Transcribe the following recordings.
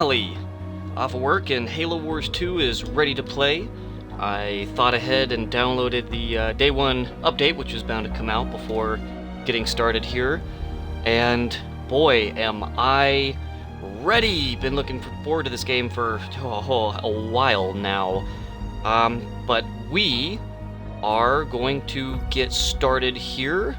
finally off of work and Halo Wars 2 is ready to play. I thought ahead and downloaded the day one update, which was bound to come out before getting started here. And boy, am I ready! Been looking forward to this game for a while now. But we are going to get started here.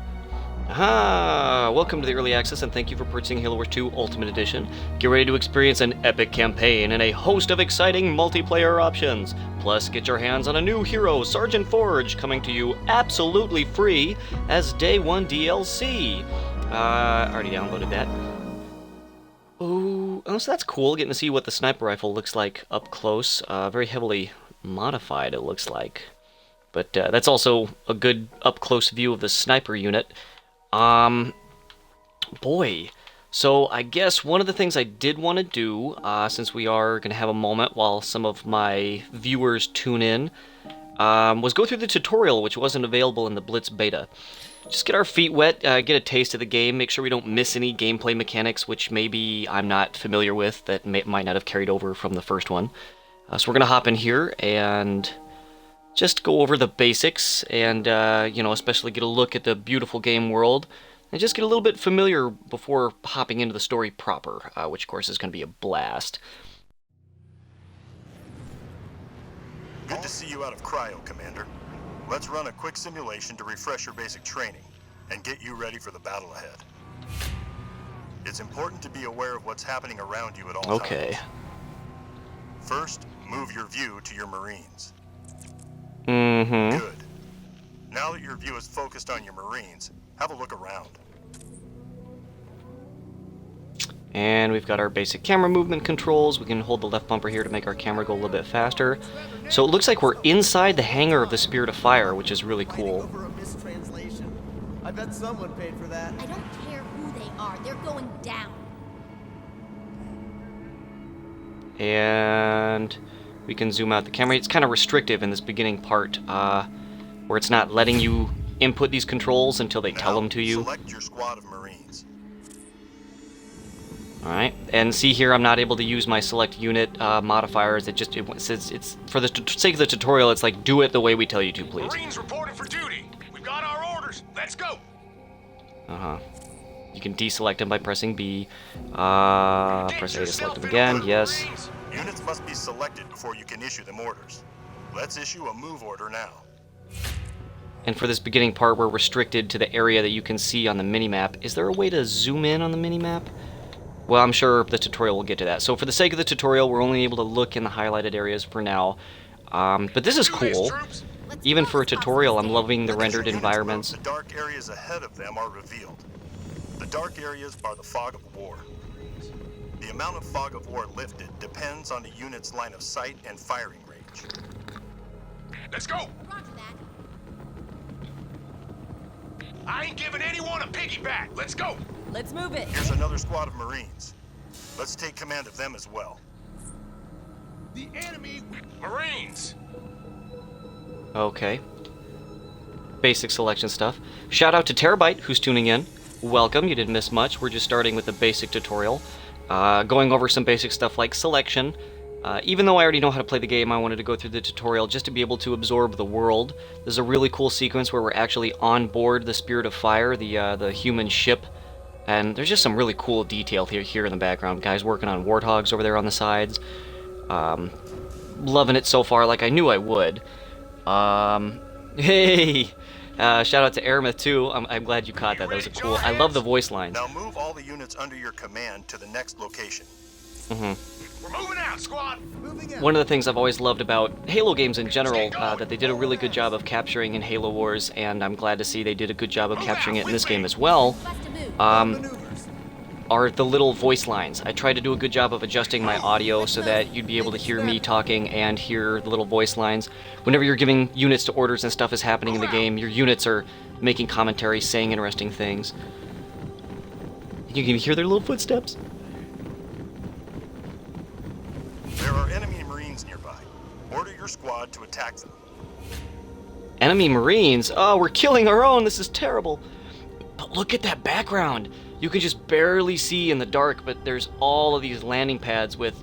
Welcome to the Early Access, and thank you for purchasing Halo Wars 2 Ultimate Edition. Get ready to experience an epic campaign and a host of exciting multiplayer options. Plus, get your hands on a new hero, Sergeant Forge, coming to you absolutely free as Day 1 DLC. Already downloaded that. Oh, so that's cool, getting to see what the sniper rifle looks like up close. Very heavily modified, it looks like. But that's also a good up-close view of the sniper unit. Boy, so I guess one of the things I did want to do, since we are going to have a moment while some of my viewers tune in, was go through the tutorial, which wasn't available in the Blitz beta. Just get our feet wet, get a taste of the game, make sure we don't miss any gameplay mechanics, which maybe I'm not familiar with, that might not have carried over from the first one. So we're going to hop in here and just go over the basics and, especially get a look at the beautiful game world and just get a little bit familiar before hopping into the story proper, which, of course, is going to be a blast. Good to see you out of cryo, Commander. Let's run a quick simulation to refresh your basic training and get you ready for the battle ahead. It's important to be aware of what's happening around you at all times. Okay. First, move your view to your Marines. Mm-hmm. Good. Now that your view is focused on your Marines, have a look around. And we've got our basic camera movement controls. We can hold the left bumper here to make our camera go a little bit faster. So it looks like we're inside the hangar of the Spirit of Fire, which is really cool. I bet someone paid for that. I don't care who they are, they're going down. And we can zoom out the camera. It's kind of restrictive in this beginning part, where it's not letting you input these controls until they tell them to you. Select your squad of Marines. Alright, and see here I'm not able to use my select unit modifiers. It says it's for the sake of the tutorial, it's like, do it the way we tell you to, please. Marines reporting for duty. We've got our orders. Let's go. You can deselect them by pressing B. Press A to select them again, yes. Units must be selected before you can issue them orders. Let's issue a move order now. And for this beginning part, we're restricted to the area that you can see on the minimap. Is there a way to zoom in on the minimap? Well, I'm sure the tutorial will get to that. So for the sake of the tutorial, we're only able to look in the highlighted areas for now. But this is cool. Even for a tutorial, I'm loving the rendered environments. The dark areas ahead of them are revealed. The dark areas are the fog of war. The amount of fog of war lifted depends on the unit's line of sight and firing range. Let's go. Roger that. I ain't giving anyone a piggyback. Let's go. Let's move it. Here's another squad of Marines. Let's take command of them as well. The enemy. Marines. Okay. Basic selection stuff. Shout out to Terabyte, who's tuning in. Welcome, you didn't miss much. We're just starting with the basic tutorial. Going over some basic stuff like selection. Even though I already know how to play the game, I wanted to go through the tutorial just to be able to absorb the world. There's a really cool sequence where we're actually on board the Spirit of Fire, the human ship. And there's just some really cool detail here in the background. Guys working on warthogs over there on the sides. Loving it so far, like I knew I would. Hey! Shout out to Aramith too. I'm glad you caught that. That was a cool. I love the voice lines. Now move all the units under your command to the next location. We're moving out, squad. One of the things I've always loved about Halo games in general, that they did a really good job of capturing in Halo Wars, and I'm glad to see they did a good job of capturing it in this game as well, are the little voice lines. I tried to do a good job of adjusting my audio so that you'd be able to hear me talking and hear the little voice lines. Whenever you're giving units to orders and stuff is happening in the game, your units are making commentary, saying interesting things. You can hear their little footsteps. There are enemy Marines nearby. Order your squad to attack them. Enemy Marines? Oh, we're killing our own. This is terrible. But look at that background. You can just barely see in the dark, but there's all of these landing pads with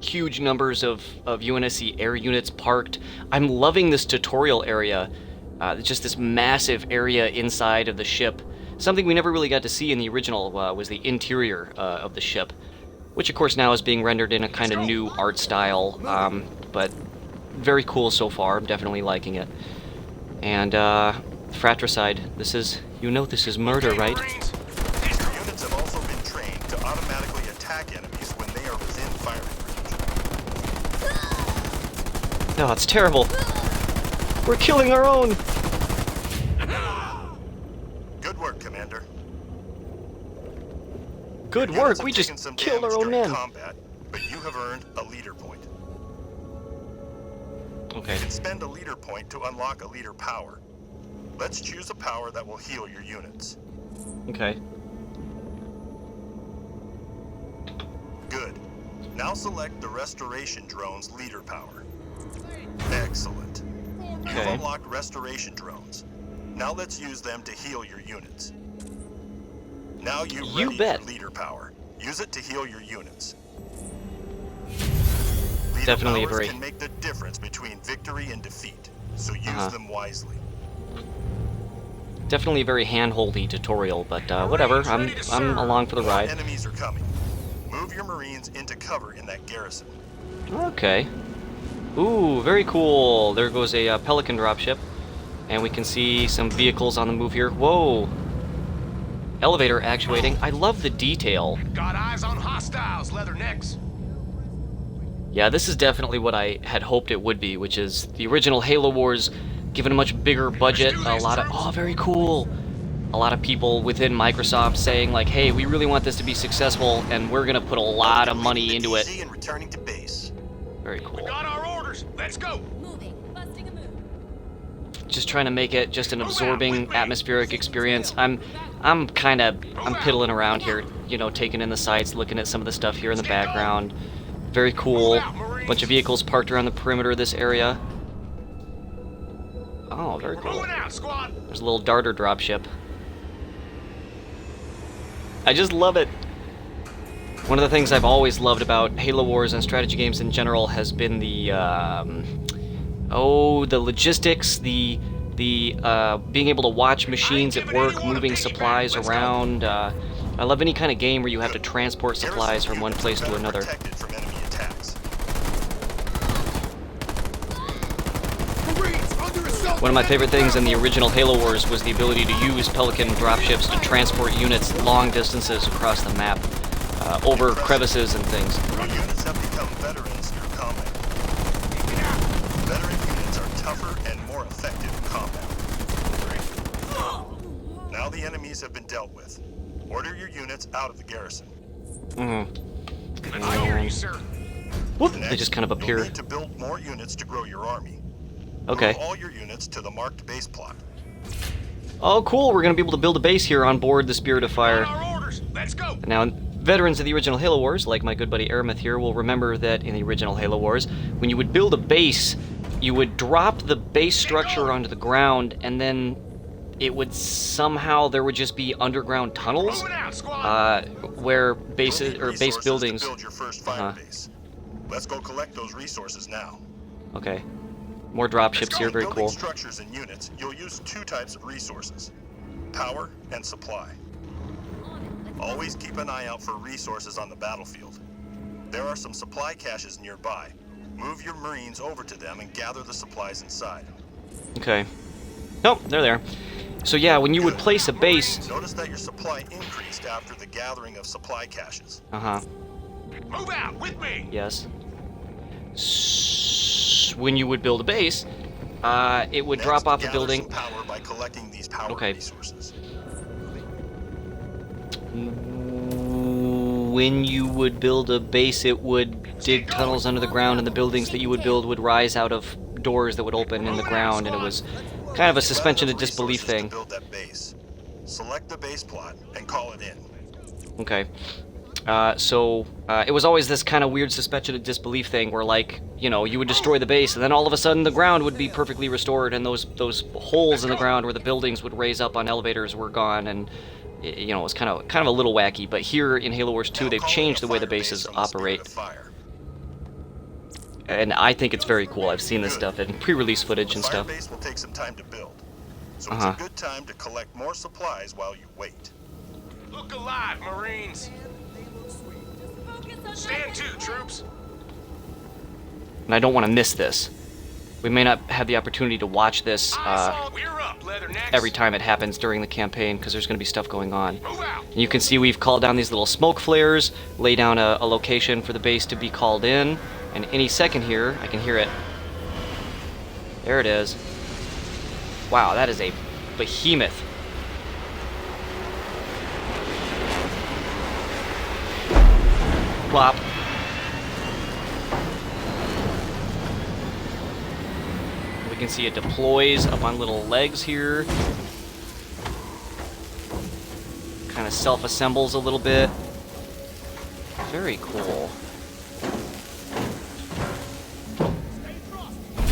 huge numbers of UNSC air units parked. I'm loving this tutorial area. Just this massive area inside of the ship. Something we never really got to see in the original was the interior of the ship, which of course now is being rendered in a kind of new art style, but very cool so far. I'm definitely liking it. And fratricide, this is, you know, this is murder, Okay, right? Marines. Your units have also been trained to automatically attack enemies when they are within firing range. No, it's terrible. We're killing our own. Good work, Commander. Good Units work. have We taken just some killed our damage own during men. combat, but you have earned a leader point. Okay. You can spend a leader point to unlock a leader power. Let's choose a power that will heal your units. Okay. Good. Now select the Restoration Drone's leader power. Excellent. You've Okay. unlocked Restoration Drones. Now let's use them to heal your units. Now you You ready bet. your leader power. Use it to heal your units. Leader Definitely powers agree. can make the difference between victory and defeat, so use Uh-huh. them wisely. Definitely a very hand-holdy tutorial, but whatever. I'm along for the More ride. enemies are coming. Move your Marines into cover in that garrison. Okay. Ooh, very cool. There goes a Pelican dropship, and we can see some vehicles on the move here. Whoa. Elevator actuating. I love the detail. Got eyes on hostiles, leathernecks. Yeah, this is definitely what I had hoped it would be, which is the original Halo Wars, given a much bigger budget, a lot of, oh, very cool. A lot of people within Microsoft saying like, hey, we really want this to be successful, and we're gonna put a lot of money into it. And returning to base. Very cool. Got our orders. Let's go. Moving. Busting a move. Just trying to make it just an absorbing, atmospheric experience. I'm piddling around here, you know, taking in the sights, looking at some of the stuff here in the background. Very cool. Bunch of vehicles parked around the perimeter of this area. Oh, very cool. Moving out, squad. There's a little darter dropship. I just love it. One of the things I've always loved about Halo Wars and strategy games in general has been the the logistics, the being able to watch machines at work, moving supplies around. I love any kind of game where you have to transport supplies from one place to another. Protected from enemy attacks. Marines under assault. One of my favorite things in the original Halo Wars was the ability to use Pelican dropships to transport units long distances across the map, over crevices and things. Your units have become veterans through combat. Veteran units are tougher and more effective in combat. Now the enemies have been dealt with. Order your units out of the garrison. Mhm. I hear you, sir. Whoop! Next, They just kind of you'll appear. need to build more units to grow your army. Okay. Move all your units to the marked base plot. Oh, cool! We're gonna be able to build a base here on board the Spirit of Fire. Got our orders. Let's go. Now, veterans of the original Halo Wars, like my good buddy Aramith here, will remember that in the original Halo Wars, when you would build a base, you would drop the base structure onto the ground, and then it would somehow, there would just be underground tunnels, Moving out, squad. where You'll bases, need or base resources buildings. to build your first fire Uh-huh. base. Let's go collect those resources now. Okay. More Let's dropships go. here, When very building cool. structures and units, you'll use two types of resources: power and supply. On it. Let's Always keep an eye out for resources on the battlefield. There are some supply caches nearby. Move your Marines over to them and gather the supplies inside. Okay. Nope, they're there. So yeah, when you would place a base... Notice that your supply increased after the gathering of supply caches. Uh-huh. Move out with me. Yes. When you would build a base, it would drop Next, off a gather building. some power by collecting these power Okay. resources. When you would build a base, it would dig tunnels under the ground, and the buildings that you would build would rise out of doors that would open in the ground, and it was kind of a suspension of disbelief Resources thing. to build that base. Select the base plot and call it in. Okay. It was always this kind of weird suspension of disbelief thing where, like, you know, you would destroy the base, and then all of a sudden the ground would be perfectly restored, and those holes in the ground where the buildings would raise up on elevators were gone, and you know, it was kind of a little wacky. But here in Halo Wars 2, Now they've call in changed a the way the fire base bases from the Spirit operate. of Fire. and I think it's very cool. I've seen this stuff in pre-release footage The and fire stuff. base will take some time to build, so Uh-huh. it's a good time to collect more supplies while you wait. Look alive, Marines. Focus on Stand to, troops. And I don't want to miss this. We may not have the opportunity to watch this We're up, Leathernecks. every time it happens during the campaign, because there's going to be stuff going on. Move out. And you can see we've called down these little smoke flares, lay down a location for the base to be called in, and any second here, I can hear it. There it is. Wow, that is a behemoth. Plop. We can see it deploys up on little legs here. Kind of self-assembles a little bit. Very cool.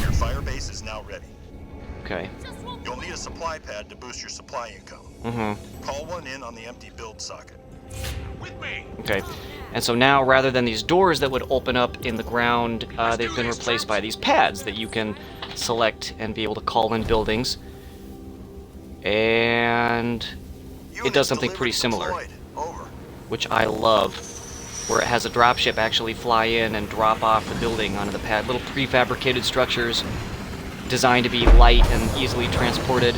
Your fire base is now ready. Okay. You'll need a supply pad to boost your supply income. Mm-hmm. Call one in on the empty build socket. With me. Okay. And so now, rather than these doors that would open up in the ground, they've been replaced by these pads that you can select and be able to call in buildings. And it does something pretty similar, Deployed. Over. which I love, where it has a dropship actually fly in and drop off the building onto the pad. Little prefabricated structures designed to be light and easily transported.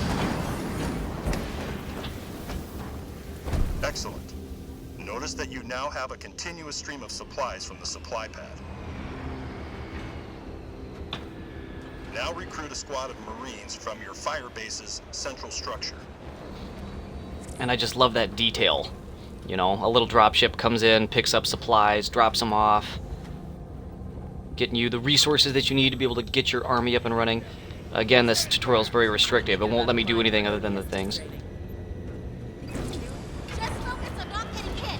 Excellent. Notice that you now have a continuous stream of supplies from the supply pad. Now recruit a squad of Marines from your fire base's central structure. And I just love that detail. You know, a little dropship comes in, picks up supplies, drops them off, getting you the resources that you need to be able to get your army up and running. Again, this tutorial is very restrictive. It won't let me do anything other than the things. Just focus on not getting hit.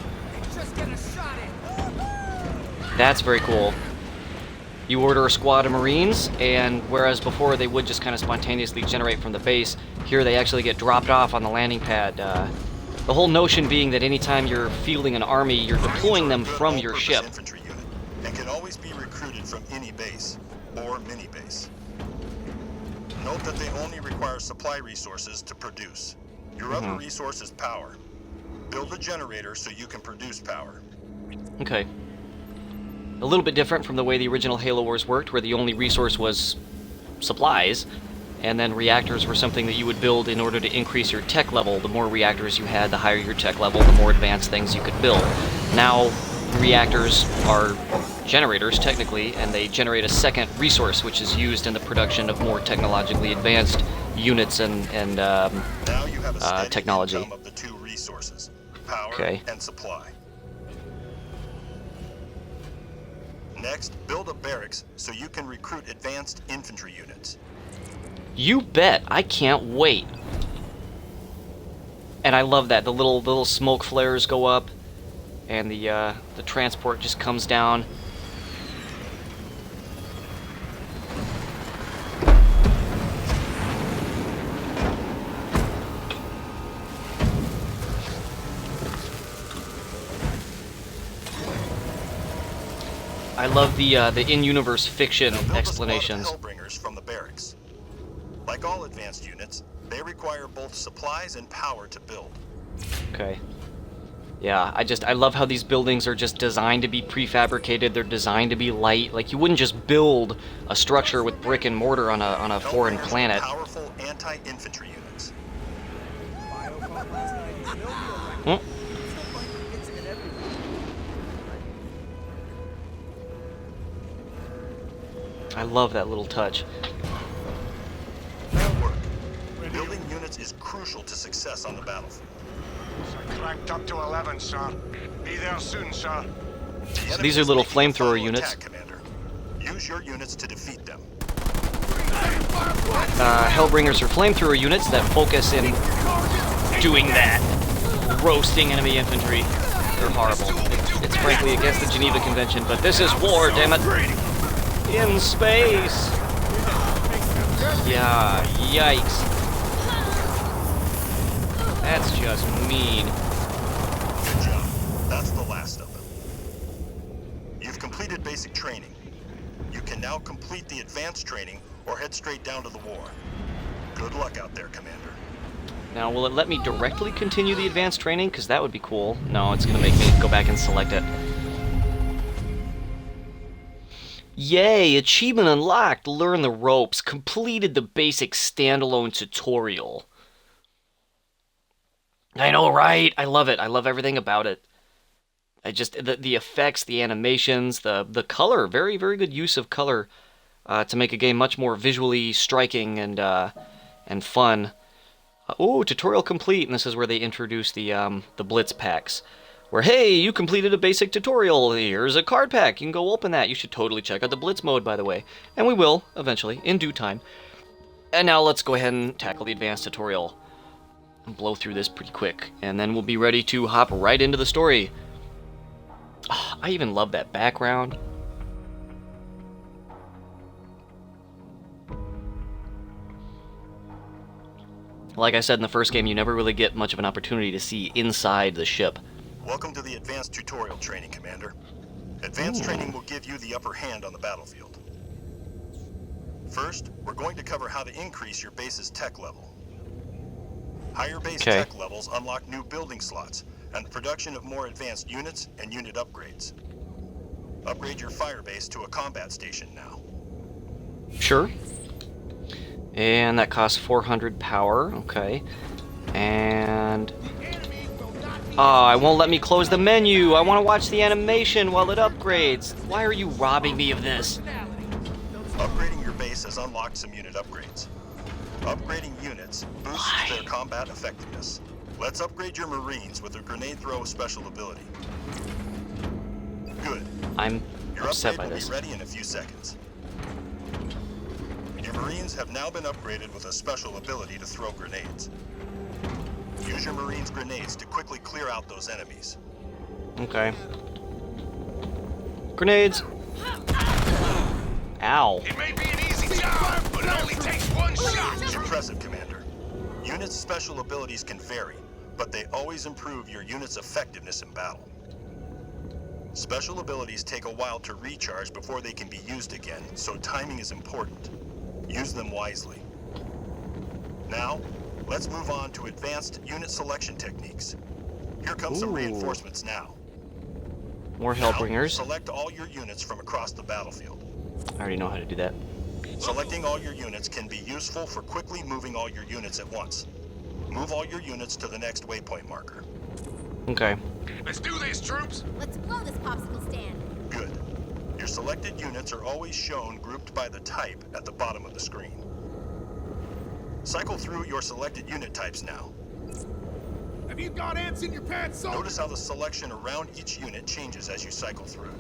Just get a shot in. That's very cool. You order a squad of Marines, and whereas before they would just kind of spontaneously generate from the base, here they actually get dropped off on the landing pad. The whole notion being that anytime you're fielding an army, you're deploying them Good from your all-purpose ship. infantry unit, and can always be recruited from any base or mini base. Note that they only require supply resources to produce. Your other resource is power. Build a generator so you can produce power. Okay. A little bit different from the way the original Halo Wars worked, where the only resource was supplies, and then reactors were something that you would build in order to increase your tech level. The more reactors you had, the higher your tech level, the more advanced things you could build. Now, reactors are generators, technically, and they generate a second resource, which is used in the production of more technologically advanced units and Now you have a steady technology. income of the two resources, power Okay. and supply. Next, build a barracks so you can recruit advanced infantry units. You bet. I can't wait. And I love that. The little smoke flares go up, and the transport just comes down. I love the in-universe fiction Now build a squad of explanations. Hellbringers from the barracks. Like all advanced units, they require both supplies and power to build. Okay. Yeah, I love how these buildings are just designed to be prefabricated. They're designed to be light. Like, you wouldn't just build a structure with brick and mortar on a foreign Hellbringers are planet. powerful anti-infantry units. Biocom last night. No real Hmm? record. Still finding hits in everywhere. I love that little touch. Good work. Building units is crucial to success on the battlefield. Cracked up to 11, sir. Be there soon, sir. The enemy these are is little making a flamethrower follow units. attack, Commander. Use your units to defeat them. Hellbringers are flamethrower units that focus in doing that. Roasting enemy infantry. They're horrible. It's frankly against the Geneva Convention, but this is war, damn it. In space. Yeah, yikes. That's just mean. Good job. That's the last of them. You've completed basic training. You can now complete the advanced training or head straight down to the war. Good luck out there, Commander. Now, will it let me directly continue the advanced training? Because that would be cool. No, it's going to make me go back and select it. Yay! Achievement unlocked! Learn the ropes. Completed the basic standalone tutorial. I know, right? I love it. I love everything about it. I just... The effects, the animations, the color. Very, very good use of color to make a game much more visually striking and fun. Oh, tutorial complete, and this is where they introduce the Blitz packs. Where, hey, you completed a basic tutorial, here's a card pack, you can go open that. You should totally check out the Blitz mode, by the way. And we will, eventually, in due time. And now let's go ahead and tackle the advanced tutorial. And blow through this pretty quick, and then we'll be ready to hop right into the story. Oh, I even love that background. Like I said in the first game, you never really get much of an opportunity to see inside the ship. Welcome to the Advanced Tutorial Training, Commander. Advanced training will give you the upper hand on the battlefield. First, we're going to cover how to increase your base's tech level. Higher base tech levels unlock new building slots and the production of more advanced units and unit upgrades. Upgrade your fire base to a combat station now. Sure. And that costs 400 power, okay. And... oh, it won't let me close the menu. I want to watch the animation while it upgrades. Why are you robbing me of this? Upgrading your base has unlocked some unit upgrades. Upgrading units boosts their combat effectiveness. Let's upgrade your Marines with their grenade throw special ability. Good. I'm Your upset upgrade by will this. be ready in a few seconds. Your Marines have now been upgraded with a special ability to throw grenades. Use your Marines' grenades to quickly clear out those enemies. Okay. Grenades. Ow. It may be an easy job, but it only takes one shot. Impressive, Commander. Units' special abilities can vary, but they always improve your unit's effectiveness in battle. Special abilities take a while to recharge before they can be used again, so timing is important. Use them wisely. Now, let's move on to advanced unit selection techniques. Here come some reinforcements now. More Now, Hellbringers. select all your units from across the battlefield. I already know how to do that. Selecting all your units can be useful for quickly moving all your units at once. Move all your units to the next waypoint marker. Okay. Let's do this, troops. Let's blow this popsicle stand. Good. Your selected units are always shown grouped by the type at the bottom of the screen. Cycle through your selected unit types now. Have you got ants in your pants, son? Notice how the selection around each unit changes as you cycle through.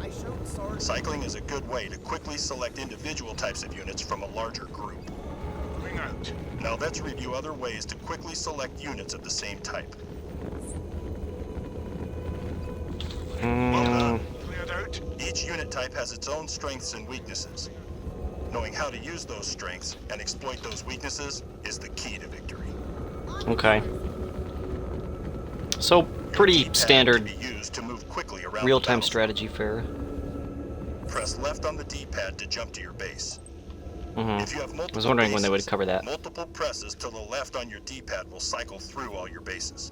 I showed Sarge. Cycling is a good way to quickly select individual types of units from a larger group. Bring out. Now let's review other ways to quickly select units of the same type. Well done. Cleared out. Each unit type has its own strengths and weaknesses. Knowing how to use those strengths and exploit those weaknesses is the key to victory. Okay. So, pretty D-pad standard can be used to move quickly around the real-time battlefield. strategy fare. Press left on the D-pad to jump to your base. If you have multiple I was wondering when they would bases, cover that. multiple presses to the left on your D-pad will cycle through all your bases.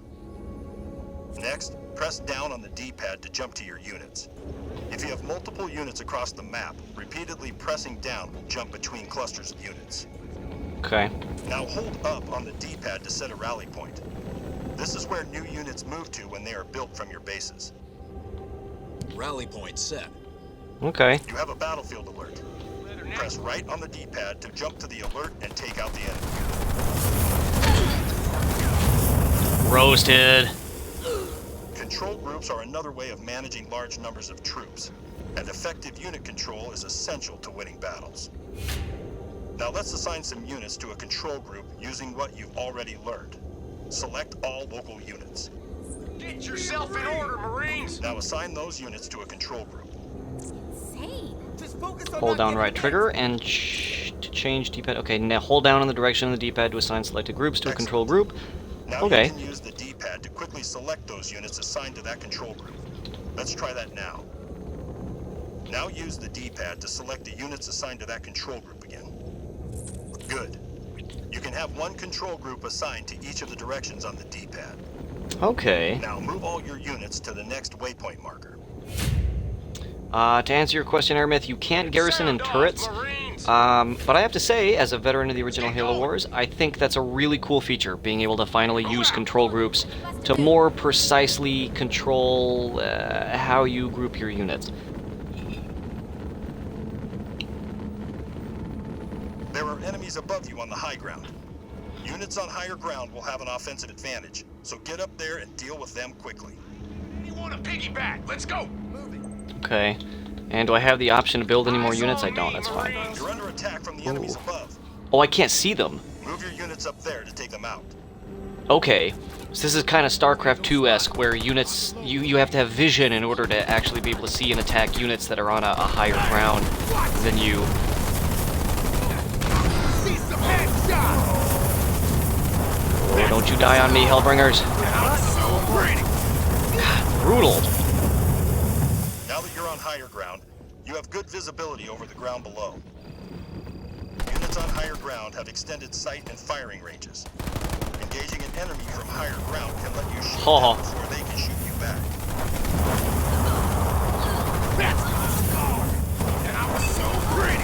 Next, press down on the D-pad to jump to your units. If you have multiple units across the map, repeatedly pressing down will jump between clusters of units. Okay. Now hold up on the D-pad to set a rally point. This is where new units move to when they are built from your bases. Rally point set. Okay. You have a battlefield alert. Press right on the D-pad to jump to the alert and take out the enemy. Roasted. Control groups are another way of managing large numbers of troops, and effective unit control is essential to winning battles. Now let's assign some units to a control group using what you've already learned. Select all local units. Get yourself in order, Marines. Now assign those units to a control group. Insane. Just focus on Hold not down getting right hit. trigger and to change D-pad. Okay, now hold down on the direction of the D-pad to assign selected groups to a control group. Now Okay. you can use the D-pad to quickly select those units assigned to that control group. Let's try that now. Now use the D-pad to select the units assigned to that control group again. Good. You can have one control group assigned to each of the directions on the D-pad. Okay. Now move all your units to the next waypoint marker. To answer your question, Airmyth, you can't garrison in Sound off, turrets. Marines! But I have to say, as a veteran of the original Halo Wars, I think that's a really cool feature, being able to finally use control groups to more precisely control how you group your units. There are enemies above you on the high ground. Units on higher ground will have an offensive advantage, so get up there and deal with them quickly. You want a piggyback? Let's go! Okay. And do I have the option to build any more units? I don't, that's fine. You're under attack from the enemies above. Oh, I can't see them. Move your units up there to take them out. Okay. So this is kind of StarCraft 2-esque, where units, you have to have vision in order to actually be able to see and attack units that are on a higher ground than you. See some headshots! Oh, don't you die on me, Hellbringers. So pretty! Brutal. Now that you're on higher ground, you have good visibility over the ground below. Units on higher ground have extended sight and firing ranges. Engaging an enemy from higher ground can let you shoot Oh. them before they can shoot you back. That's the scar! And I was so pretty!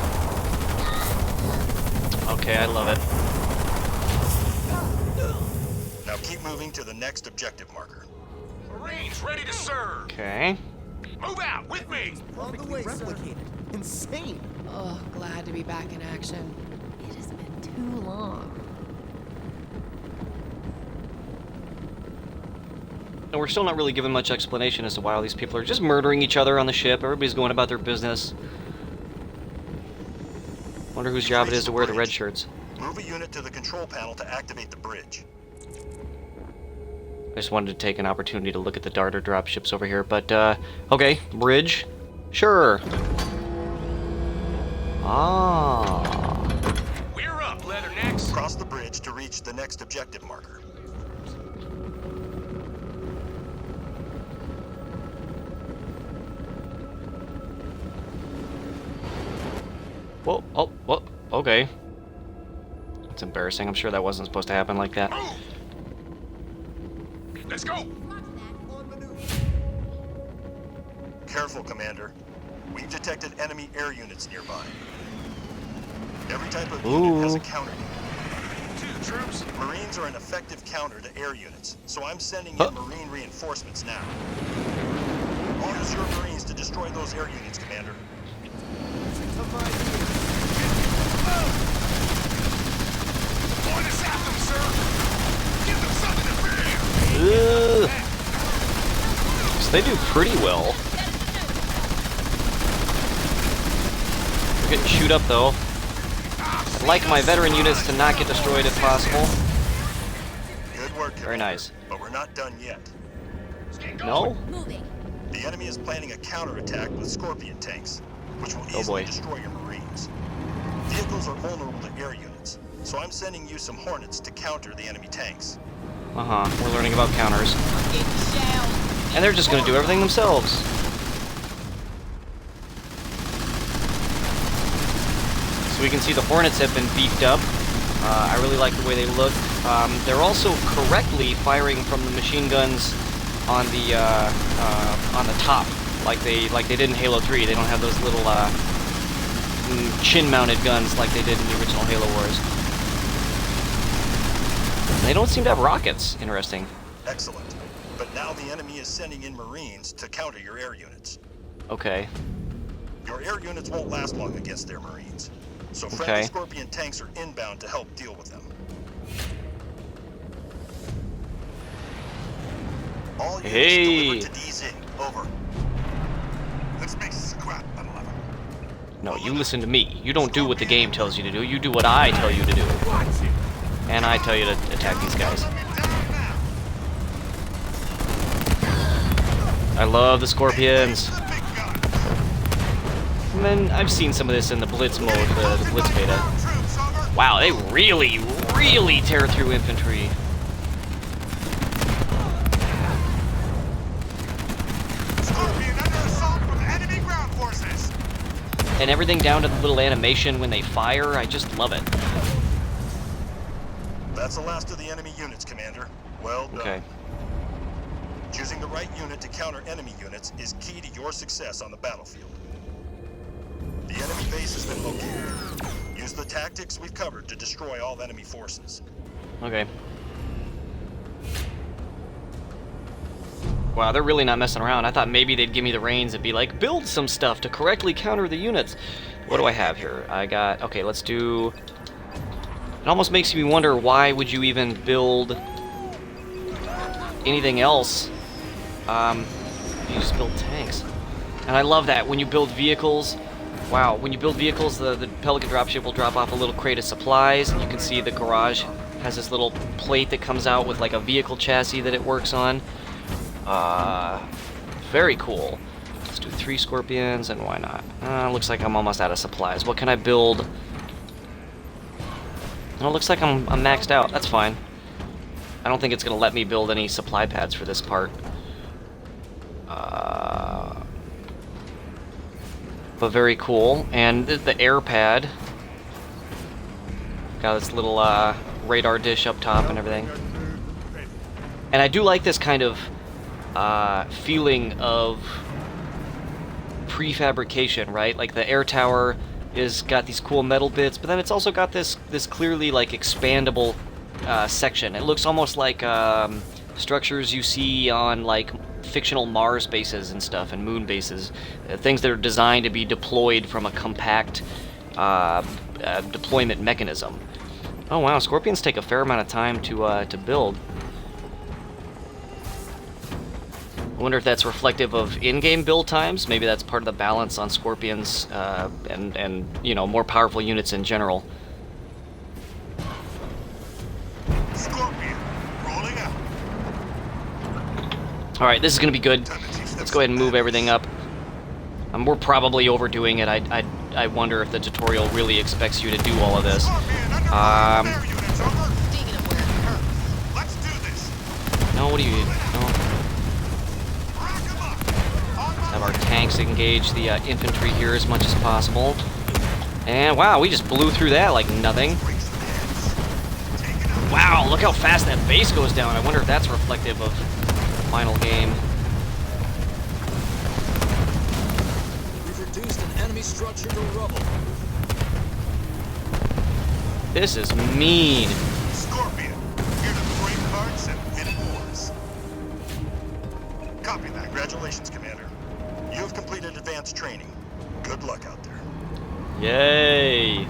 Okay, I love it. Now keep moving to the next objective marker. Marines ready to serve! Okay. Move out with me! On the way, replicated. Insane. Oh, glad to be back in action. It has been too long. And we're still not really given much explanation as to why all these people are just murdering each other on the ship. Everybody's going about their business. Wonder whose job it is to wear the red shirts. Move a unit to the control panel to activate the bridge. I just wanted to take an opportunity to look at the darter drop ships over here, but, okay, bridge. Sure. Ah. We're up, Leathernecks! Cross the bridge to reach the next objective marker. Whoa, oh, whoa, okay. That's embarrassing. I'm sure that wasn't supposed to happen like that. Move! Let's go! Careful, Commander. We've detected enemy air units nearby. Every type of unit has a counter. To the troops! Marines are an effective counter to air units, so I'm sending in Marine reinforcements now. I'll use your Marines to destroy those air units, Commander. Point us at them, sir! Give them something to fear! Ugh. So they do pretty well. They're getting chewed up, though. I'd like my veteran units to not get destroyed if possible. Good work, Commander. Very nice. But we're not done yet. No? Moving. The enemy is planning a counterattack with Scorpion tanks, which will Oh, easily boy. destroy your Marines. Vehicles are vulnerable to air units, so I'm sending you some Hornets to counter the enemy tanks. Uh-huh. We're learning about counters. And they're just gonna do everything themselves. So we can see the Hornets have been beefed up. I really like the way they look. They're also correctly firing from the machine guns on the top, like they did in Halo 3. They don't have those little chin-mounted guns like they did in the original Halo Wars. They don't seem to have rockets. Interesting. Excellent. But now the enemy is sending in Marines to counter your air units. Okay. Your air units won't last long against their Marines, so friendly Okay. Scorpion tanks are inbound to help deal with them. All units Hey. delivered to DZ. Over. Let's make scrap, Battle 11. No, you listen to me. You don't do what the game tells you to do. You do what I tell you to do. Watch it! And I tell you to attack these guys. I love the Scorpions. And then I've seen some of this in the Blitz mode, the Blitz beta. Wow, they really, really tear through infantry. Scorpion under assault from enemy ground forces! and everything down to the little animation when they fire, I just love it. That's the last of the enemy units, Commander. Well done. Okay. Choosing the right unit to counter enemy units is key to your success on the battlefield. The enemy base has been located. Use the tactics we've covered to destroy all enemy forces. Okay. Wow, they're really not messing around. I thought maybe they'd give me the reins and be like, build some stuff to correctly counter the units. What do I have here? I got... Okay, let's do... It almost makes me wonder, why would you even build anything else? You just build tanks. And I love that. When you build vehicles... Wow, when you build vehicles, the Pelican dropship will drop off a little crate of supplies, and you can see the garage has this little plate that comes out with like a vehicle chassis that it works on. Very cool. Let's do 3 Scorpions, and why not? Looks like I'm almost out of supplies. What can I build? Oh, looks like I'm maxed out. That's fine. I don't think it's gonna let me build any supply pads for this part. But very cool. And the air pad. Got this little radar dish up top and everything. And I do like this kind of feeling of prefabrication, right? Like the air tower is got these cool metal bits, but then it's also got this clearly like expandable section. It looks almost like structures you see on like fictional Mars bases and stuff, and moon bases, things that are designed to be deployed from a compact deployment mechanism. Oh wow, Scorpions take a fair amount of time to build. I wonder if that's reflective of in-game build times. Maybe that's part of the balance on Scorpions and you know, more powerful units in general. Scorpion, rolling out. All right, this is gonna be good. Let's go ahead and move everything up. We're probably overdoing it. I wonder if the tutorial really expects you to do all of this. Let's do this. No, what do you? No. Have our tanks engage the infantry here as much as possible. And wow, we just blew through that like nothing. Wow, look how fast that base goes down. I wonder if that's reflective of final game. We've reduced an enemy structure to rubble. This is mean. Scorpion, here to break hearts and win wars. Copy that. Congratulations, Commander. You have completed advanced training. Good luck out there. Yay.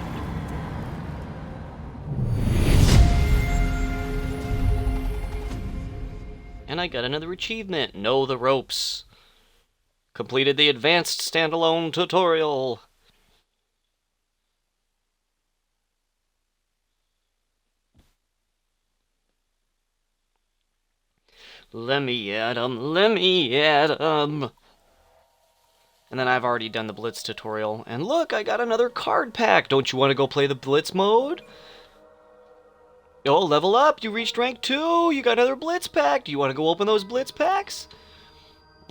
And I got another achievement. Know the ropes. Completed the advanced standalone tutorial. Let me at 'em, let me at 'em. And then I've already done the Blitz tutorial. And look, I got another card pack. Don't you want to go play the Blitz mode? Oh, level up. You reached rank 2. You got another Blitz pack. Do you want to go open those Blitz packs?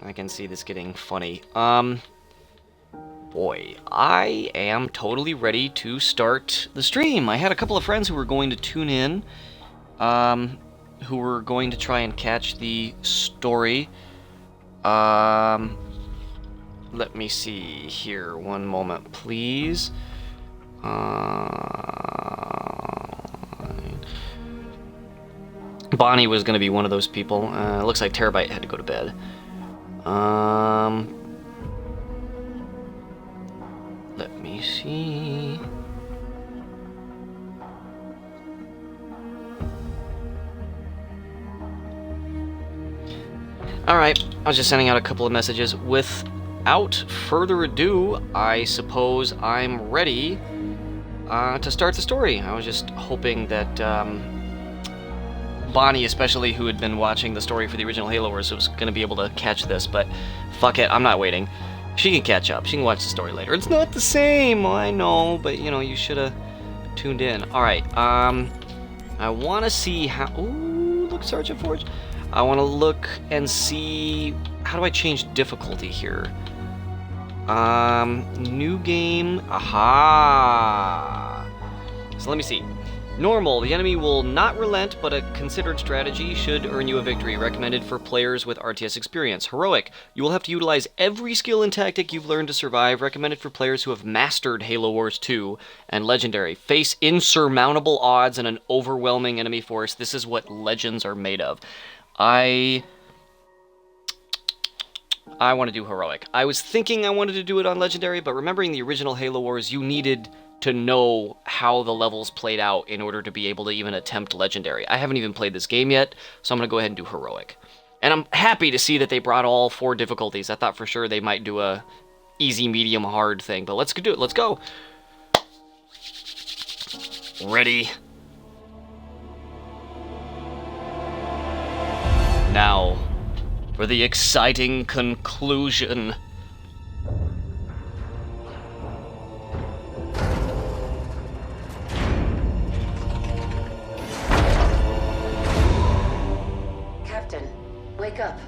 I can see this getting funny. Boy, I am totally ready to start the stream. I had a couple of friends who were going to tune in, who were going to try and catch the story. Let me see here. One moment, please. Bonnie was going to be one of those people. Looks like Terabyte had to go to bed. Let me see. Alright, I was just sending out a couple of messages. Without further ado, I suppose I'm ready to start the story. I was just hoping that Bonnie, especially, who had been watching the story for the original Halo, was going to be able to catch this, but fuck it, I'm not waiting. She can catch up. She can watch the story later. It's not the same, I know, but, you know, you should have tuned in. Alright, I want to see how... Ooh, look, Sergeant Forge. I want to look and see... How do I change difficulty here? New game. Aha! So let me see. Normal, the enemy will not relent, but a considered strategy should earn you a victory, recommended for players with RTS experience. Heroic, you will have to utilize every skill and tactic you've learned to survive, recommended for players who have mastered Halo Wars 2. And Legendary, face insurmountable odds and an overwhelming enemy force. This is what legends are made of. I want to do Heroic. I was thinking I wanted to do it on Legendary, but remembering the original Halo Wars, you needed to know how the levels played out in order to be able to even attempt Legendary. I haven't even played this game yet, so I'm going to go ahead and do Heroic. And I'm happy to see that they brought all 4 difficulties. I thought for sure they might do a easy, medium, hard thing, but let's do it. Let's go. Ready. Now, for the exciting conclusion. Captain, wake up.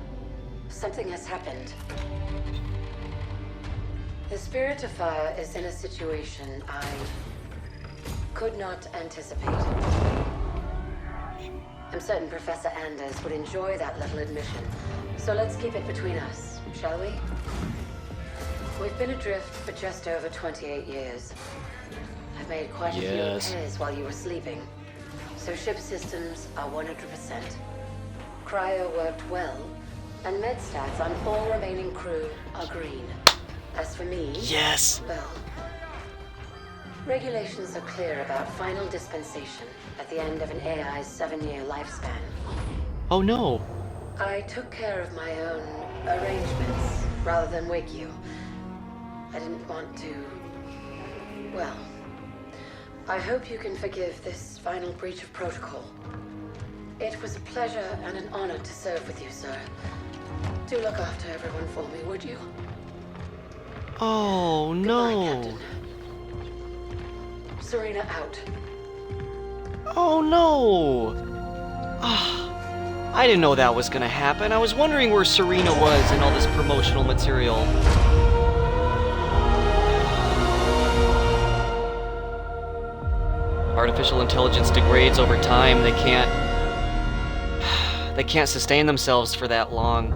Something has happened. The Spirit of Fire is in a situation I could not anticipate. I'm certain Professor Anders would enjoy that little admission. So let's keep it between us, shall we? We've been adrift for just over 28 years. I've made quite a few repairs while you were sleeping. So ship systems are 100%. Cryo worked well, and med stats on all remaining crew are green. As for me, well, regulations are clear about final dispensation at the end of an AI's 7-year lifespan. Oh no. I took care of my own arrangements rather than wake you. I didn't want to... Well, I hope you can forgive this final breach of protocol. It was a pleasure and an honor to serve with you, sir. Do look after everyone for me, would you? Oh no. Goodbye, Captain. Serena out. Oh no. I didn't know that was gonna happen. I was wondering where Serena was in all this promotional material. Artificial intelligence degrades over time. They can't sustain themselves for that long.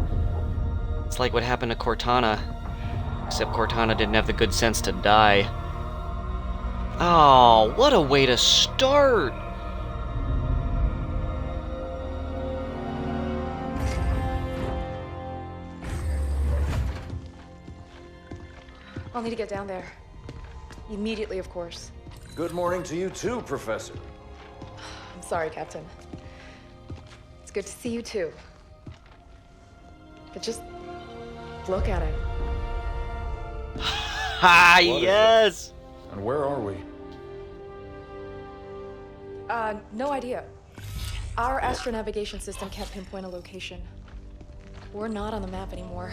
It's like what happened to Cortana. Except Cortana didn't have the good sense to die. Oh, what a way to start! I'll need to get down there. Immediately, of course. Good morning to you too, Professor. I'm sorry, Captain. It's good to see you too. But just look at it. Ha, yes! And where are we? No idea. Our astronavigation system can't pinpoint a location. We're not on the map anymore.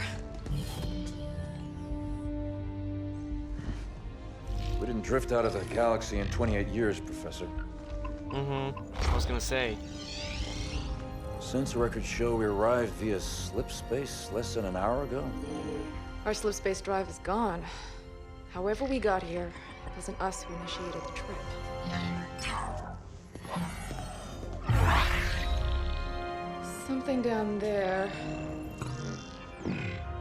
We didn't drift out of the galaxy in 28 years, Professor. I was gonna say. Since records show we arrived via slip space less than an hour ago. Our slip space drive is gone. However we got here, it wasn't us who initiated the trip. Something down there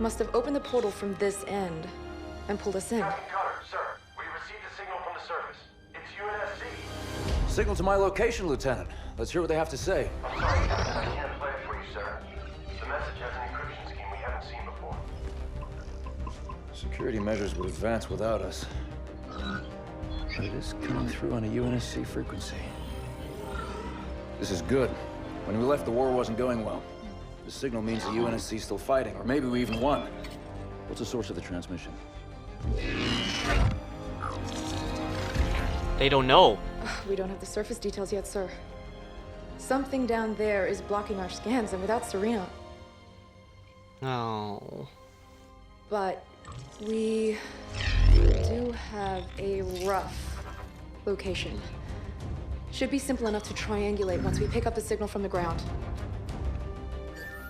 must have opened the portal from this end and pulled us in. Captain Cutter, sir, we received a signal from the surface. It's UNSC. Signal to my location, Lieutenant. Let's hear what they have to say. I'm sorry, Captain, I can't play it for you, sir. The message has an encryption scheme we haven't seen before. Security measures would advance without us. But it is coming through on a UNSC frequency. This is good. When we left, the war wasn't going well. The signal means the UNSC's still fighting, or maybe we even won. What's the source of the transmission? They don't know. We don't have the surface details yet, sir. Something down there is blocking our scans, and without Serena. Oh. But we do have a rough location. Should be simple enough to triangulate once we pick up the signal from the ground.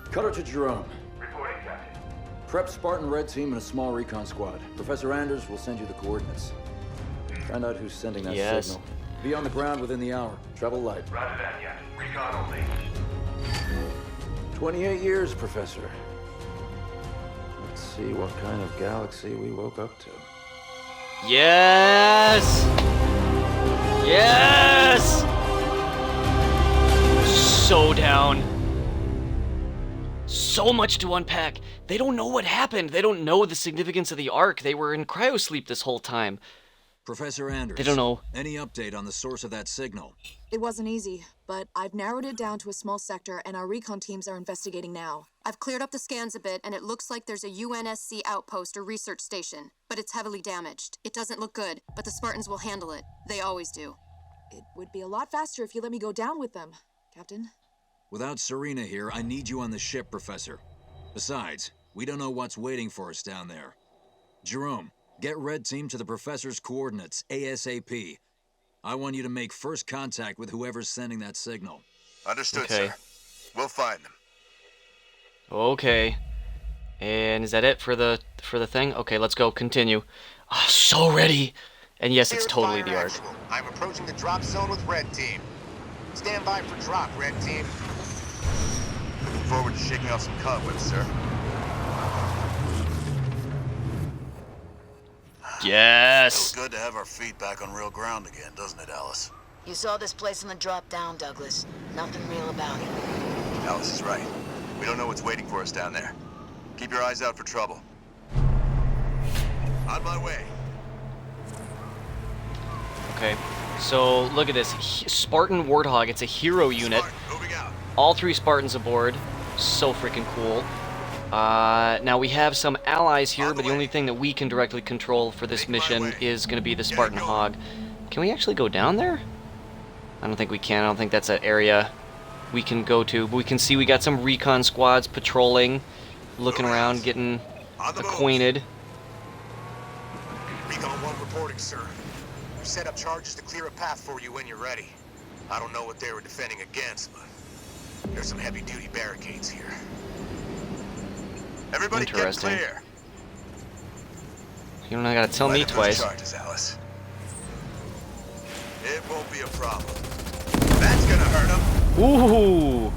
Cutter to Jerome. Reporting, Captain. Prep Spartan Red Team and a small recon squad. Professor Anders will send you the coordinates. Find out who's sending that Yes. signal. Be on the ground within the hour. Travel light. Roger that, yet. Recon only. 28 years, Professor. Let's see what kind of galaxy we woke up to. Yes! Yes! So down. So much to unpack. They don't know what happened. They don't know the significance of the Ark. They were in cryosleep this whole time. Professor Anders. They don't know. Any update on the source of that signal? It wasn't easy, but I've narrowed it down to a small sector, and our recon teams are investigating now. I've cleared up the scans a bit, and it looks like there's a UNSC outpost or research station, but it's heavily damaged. It doesn't look good, but the Spartans will handle it. They always do. It would be a lot faster if you let me go down with them, Captain. Without Serena here, I need you on the ship, Professor. Besides, we don't know what's waiting for us down there. Jerome, get Red Team to the Professor's coordinates, ASAP. I want you to make first contact with whoever's sending that signal. Understood, Okay. sir. We'll find them. Okay. And is that it for the thing? Okay, let's go. Continue. Ah, so ready. And yes, it's totally the Ark. I'm approaching the drop zone with Red Team. Stand by for drop, Red Team. Looking forward to shaking off some cobwebs, sir. Yes. Feels good to have our feet back on real ground again, doesn't it, Alice? You saw this place in the drop down, Douglas. Nothing real about it. Alice is right. We don't know what's waiting for us down there. Keep your eyes out for trouble. On my way. Okay. So look at this. Spartan Warthog. It's a hero unit. Spartan, moving out. All 3 Spartans aboard. So freaking cool. Now we have some allies here, but the only thing that we can directly control for this mission is going to be the Spartan Hog. Can we actually go down there? I don't think we can. I don't think that's an area we can go to. But we can see we got some recon squads patrolling, looking around, getting acquainted. Recon 1 reporting, sir. We've set up charges to clear a path for you when you're ready. I don't know what they were defending against, but there's some heavy-duty barricades here. Everybody get Interesting. clear. You don't gotta tell me Light up those twice. charges, Alice. It won't be a problem. That's gonna hurt them. Ooh!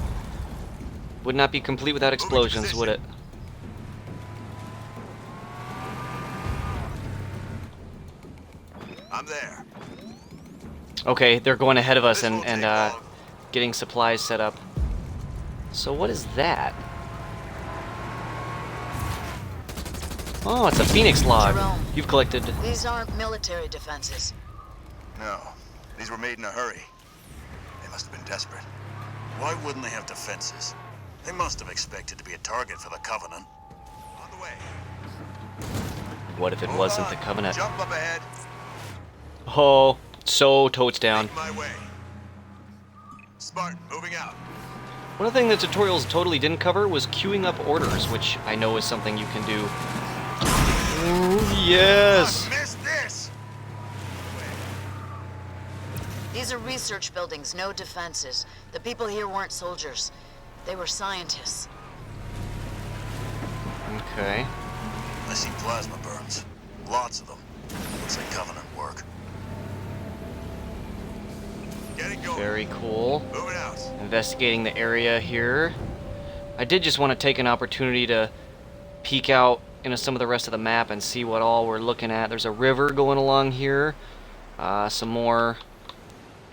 Would not be complete without explosions, would it? I'm there. Okay, they're going ahead of us and getting supplies set up. So what is that? Oh, it's a Phoenix log. Jerome. You've collected. These aren't military defenses. No, these were made in a hurry. They must have been desperate. Why wouldn't they have defenses? They must have expected to be a target for the Covenant. On the way. What if it wasn't the Covenant? Jump up ahead. Oh, so totes down. Make my way. Spartan, moving out. One thing the tutorials totally didn't cover was queuing up orders, which I know is something you can do. Ooh, yes! Missed this! These are research buildings, no defenses. The people here weren't soldiers. They were scientists. Okay. I see plasma burns. Lots of them. Looks like Covenant work. Getting going. Very cool. Moving out. Investigating the area here. I did just want to take an opportunity to peek out into some of the rest of the map and see what all we're looking at. There's a river going along here. Some more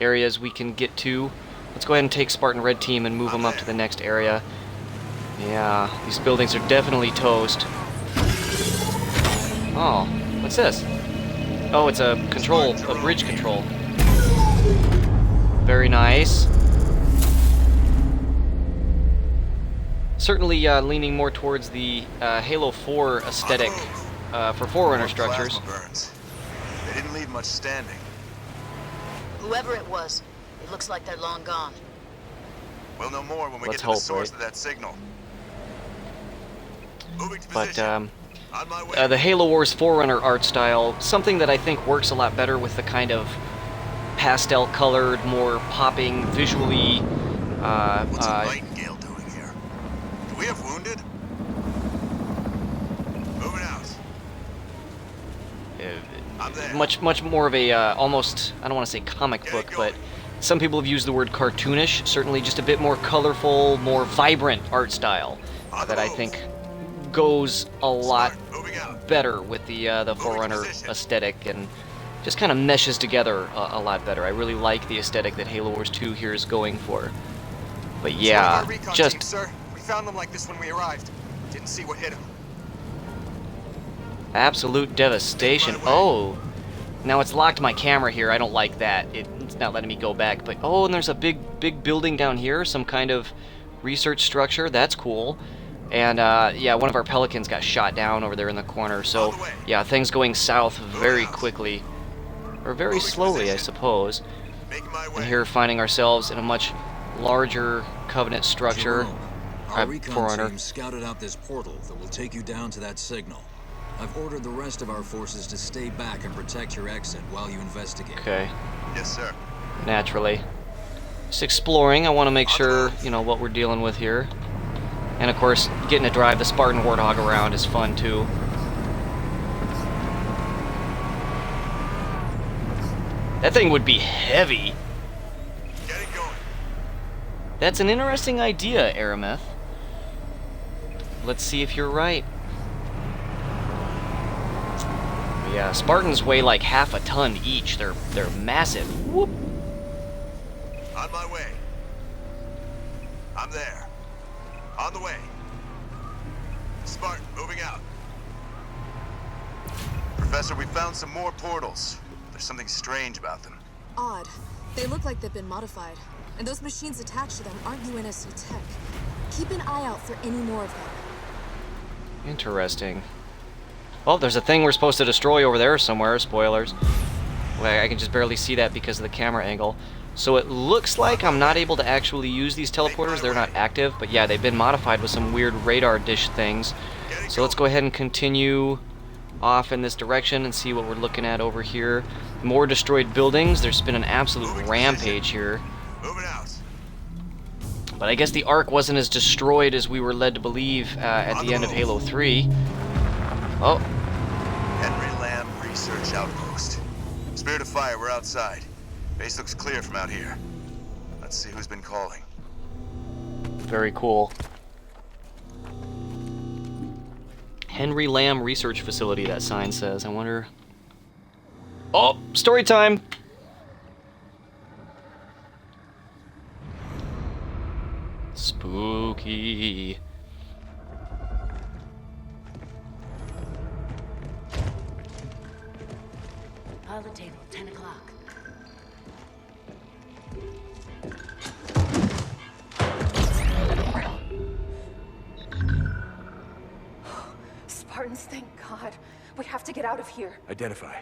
areas we can get to. Let's go ahead and take Spartan Red Team and move them up to the next area. Yeah, these buildings are definitely toast. Oh, what's this? Oh, it's a bridge control. Very nice. Certainly leaning more towards the Halo 4 aesthetic for Forerunner More structures. plasma burns. They didn't leave much standing. Whoever it was, it looks like they're long gone. We'll know more when we Let's get to the hope, source right? of that signal. Moving to But position. On my way. the Halo Wars Forerunner art style, something that I think works a lot better with the kind of pastel-colored, more popping, visually. What's a Nightingale doing here? Do we have wounded? Uh, Nightingale, 'cause moving out. we got much more of a almost, I don't want to say comic book, but some people have used the word cartoonish. Certainly, just a bit more colorful, more vibrant art style that I think goes a lot better with the Forerunner aesthetic and just kind of meshes together a lot better. I really like the aesthetic that Halo Wars 2 here is going for. But yeah, just sir. We found them like this when we arrived. Didn't see what hit them. absolute devastation. Oh, now it's locked my camera here. I don't like that. It's not letting me go back. But oh, and there's a big building down here, some kind of research structure. That's cool. And yeah, one of our Pelicans got shot down over there in the corner. So yeah, things going south very quickly, or very slowly, I suppose. And here, finding ourselves in a much larger Covenant structure. Our recon Forerunner. team scouted out this portal that will take you down to that signal. I've ordered the rest of our forces to stay back and protect your exit while you investigate. Okay. Yes, sir. Naturally. Just exploring. I want to make sure, you know, what we're dealing with here. And of course, getting to drive the Spartan Warthog around is fun too. That thing would be heavy. Get it going. That's an interesting idea, Arameth. Let's see if you're right. Yeah, Spartans weigh like half a ton each. They're massive. Whoop. On my way. I'm there. On the way. Spartan, moving out. Professor, we found some more portals. There's something strange about them. Odd. They look like they've been modified. And those machines attached to them aren't UNSC tech. Keep an eye out for any more of them. Interesting. Well, there's a thing we're supposed to destroy over there somewhere. Spoilers. Well, I can just barely see that because of the camera angle. So it looks like I'm not able to actually use these teleporters. They're not active, but yeah, they've been modified with some weird radar dish things. So let's go ahead and continue off in this direction and see what we're looking at over here. More destroyed buildings. There's been an absolute rampage here. But I guess the Ark wasn't as destroyed as we were led to believe at the end of Halo 3. Oh. Henry Lamb Research Outpost. Spirit of Fire, we're outside. Base looks clear from out here. Let's see who's been calling. Very cool. Henry Lamb Research Facility, that sign says. I wonder... Oh! Story time! Spooky. Pilot table, 10 o'clock. Spartans, thank God. We have to get out of here. Identify.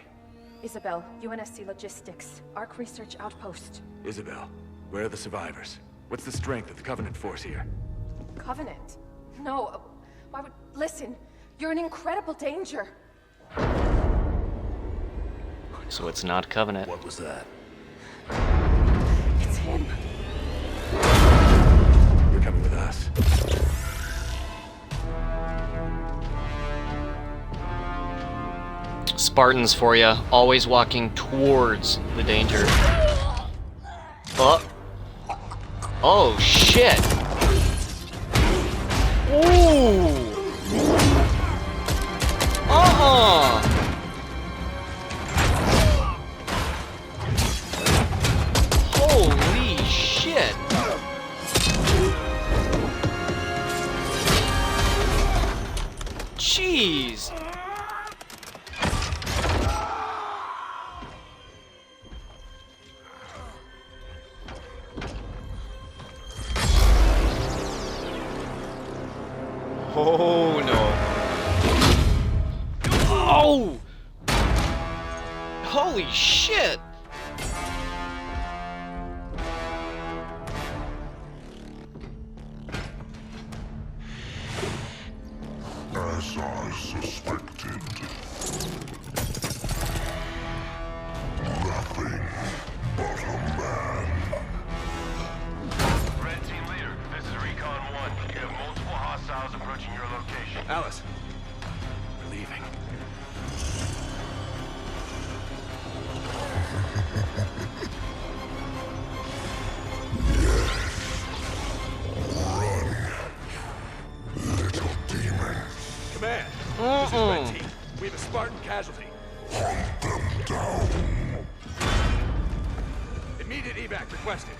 Isabel, UNSC Logistics, Ark Research Outpost. Isabel, where are the survivors? What's the strength of the Covenant force here? Covenant? No, why would... Listen, you're in incredible danger. So it's not Covenant. What was that? It's him. You're coming with us. Spartans for you, always walking towards the danger. Oh. Oh, shit. Ooh. Holy shit. Jeez. Oh no. Oh! Holy shit! As I suspected. Nothing but a man. Red Team Leader, this is Recon 1. You have multiple hostiles approaching your location. Alice. We're leaving. Contact requested.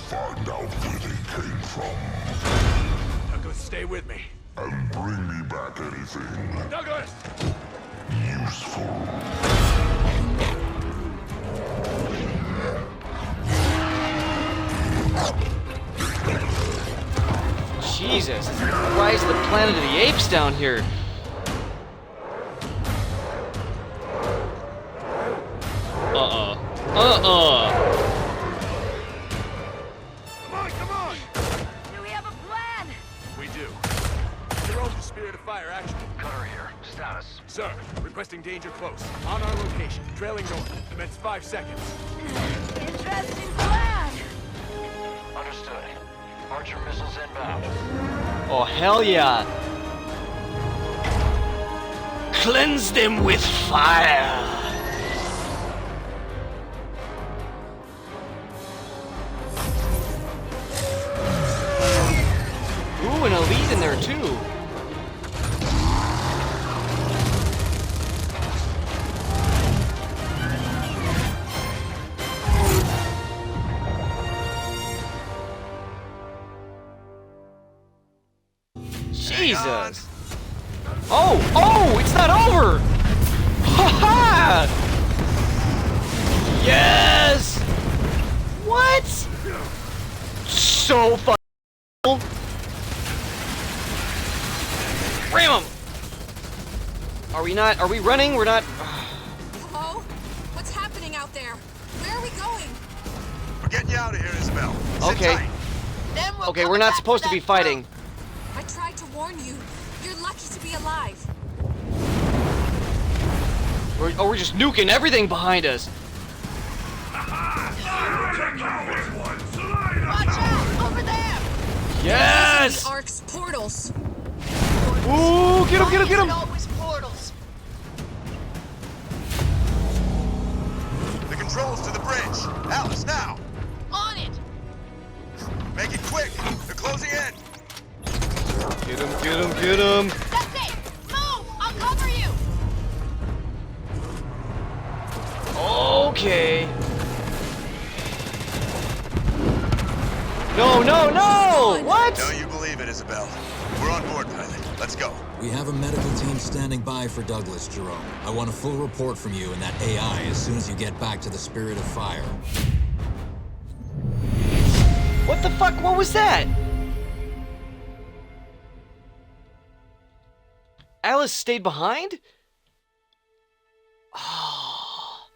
Find out where they came from. Douglas, stay with me. And bring me back anything Douglas! useful. Jesus, it's the rise of the Planet of the Apes down here. Come on! Do we have a plan? We do. Jerome, the Spirit of Fire action. Cutter here. Status. Sir, requesting danger close. On our location, trailing north. Commence 5 seconds. Interesting plan. Understood. Archer missiles inbound. Oh, hell yeah. Cleanse them with fire. Ooh, an elite in there too. Jesus. Oh, it's not over. Ha ha! Yes. What? So fun. Ram him! Are we running? We're not... Hello? What's happening out there? Where are we going? We're getting you out of here, Isabel. Okay. Okay, we're not supposed to be fighting. I tried to warn you. You're lucky to be alive. We're just nuking everything behind us. Watch out! Over there! Yes! The Ark's portals. Ooh, get him! Always portals. The controls to the bridge. Alice, now! On it! Make it quick! They're closing in! Get him! That's it! Move! I'll cover you! Okay. No! What? Don't you believe it, Isabel? We're on board, pilot. Let's go. We have a medical team standing by for Douglas, Jerome. I want a full report from you and that AI as soon as you get back to the Spirit of Fire. What the fuck? What was that? Alice stayed behind? Oh.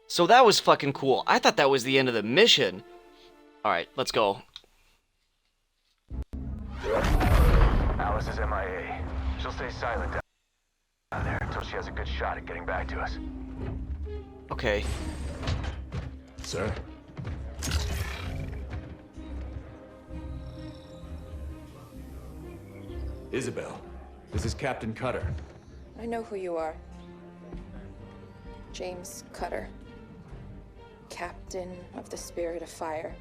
So that was fucking cool. I thought that was the end of the mission. Alright, let's go. Alice is MIA. She'll stay silent down there until she has a good shot at getting back to us. Okay. Sir? Isabel, this is Captain Cutter. I know who you are. James Cutter. Captain of the Spirit of Fire.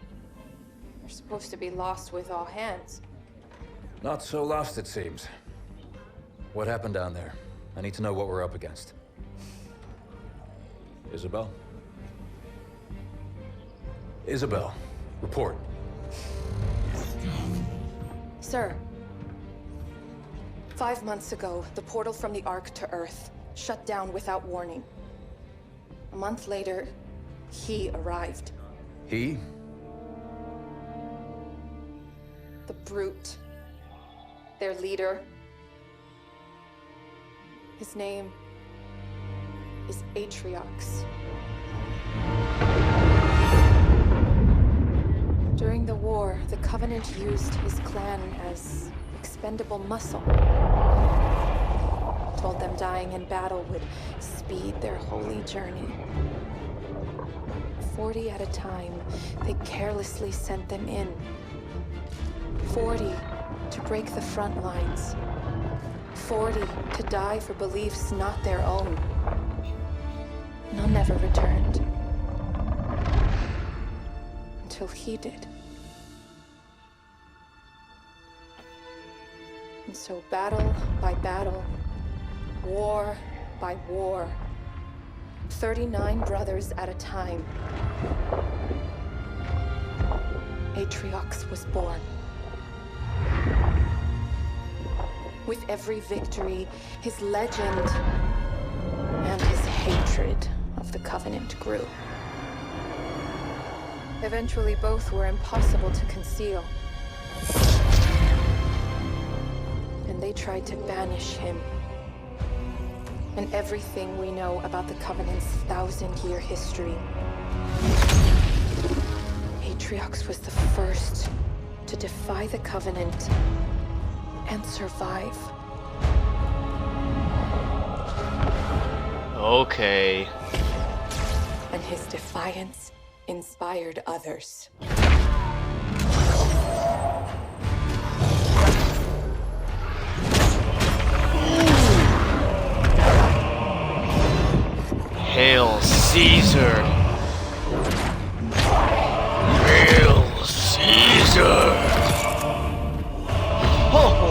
You're supposed to be lost with all hands. Not so lost, it seems. What happened down there? I need to know what we're up against. Isabel? Isabel, report. Sir. 5 months ago, the portal from the Ark to Earth shut down without warning. A month later, he arrived. He? The Brute. Their leader. His name is Atriox. During the war, the Covenant used his clan as expendable muscle. Told them dying in battle would speed their holy journey. 40 at a time, they carelessly sent them in. 40 to break the front lines. 40 to die for beliefs not their own. None ever returned. Until he did. And so battle by battle, war by war, 39 brothers at a time Atriox was born. With every victory, his legend and his hatred of the Covenant grew. Eventually, both were impossible to conceal. And they tried to banish him. And everything we know about the Covenant's 1,000-year history. Atriox was the first to defy the Covenant and survive. Okay. And his defiance inspired others. Hail Caesar! Hail Caesar! Ho!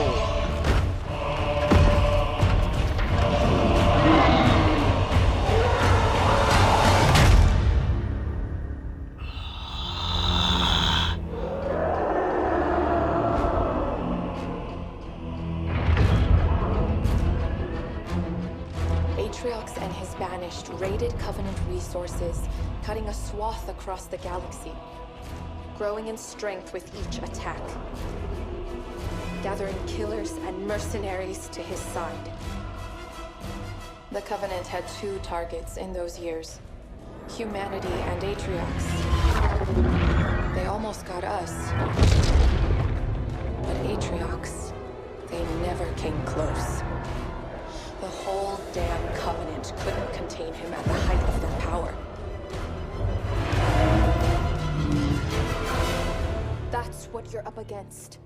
Atriox and his Banished raided Covenant resources, cutting a swath across the galaxy, growing in strength with each attack, gathering killers and mercenaries to his side. The Covenant had two targets in those years: humanity and Atriox. They almost got us. But Atriox, they never came close. The whole damn Covenant couldn't contain him at the height of their power. That's what you're up against.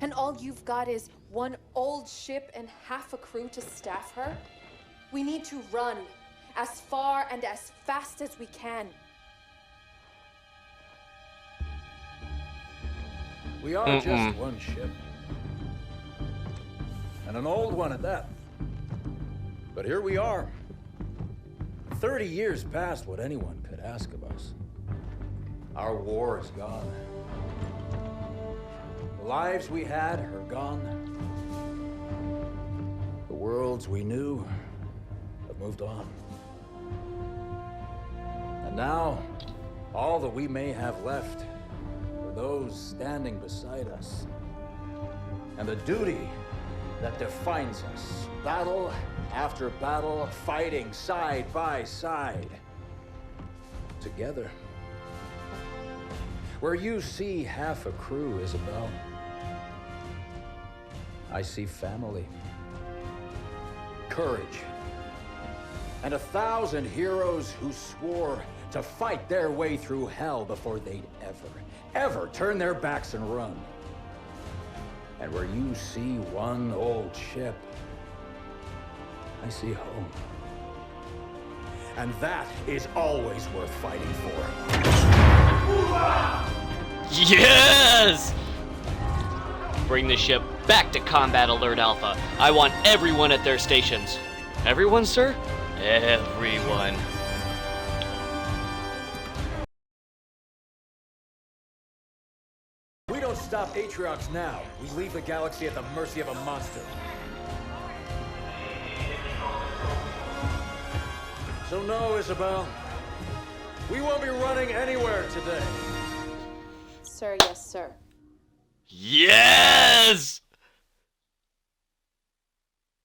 And all you've got is one old ship and half a crew to staff her? We need to run as far and as fast as we can. We are just one ship. And an old one at that. But here we are. 30 years past what anyone could ask of us. Our war is gone. The lives we had are gone. The worlds we knew have moved on. And now, all that we may have left are those standing beside us. And the duty that defines us. Battle after battle, fighting side by side. Together. Where you see half a crew, Isabel, I see family. Courage. And 1,000 heroes who swore to fight their way through hell before they'd ever turn their backs and run. And where you see one old ship, I see home. And that is always worth fighting for. Yes! Bring the ship back to Combat Alert Alpha. I want everyone at their stations. Everyone, sir? Everyone. We don't stop Atriox now. We leave the galaxy at the mercy of a monster. So no, Isabel. We won't be running anywhere today. Sir, yes, sir. Yes!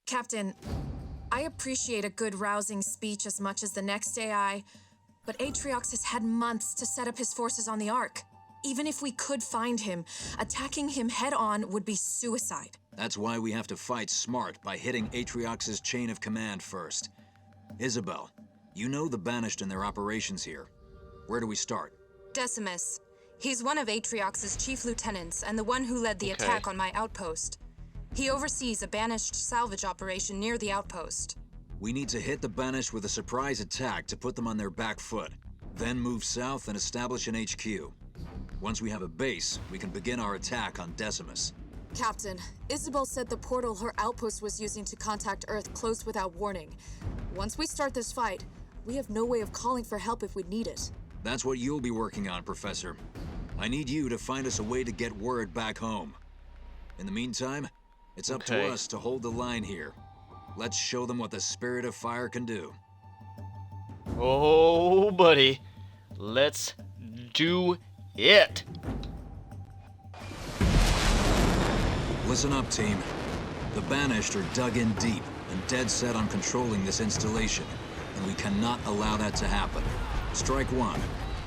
Captain, I appreciate a good rousing speech as much as the next AI, but Atriox has had months to set up his forces on the Ark. Even if we could find him, attacking him head-on would be suicide. That's why we have to fight smart by hitting Atriox's chain of command first. Isabel, you know the Banished and their operations here. Where do we start? Decimus. He's one of Atriox's chief lieutenants and the one who led the attack on my outpost. He oversees a Banished salvage operation near the outpost. We need to hit the Banished with a surprise attack to put them on their back foot. Then move south and establish an HQ. Once we have a base, we can begin our attack on Decimus. Captain, Isabel said the portal her outpost was using to contact Earth closed without warning. Once we start this fight, we have no way of calling for help if we need it. That's what you'll be working on, Professor. I need you to find us a way to get word back home. In the meantime, it's up to us to hold the line here. Let's show them what the Spirit of Fire can do. Oh, buddy. Let's do it. Listen up, team. The Banished are dug in deep and dead set on controlling this installation, and we cannot allow that to happen. Strike one.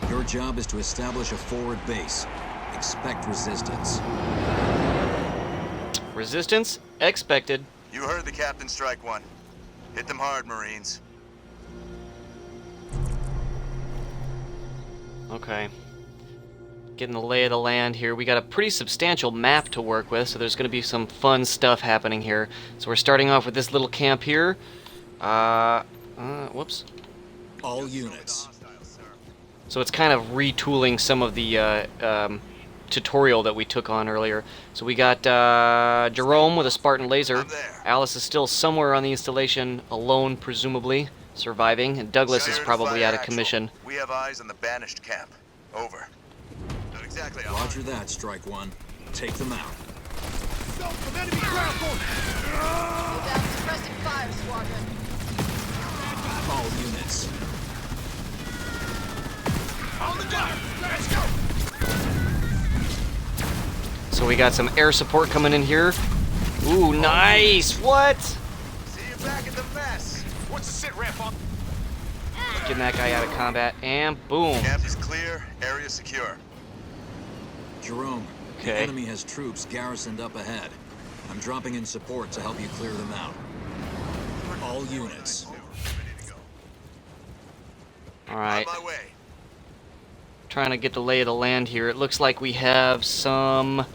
Your job is to establish a forward base. Expect resistance. Resistance expected. You heard the captain. Strike one. Hit them hard, Marines. Okay. Getting the lay of the land here. We got a pretty substantial map to work with, so there's going to be some fun stuff happening here. So we're starting off with this little camp here. Whoops. All units. So it's kind of retooling some of the tutorial that we took on earlier. So we got Jerome with a Spartan laser. Alice is still somewhere on the installation, alone presumably, surviving, and Douglas is probably out of commission. We have eyes on the Banished camp. Over. Not exactly. Roger that, Strike One. Take them out. Some enemy ground force! Move out suppressing fire, squadron. All units. On the gun! Let's go! So we got some air support coming in here. Ooh, nice! What? See you back at the mess. What's the sit rep on? Getting that guy out of combat, and boom. Camp is clear. Area secure. Jerome, the enemy has troops garrisoned up ahead. I'm dropping in support to help you clear them out. All units. Alright. Trying to get the lay of the land here. It looks like we have some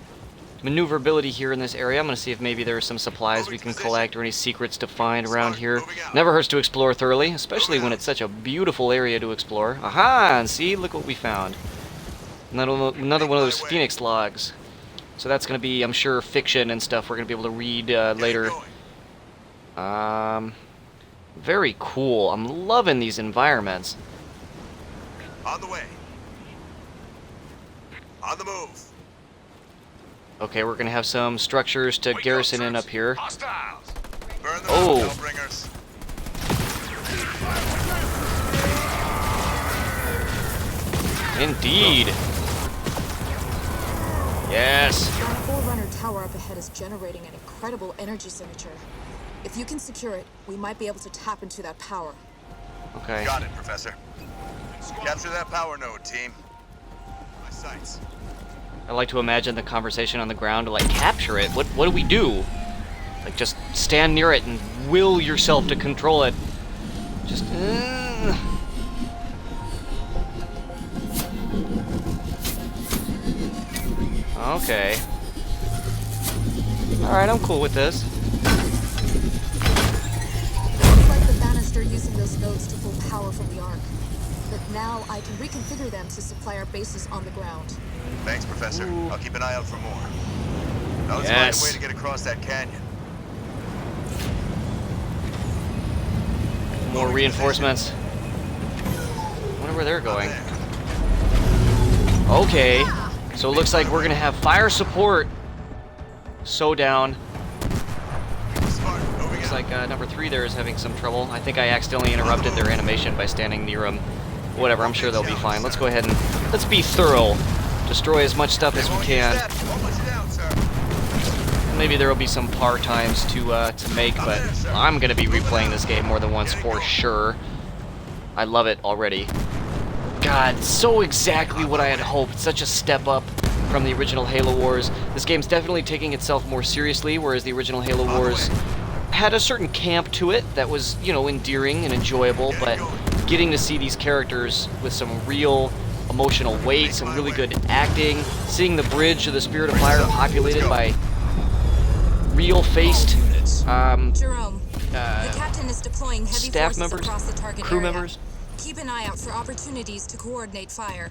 maneuverability here in this area. I'm going to see if maybe there are some supplies we can collect or any secrets to find around here. Never hurts to explore thoroughly, especially when it's such a beautiful area to explore. Aha! And see, look what we found. Another one of those Phoenix logs. So that's going to be, I'm sure, fiction and stuff we're going to be able to read later. Very cool. I'm loving these environments. On the way. On the move. Okay, we're gonna have some structures to garrison in up here. Burn them oh! up, Hellbringers. Indeed. Yes. That Forerunner tower up ahead is generating an incredible energy signature. If you can secure it, we might be able to tap into that power. Okay. Got it, Professor. Capture that power node, team. My sights. I like to imagine the conversation on the ground to like capture it. What do we do? Like just stand near it and will yourself to control it. Just Okay. Alright, I'm cool with this. Looks like the Banished are using those nodes to pull power from the Ark. But now I can reconfigure them to supply our bases on the ground. Thanks, Professor. I'll keep an eye out for more. Now let's find a way to get across that canyon. More reinforcements. I wonder where they're going. Okay. So it looks like we're gonna have fire support. So down. Looks like number 3 there is having some trouble. I think I accidentally interrupted their animation by standing near them. Whatever, I'm sure they'll be fine. Let's go ahead and let's be thorough. Destroy as much stuff as we can. Maybe there will be some par times to make, but I'm gonna be replaying this game more than once for sure. I love it already. God, so exactly what I had hoped. Such a step up from the original Halo Wars. This game's definitely taking itself more seriously, whereas the original Halo Wars had a certain camp to it that was, you know, endearing and enjoyable, but getting to see these characters with some real emotional weight, some really good acting, seeing the bridge of the Spirit of Fire populated by real-faced Jerome, the captain is deploying heavy staff forces members, across the target crew area. members. Keep an eye out for opportunities to coordinate fire.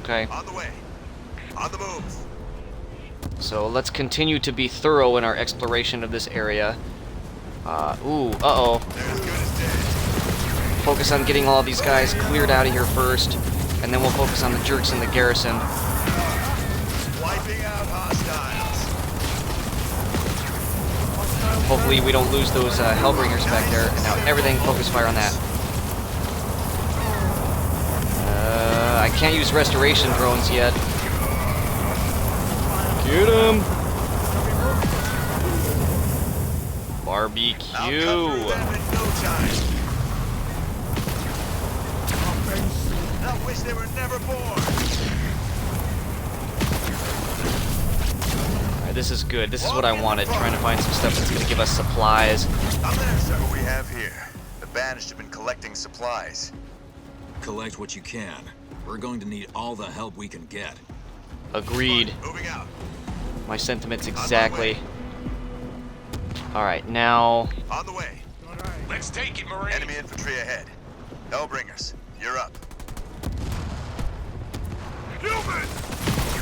Okay. On the way. On the move. So let's continue to be thorough in our exploration of this area. Uh-oh. Focus on getting all these guys cleared out of here first, and then we'll focus on the jerks in the garrison. Hopefully we don't lose those Hellbringers back there. Now everything, focus fire on that. I can't use restoration drones yet. Get him! Barbecue! I wish they were never born. Alright, this is good. This is what I wanted. Trying to find some stuff that's going to give us supplies. What we have here. The Banished have been collecting supplies. Collect what you can. We're going to need all the help we can get. Agreed. Moving out. My sentiments exactly. Alright, now... On the way. Let's take it, Marine. Enemy infantry ahead. Hellbringers, you're up. Humans!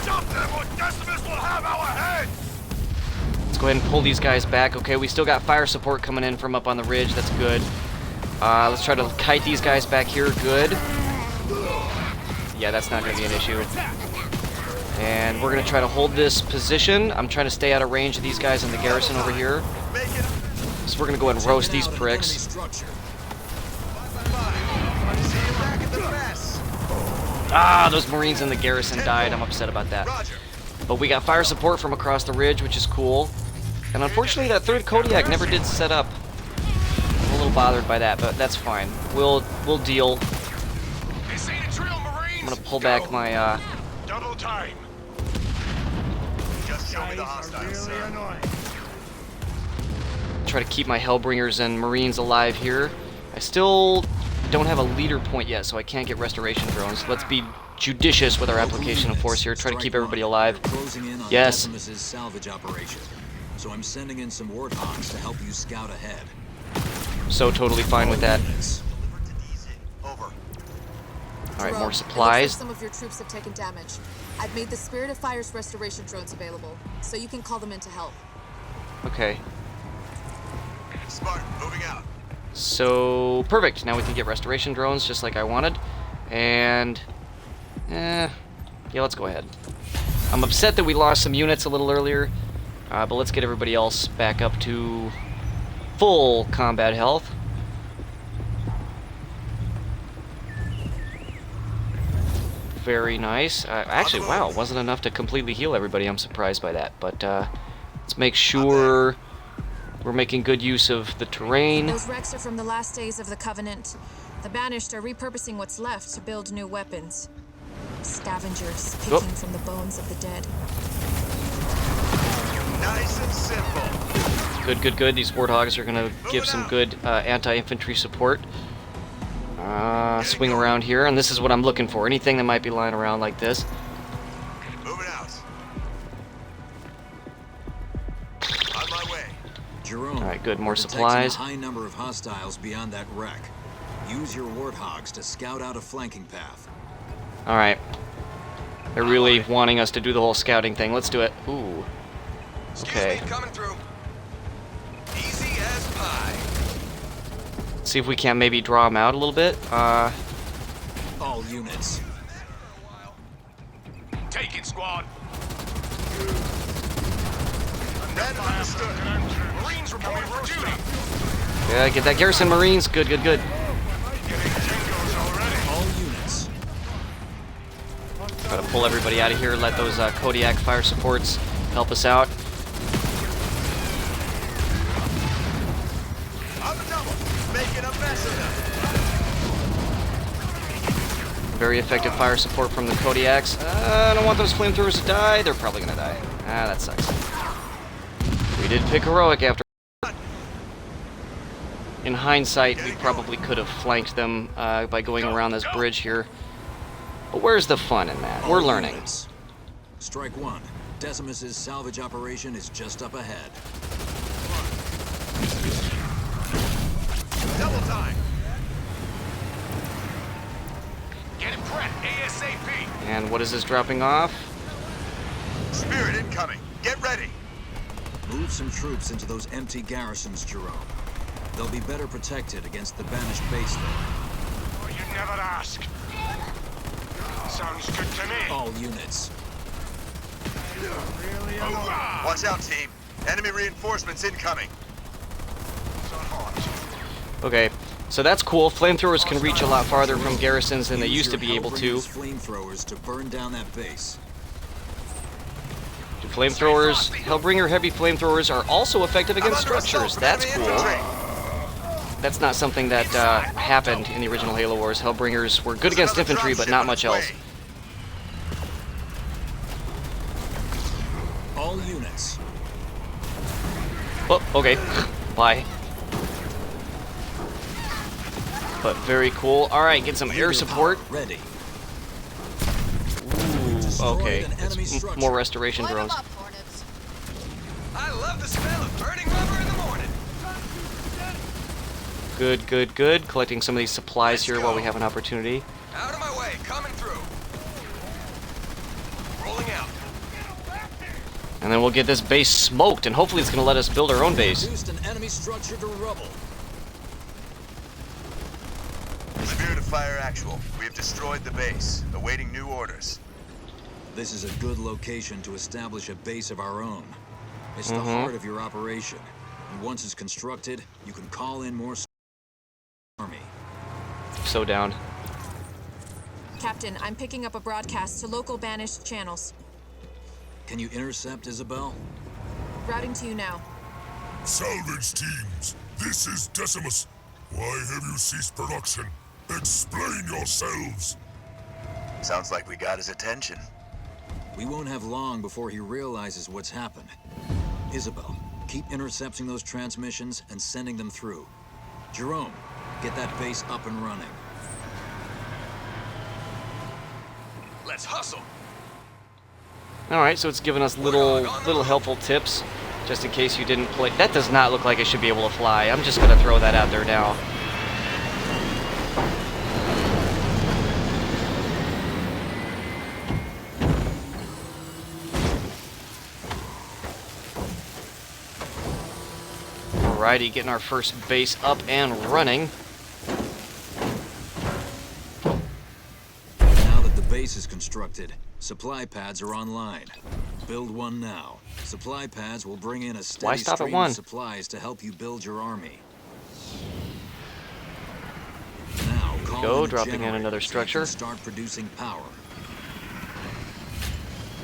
Stop them or Decimus will have our heads! Let's go ahead and pull these guys back. Okay, we still got fire support coming in from up on the ridge. That's good. Let's try to kite these guys back here. Good. Yeah, that's not going to be an issue. And we're going to try to hold this position. I'm trying to stay out of range of these guys in the garrison over here. So we're going to go ahead and roast these pricks. Ah, those Marines in the garrison died. I'm upset about that. But we got fire support from across the ridge, which is cool. And unfortunately, that third Kodiak never did set up. I'm a little bothered by that, but that's fine. We'll deal. I'm gonna pull back my double time. Just show me the hostiles, sir. Try to keep my Hellbringers and Marines alive here. I still don't have a leader point yet, so I can't get restoration drones. Let's be judicious with our application of force here. Try to keep everybody alive. Yes. Decimus's salvage operation. So I'm sending in some warthogs to help you scout ahead. So totally fine with that. Over. Alright, more Jerome, supplies. It looks like some of your troops have taken damage. I've made the Spirit of Fire's restoration drones available, so you can call them in to help. Okay. Spartan, moving out. So, perfect. Now we can get restoration drones just like I wanted. And, yeah, let's go ahead. I'm upset that we lost some units a little earlier, but let's get everybody else back up to full combat health. Very nice. Actually, wow, it wasn't enough to completely heal everybody. I'm surprised by that. But let's make sure we're making good use of the terrain. Those wrecks are from the last days of the Covenant. The Banished are repurposing what's left to build new weapons. Scavengers picking from the bones of the dead. Nice and simple. Good, good, good. These warthogs are going to give some good anti-infantry support. Swing around here, and this is what I'm looking for. Anything that might be lying around like this. Moving out. On my way. Jerome, all right, good. More we're detecting supplies. A high number of hostiles beyond that wreck. Use your warthogs to scout out a flanking path. All right. They're really wanting us to do the whole scouting thing. Let's do it. Ooh. Okay. Coming through. Easy as pie. See if we can't maybe draw them out a little bit. All units. Take it, squad. Red understood. Marines reporting for duty. Yeah, get that garrison Marines. Good, good, good. All units. Try to pull everybody out of here. Let those Kodiak fire supports help us out. On the double. Making a mess of them. Very effective fire support from the Kodiaks. I don't want those flamethrowers to die. They're probably gonna die. Ah, that sucks. We did pick heroic after. In hindsight, we probably could have flanked them by going around this bridge here. But where's the fun in that? We're learning. Strike one. Decimus's salvage operation is just up ahead. Double time. Get it prepped, ASAP. And what is this dropping off? Spirit incoming. Get ready. Move some troops into those empty garrisons, Jerome. They'll be better protected against the Banished base there. Oh, you never ask. Sounds good to me. All units. Watch out, team. Enemy reinforcements incoming. Okay, so that's cool. Flamethrowers can reach a lot farther from garrisons than they used to be able to. Flamethrowers to burn down that base. Flamethrowers, Hellbringer heavy flamethrowers are also effective against structures. That's cool. That's not something that happened in the original Halo Wars. Hellbringers were good against infantry, but not much else. All units. Oh, okay. Bye. But very cool. Alright, get some air support. Ready. Ooh, okay. It's more restoration drones. I love the smell of burning rubber in the morning. Good, good, good. Collecting some of these supplies here while we have an opportunity. Out of my way, coming through. Rolling out. And then we'll get this base smoked, and hopefully it's going to let us build our own base. Reduced an enemy structure to rubble. Spirit of Fire Actual. We have destroyed the base, awaiting new orders. This is a good location to establish a base of our own. It's the heart of your operation. And once it's constructed, you can call in more army. So down. Captain, I'm picking up a broadcast to local banished channels. Can you intercept, Isabel? Routing to you now. Salvage teams, this is Decimus. Why have you ceased production? Explain yourselves. Sounds like we got his attention. We won't have long before he realizes what's happened. Isabel, keep intercepting those transmissions and sending them through. Jerome, get that base up and running. Let's hustle. Alright, so it's given us little helpful tips, just in case you didn't play. That does not look like it should be able to fly. I'm just going to throw that out there now. Alrighty, getting our first base up and running. Now that the base is constructed, supply pads are online. Build one now. Supply pads will bring in a steady stream of supplies to help you build your army. Now, go, dropping in another structure. Start producing power.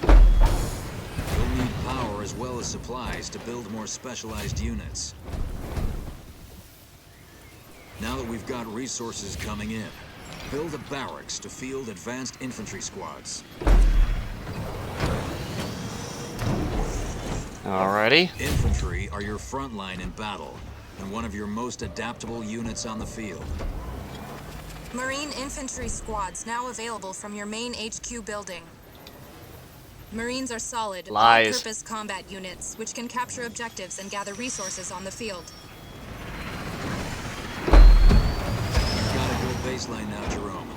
You'll need power as well as supplies to build more specialized units. Now that we've got resources coming in, build a barracks to field advanced infantry squads. Alrighty. Infantry are your front line in battle, and one of your most adaptable units on the field. Marine infantry squads now available from your main HQ building. Marines are solid, all-purpose combat units, which can capture objectives and gather resources on the field. You've got a good baseline now, Jerome.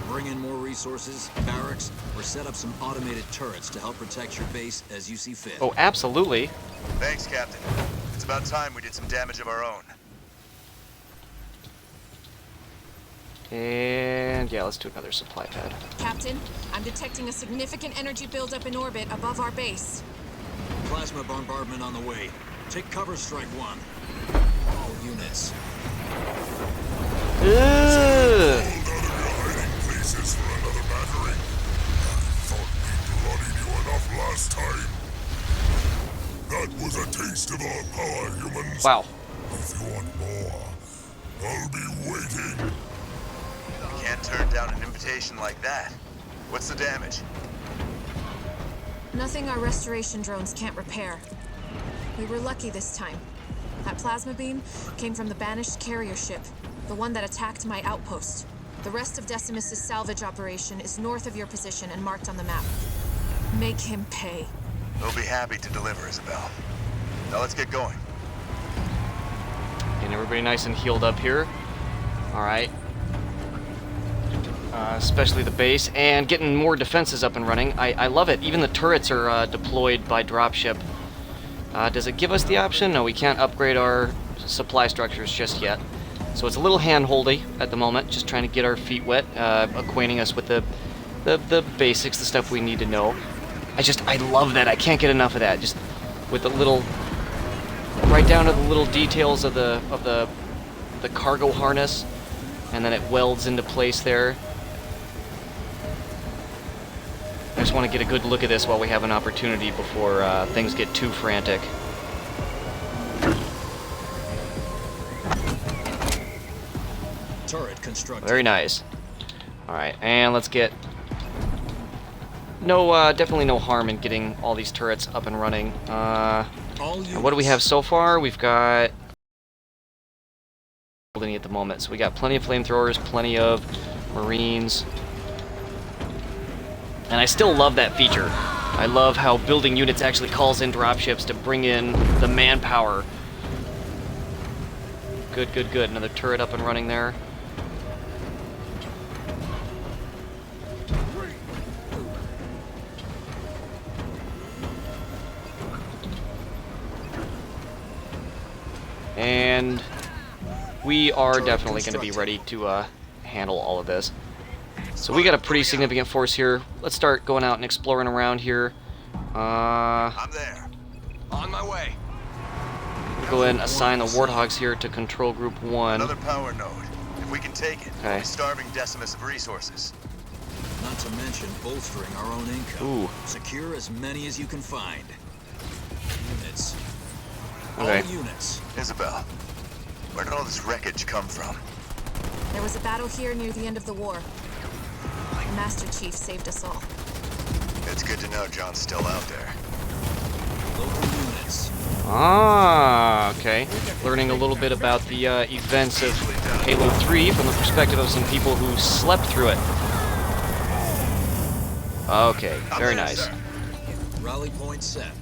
Bring in more resources, barracks, or set up some automated turrets to help protect your base as you see fit. Oh, absolutely. Thanks, Captain. It's about time we did some damage of our own. And yeah, let's do another supply pad. Captain, I'm detecting a significant energy buildup in orbit above our base. Plasma bombardment on the way. Take cover, Strike One. All units. Places for another battery. I thought we bloodied you enough last time. That was a taste of our power, humans. Wow. If you want more, I'll be waiting. You can't turn down an invitation like that. What's the damage? Nothing our restoration drones can't repair. We were lucky this time. That plasma beam came from the banished carrier ship, the one that attacked my outpost. The rest of Decimus's salvage operation is north of your position and marked on the map. Make him pay. We'll be happy to deliver, Isabel. Now let's get going. Getting everybody nice and healed up here. Alright. Especially the base, and getting more defenses up and running. I love it. Even the turrets are deployed by dropship. Does it give us the option? No, we can't upgrade our supply structures just yet. So it's a little hand-holdy at the moment, just trying to get our feet wet, acquainting us with the basics, the stuff we need to know. I love that. I can't get enough of that. Just with the little right down to the little details of the cargo harness, and then it welds into place there. I just want to get a good look at this while we have an opportunity before things get too frantic. Turret constructed. Very nice. Alright, and let's get... No, definitely no harm in getting all these turrets up and running. And what do we have so far? We've got... building at the moment. So we got plenty of flamethrowers, plenty of Marines. And I still love that feature. I love how building units actually calls in dropships to bring in the manpower. Good, good, good. Another turret up and running there. And we are definitely going to be ready to handle all of this. So we got a pretty significant force here. Let's start going out and exploring around here. I'm there. On my way. We'll go ahead and assign the Warthogs here to Control Group 1. Another power node. If we can take it, we'll be starving Decimus of resources. Not to mention bolstering our own income. Ooh. Secure as many as you can find. Units. Okay. All units. Isabel, where did all this wreckage come from? There was a battle here near the end of the war. The Master Chief saved us all. It's good to know John's still out there. Local units. Ah, okay. Learning a little bit about the events of Halo 3 from the perspective of some people who slept through it. Okay, very nice. Rally point set.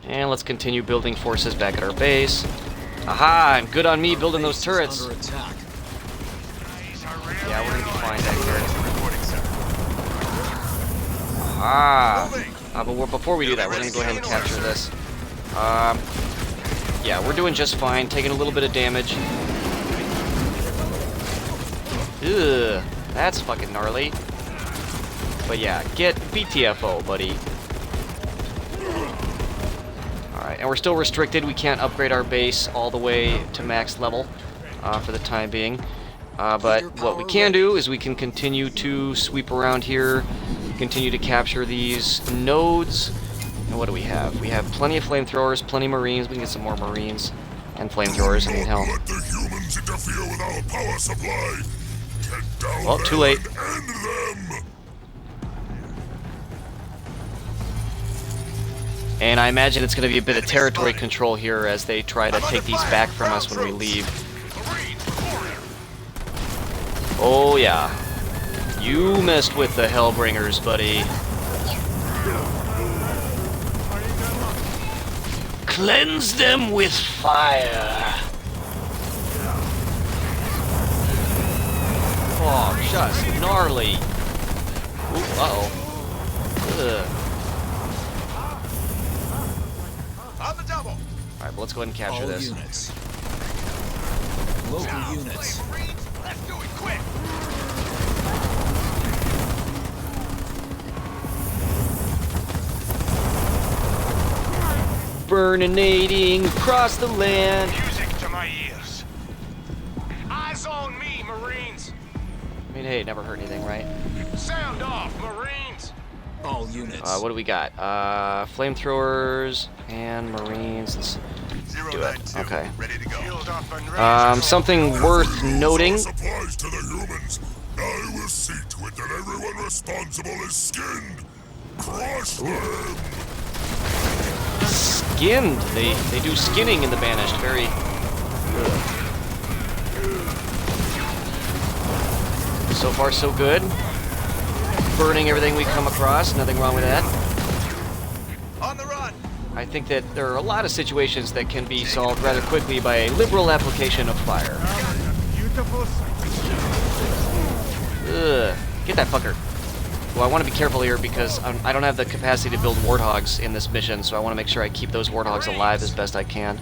And let's continue building forces back at our base. Aha, and good on me building those turrets. Under attack. Yeah, we're gonna be fine back here. Aha. But before we do that, we're gonna go ahead and capture this. Yeah, we're doing just fine, taking a little bit of damage. Ugh, that's fucking gnarly. But yeah, get BTFO, buddy. Alright, and we're still restricted. We can't upgrade our base all the way to max level for the time being. But what we can do is we can continue to sweep around here, continue to capture these nodes. And what do we have? We have plenty of flamethrowers, plenty of Marines. We can get some more Marines and flamethrowers. I mean, hell. Let the humans interfere with our power supply. Get down Well, too late. and end them. And I imagine it's going to be a bit of territory control here as they try to take these back from us when we leave. Oh yeah. You messed with the Hellbringers, buddy. Cleanse them with fire. Oh, just gnarly. Ooh, uh-oh. Ugh. On the double. Alright, but let's go ahead and capture All this. Units. Local units. Let's do it quick. Burninating across the land. Music to my ears. Eyes on me, Marines. I mean, hey, it never hurt anything, right? Sound off, Marines. All units. What do we got? Flamethrowers and Marines. Let's do it. Okay. Ready to go. Something worth noting. Supplies to the humans. I will see to it that everyone responsible is skinned. Crush them. Skinned. They do skinning in the Banished. Very. So far, so good. Burning everything we come across. Nothing wrong with that. On the run. I think that there are a lot of situations that can be solved rather quickly by a liberal application of fire. Ugh. Get that fucker. Well, I want to be careful here because I don't have the capacity to build Warthogs in this mission, so I want to make sure I keep those Warthogs alive as best I can.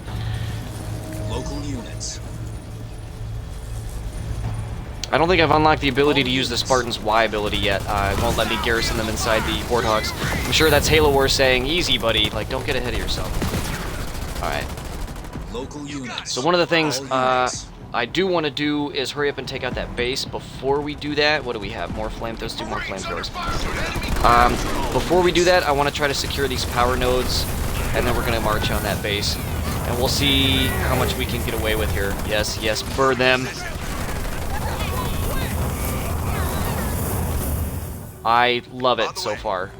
Local units. I don't think I've unlocked the ability to use the Spartan's Y ability yet. It won't let me garrison them inside the Warthogs. I'm sure that's Halo Wars saying, easy, buddy. Like, don't get ahead of yourself. Alright. Local units. So one of the things I do want to do is hurry up and take out that base. Before we do that, what do we have? More flamethrowers. Do more flamethrowers. Before we do that, I want to try to secure these power nodes, and then we're going to march on that base. And we'll see how much we can get away with here. Yes, yes, burn them. I love it so far.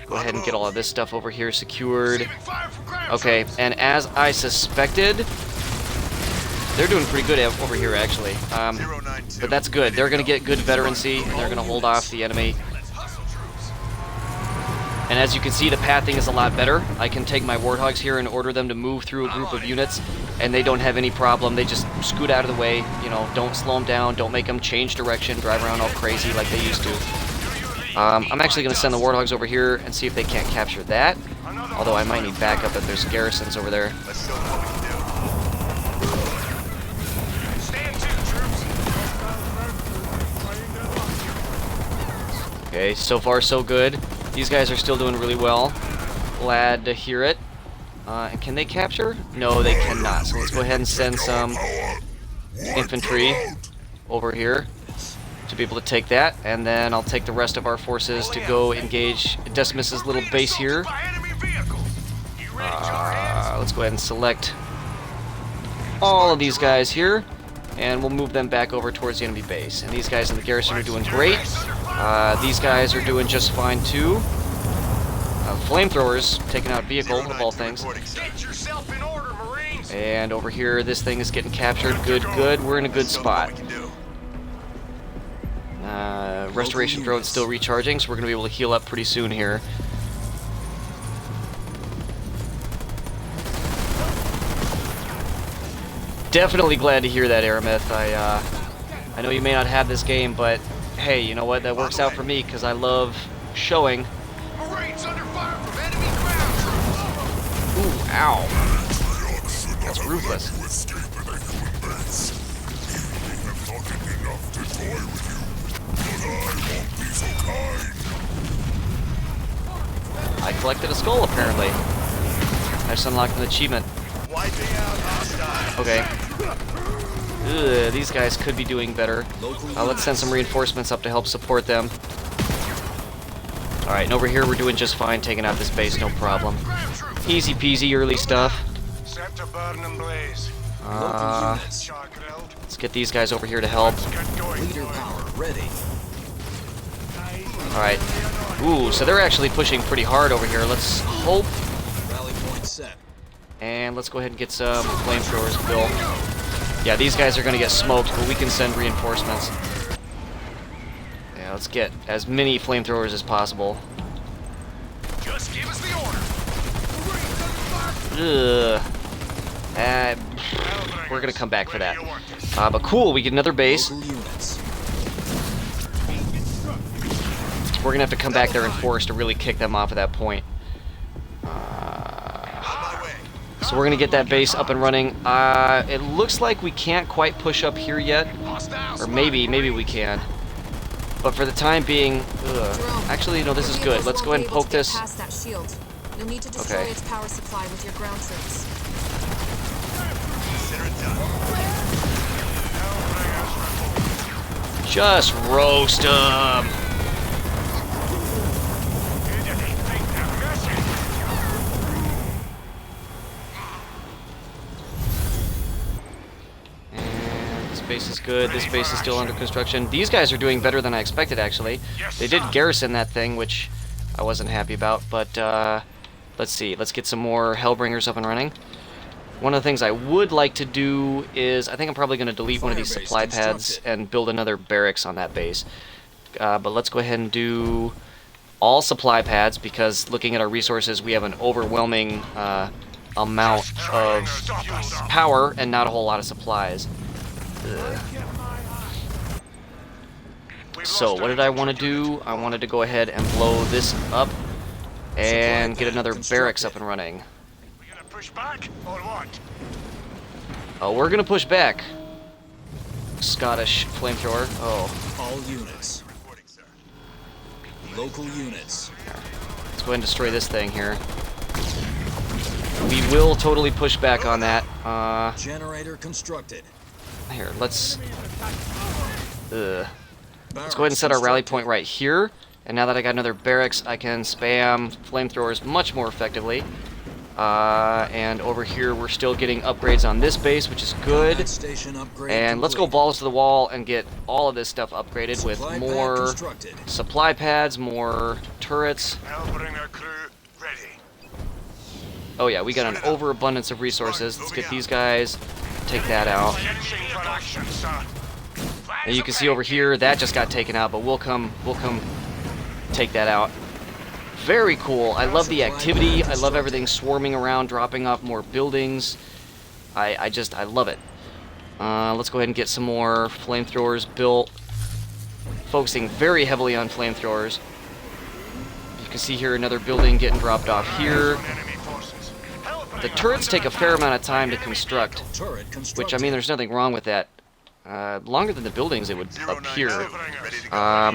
Go ahead and get all of this stuff over here secured. Okay, and as I suspected, they're doing pretty good over here, actually. But that's good. They're going to get good veterancy, and they're going to hold off the enemy. And as you can see, the pathing is a lot better. I can take my Warthogs here and order them to move through a group of units, and they don't have any problem. They just scoot out of the way, you know, don't slow them down, don't make them change direction, drive around all crazy like they used to. I'm actually going to send the Warthogs over here and see if they can't capture that, although I might need backup if there's garrisons over there. Okay, so far so good. These guys are still doing really well. Glad to hear it. And can they capture? No, they cannot. So let's go ahead and send some infantry over here to be able to take that. And then I'll take the rest of our forces to go engage Decimus's little base here. Let's go ahead and select all of these guys here. And we'll move them back over towards the enemy base. And these guys in the garrison are doing great. These guys are doing just fine too. Flamethrowers taking out vehicle of all things. And over here, this thing is getting captured. Good, good. We're in a good spot. Restoration drone's still recharging, so we're gonna be able to heal up pretty soon here. Definitely glad to hear that, Aramith. I know you may not have this game, but hey, you know what? That works out for me because I love showing. Ooh, ow. That's ruthless. I collected a skull, apparently. I just unlocked an achievement. Okay. Ugh, these guys could be doing better. Let's send some reinforcements up to help support them. Alright, and over here we're doing just fine, taking out this base, no problem. Easy peasy early stuff. Let's get these guys over here to help. Leader power ready. Alright. Ooh, so they're actually pushing pretty hard over here. Let's hope. Rally point set. And let's go ahead and get some flamethrowers built. Yeah, these guys are going to get smoked, but we can send reinforcements. Yeah, let's get as many flamethrowers as possible. Just give us the order. Ugh. We're going to come back for that. But cool, we get another base. We're going to have to come back there and force to really kick them off at that point. So we're going to get that base up and running. It looks like we can't quite push up here yet. Or maybe we can. But for the time being, actually, no, this is good. Let's go ahead and poke this. You'll need to destroy its power supply with your ground troops. Just roast them. Base is good. This base is still under construction. These guys are doing better than I expected, actually. They did garrison that thing, which I wasn't happy about, but let's see. Let's get some more Hellbringers up and running. One of the things I would like to do is, I think I'm probably going to delete one of these supply pads and build another barracks on that base. But let's go ahead and do all supply pads, because looking at our resources, we have an overwhelming amount of power and not a whole lot of supplies. So what did I want to do? I wanted to go ahead and blow this up and get another barracks up and running. We gonna push back or what? Oh, we're gonna push back. Scottish flamethrower. Oh. All units. Local units. Let's go ahead and destroy this thing here. we will totally push back on that. Generator constructed. Here, let's go ahead and set our rally point right here. And now that I got another barracks, I can spam flamethrowers much more effectively. And over here, we're still getting upgrades on this base, which is good. And let's go balls to the wall and get all of this stuff upgraded with more supply pads, more turrets. Oh yeah, we got an overabundance of resources. Let's get these guys, take that out. And you can see over here, that just got taken out, but we'll come take that out. Very cool. I love the activity. I love everything swarming around, dropping off more buildings. I love it. Let's go ahead and get some more flamethrowers built. Focusing very heavily on flamethrowers. You can see here another building getting dropped off here. The turrets take a fair amount of time to construct, which, I mean, there's nothing wrong with that. Longer than the buildings, it would appear. But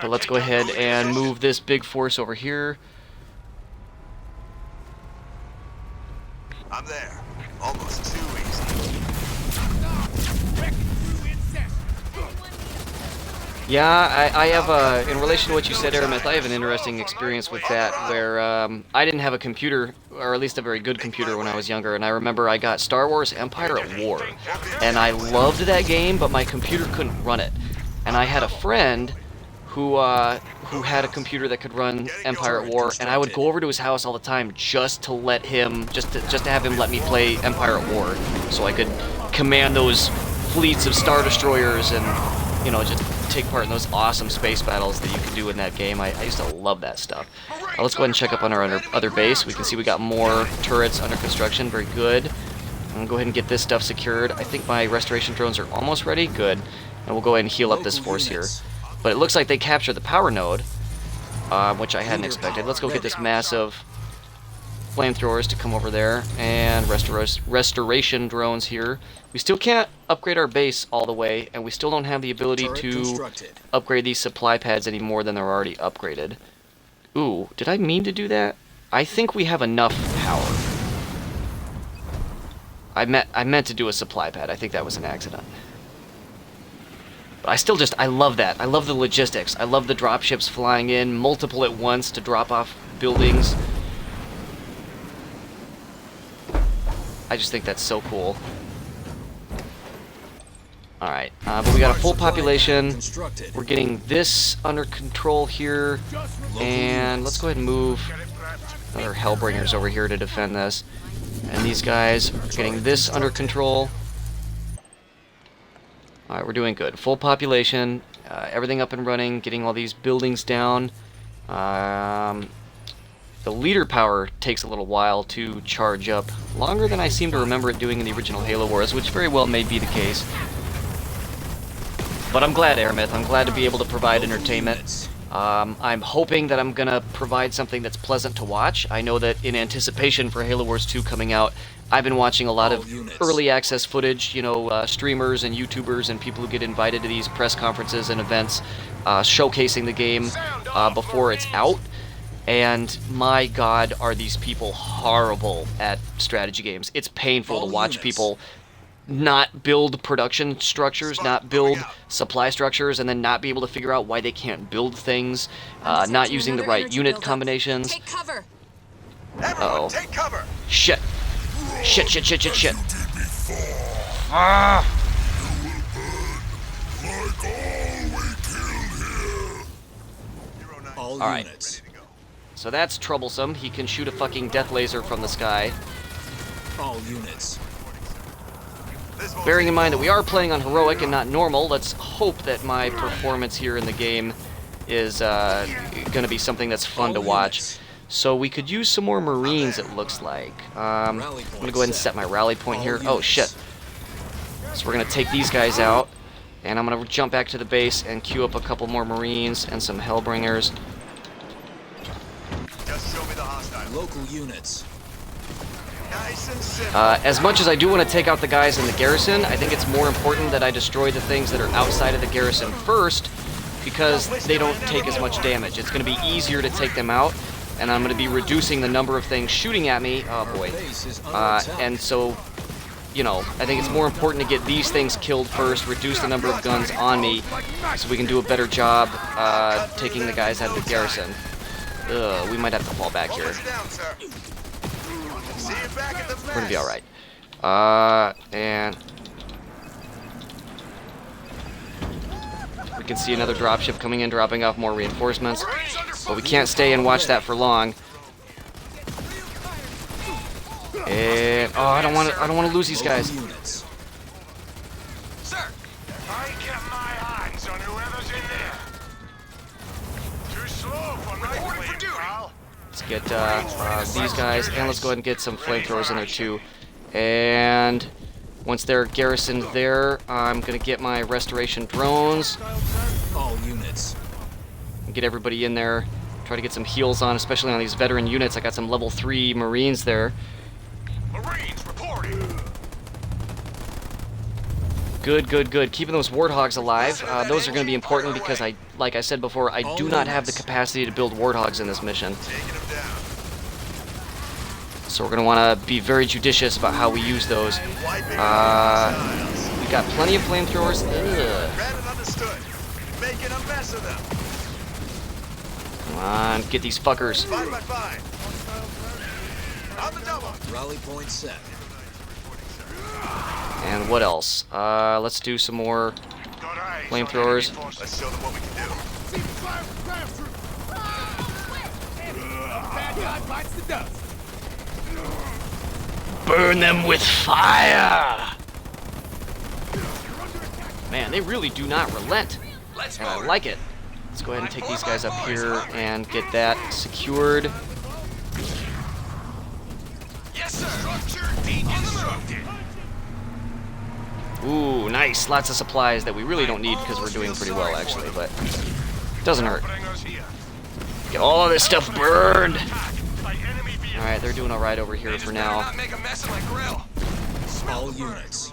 let's go ahead and move this big force over here. I'm there. Almost too easy. Yeah, I have in relation to what you said, Aramith, I have an interesting experience with that, where I didn't have a computer, or at least a very good computer when I was younger, and I remember I got Star Wars Empire at War, and I loved that game, but my computer couldn't run it. And I had a friend who had a computer that could run Empire at War, and I would go over to his house all the time just to let him, just to have him let me play Empire at War, so I could command those fleets of Star Destroyers and, you know, just take part in those awesome space battles that you can do in that game. I used to love that stuff. Let's go ahead and check up on our other base. We can see we got more turrets under construction. Very good. I'm gonna go ahead and get this stuff secured. I think my restoration drones are almost ready. Good. And we'll go ahead and heal up this force here. But it looks like they captured the power node, which I hadn't expected. Let's go get this massive flamethrowers to come over there, and restoration drones here. We still can't upgrade our base all the way, and we still don't have the ability to upgrade these supply pads any more than they're already upgraded. Ooh, did I mean to do that? I think we have enough power. I meant to do a supply pad. I think that was an accident. But I love that. I love the logistics. I love the dropships flying in, multiple at once to drop off buildings. I just think that's so cool. Alright, but we got a full population. We're getting this under control here. And let's go ahead and move other Hellbringers over here to defend this. And these guys are getting this under control. Alright, we're doing good. Full population, everything up and running, getting all these buildings down. The leader power takes a little while to charge up, longer than I seem to remember it doing in the original Halo Wars, which very well may be the case. But I'm glad, Aramith. I'm glad to be able to provide entertainment. I'm hoping that I'm going to provide something that's pleasant to watch. I know that in anticipation for Halo Wars 2 coming out, I've been watching a lot of early access footage, you know, streamers and YouTubers and people who get invited to these press conferences and events showcasing the game before it's out. And my god, are these people horrible at strategy games. It's painful to watch people not build production structures, not build supply structures, and then not be able to figure out why they can't build things, not using the right unit combinations. Take cover. Uh-oh. Take cover. Shit. Shit. Ah! Alright. So that's troublesome. He can shoot a fucking death laser from the sky. All units. Bearing in mind that we are playing on heroic and not normal, let's hope that my performance here in the game is going to be something that's fun to watch. So we could use some more Marines, it looks like. I'm going to go ahead and set my rally point here. Oh, shit. So we're going to take these guys out, and I'm going to jump back to the base and queue up a couple more Marines and some Hellbringers. Just show me the hostile. Local units. Nice and simple. As much as I do want to take out the guys in the garrison, I think it's more important that I destroy the things that are outside of the garrison first, because they don't take as much damage. It's going to be easier to take them out, and I'm going to be reducing the number of things shooting at me. Oh boy. And so, you know, I think it's more important to get these things killed first, reduce the number of guns on me, so we can do a better job taking the guys out of the garrison. We might have to fall back here. We're going to be alright. And we can see another dropship coming in, dropping off more reinforcements, but we can't stay and watch that for long. And oh, I don't want to lose these guys. Sir, I kept my eyes on whoever's in there. Too slow for reporting for duty. Let's get these guys, and let's go ahead and get some flamethrowers in there too. And once they're garrisoned there, I'm gonna get my restoration drones. All units. And get everybody in there. Try to get some heals on, especially on these veteran units. I got some level 3 Marines there. Marines reporting. Good, good, good. Keeping those Warthogs alive. Those are going to be important because like I said before, I do not have the capacity to build Warthogs in this mission. So we're going to want to be very judicious about how we use those. We got plenty of flamethrowers. Making a mess of them. Come on, get these fuckers. Rally point set. And what else? Let's do some more flamethrowers. Let's show them what we can do. Bad guy bites the dust. Burn them with fire! Man, they really do not relent. And I like it. Let's go ahead and take these guys up here and get that secured. Yes, sir. Structure deconstructed. Ooh, nice. Lots of supplies that we really don't need because we're doing pretty well, actually, but it doesn't hurt. Get all of this stuff burned. Alright, they're doing alright over here for now. All units.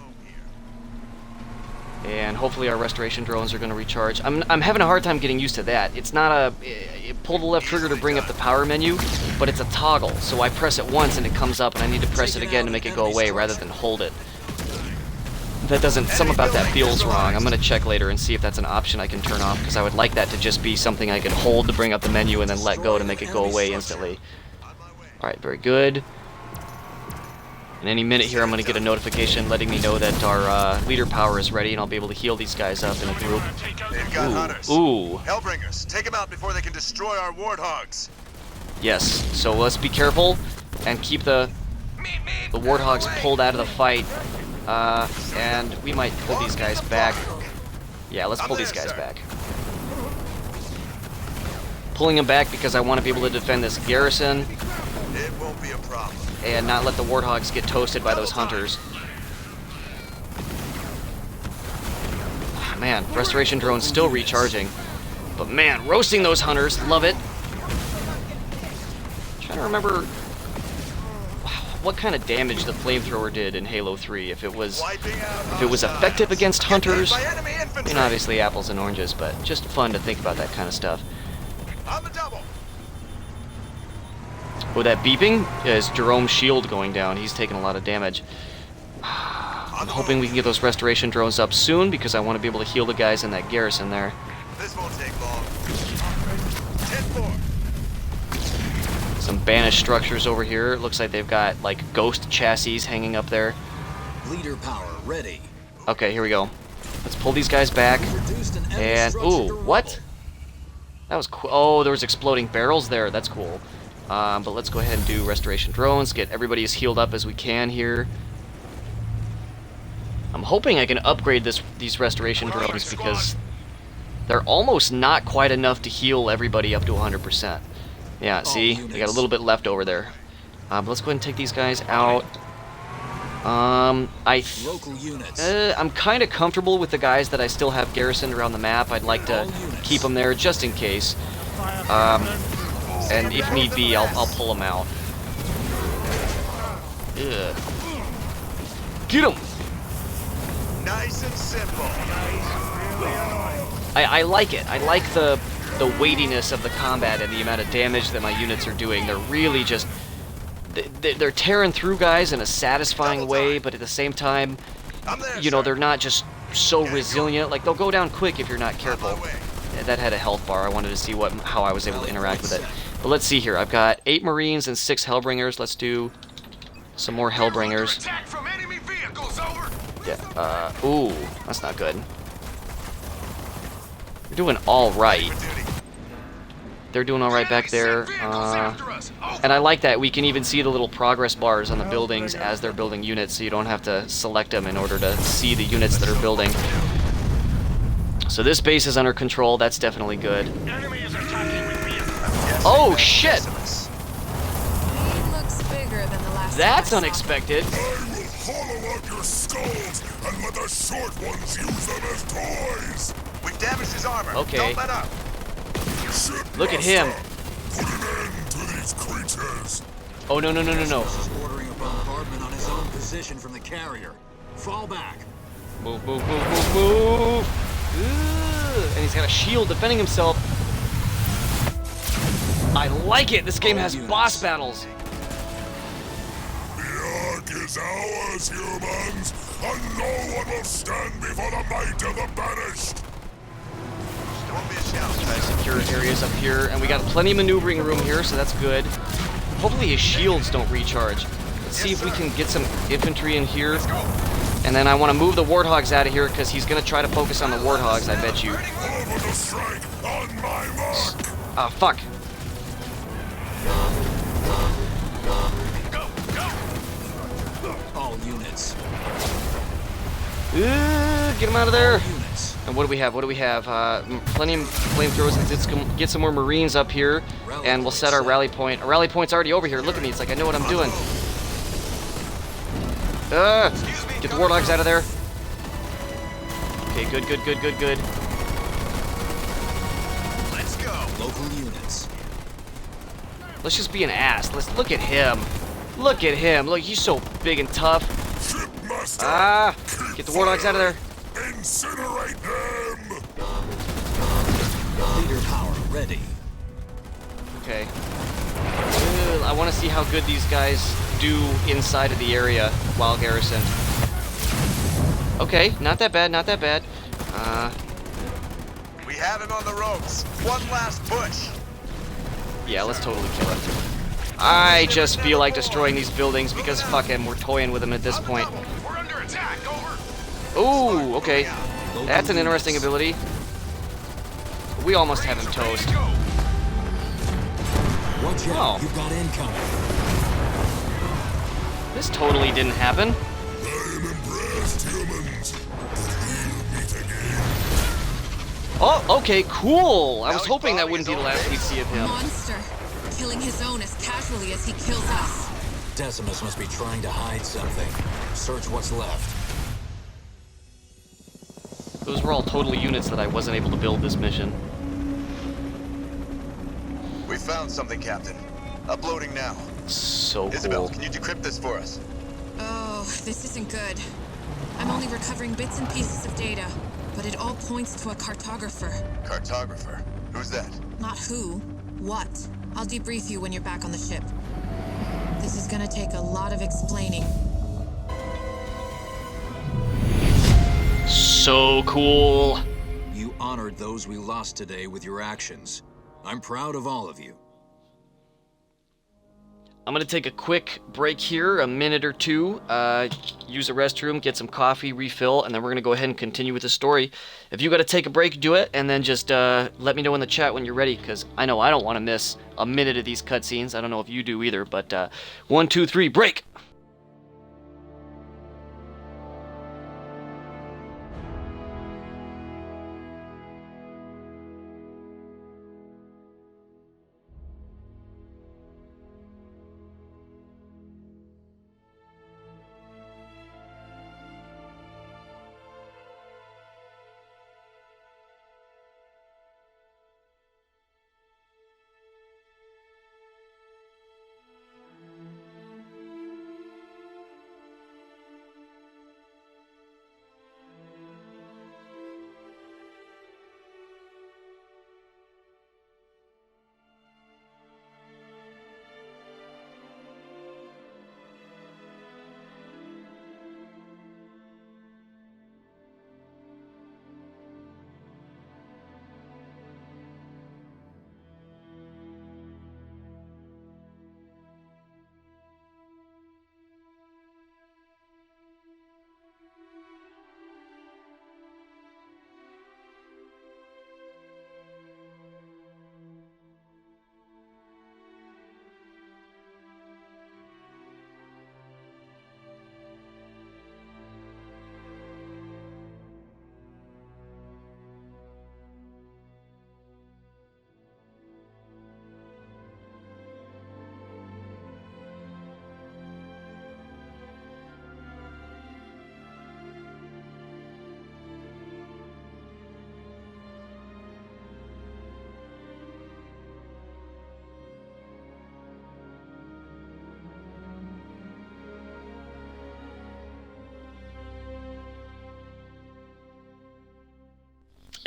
And hopefully our restoration drones are going to recharge. I'm having a hard time getting used to that. It's not a... pull the left trigger to bring up the power menu, but it's a toggle. So I press it once and it comes up, and I need to press it again to make it go away rather than hold it. That doesn't... Something about that feels wrong. I'm going to check later and see if that's an option I can turn off, because I would like that to just be something I can hold to bring up the menu and then let go to make it go away instantly. Alright, very good. In any minute here, I'm going to get a notification letting me know that our leader power is ready, and I'll be able to heal these guys up in a group. They've got hunters. Ooh. Hellbringers, take them out before they can destroy our Warthogs. Yes, so let's be careful and keep the Warthogs pulled out of the fight. And we might pull these guys back. Yeah, let's pull these guys back. Pulling them back because I want to be able to defend this garrison. It won't be a problem. And not let the Warthogs get toasted by those hunters. Man, restoration drone's still recharging. But man, roasting those hunters, love it. I'm trying to remember what kind of damage the flamethrower did in Halo 3. If it was effective against hunters, you know, obviously apples and oranges, but just fun to think about that kind of stuff. Oh, that beeping is Jerome's shield going down. He's taking a lot of damage. I'm hoping we can get those restoration drones up soon because I want to be able to heal the guys in that garrison there. This won't take long. 10-4. Some banished structures over here. It looks like they've got like ghost chassis hanging up there. Leader power ready. Okay, here we go. Let's pull these guys back. And ooh, what? That was cool. Oh, there was exploding barrels there. That's cool. But let's go ahead and do restoration drones. Get everybody as healed up as we can here. I'm hoping I can upgrade these restoration drones because they're almost not quite enough to heal everybody up to 100%. Yeah, see? They got a little bit left over there. But let's go ahead and take these guys out. I'm kind of comfortable with the guys that I still have garrisoned around the map. I'd like to keep them there just in case. And if need be, I'll pull them out. Ugh. Get them! Nice and simple. I like it. I like the the weightiness of the combat and the amount of damage that my units are doing. They're really just... They're tearing through guys in a satisfying way, but at the same time, you know, they're not just so resilient. Like, they'll go down quick if you're not careful. That had a health bar. I wanted to see how I was able to interact with it. But let's see here. I've got 8 Marines and 6 Hellbringers. Let's do some more Hellbringers. Yeah. Ooh, that's not good. You're doing all right. They're doing all right back there. And I like that we can even see the little progress bars on the buildings as they're building units, so you don't have to select them in order to see the units that are building. So this base is under control. That's definitely good. Oh shit! He looks bigger than the last. That's unexpected. I will hollow out your skulls and let the short ones use them as toys. We've damaged his armor. Okay. Don't let up. Look at him. Put an end to these creatures. Oh no. He's ordering a bombardment on his own position from the carrier. Fall back. Move. And he's got a shield defending himself. I like it. This game has boss battles. The Ark is ours, humans, and no one will stand before the might of the banished. Try to secure areas up here, and we got plenty of maneuvering room here, so that's good. Hopefully his shields don't recharge. Let's see if we can get some infantry in here. And then I want to move the Warthogs out of here because he's going to try to focus on the Warthogs, I bet you. Ah, fuck. All units. Get him out of there. And what do we have? Plenty of flamethrowers. Let's get some more Marines up here, and we'll set our rally point. Our rally point's already over here. Look at me. It's like I know what I'm doing. Get the Warthogs out of there. Okay, good. Let's go. Local units. Let's just be an ass. Let's look at him. Look at him. Look, he's so big and tough. Get the Warthogs out of there. Incinerate them. Leader power ready. Okay. I want to see how good these guys do inside of the area while garrisoned. Okay, not that bad. We have him on the ropes. One last push. Yeah, let's totally kill him. I just feel like destroying these buildings because fuck him, we're toying with him at this point. Ooh, okay. That's an interesting ability. We almost have him toast. Watch out, you've got incoming. This totally didn't happen. I am impressed, humans. We'll meet again. Oh, okay, cool. I was hoping that wouldn't be the last we'd see of him. Monster, killing his own as casually as he kills us. Decimus must be trying to hide something. Search what's left. Those were all total units that I wasn't able to build this mission. We found something, Captain. Uploading now. So Isabel, cool. can you decrypt this for us? Oh, this isn't good. I'm only recovering bits and pieces of data, but it all points to a cartographer. Cartographer? Who's that? Not who, what. I'll debrief you when you're back on the ship. This is gonna take a lot of explaining. So cool. You honored those we lost today with your actions. I'm proud of all of you. I'm gonna take a quick break here, a minute or two, use a restroom, get some coffee, refill, and then we're gonna go ahead and continue with the story. If you gotta take a break, do it, and then just let me know in the chat when you're ready, because I know I don't want to miss a minute of these cutscenes. I don't know if you do either, but 1, 2, 3, break!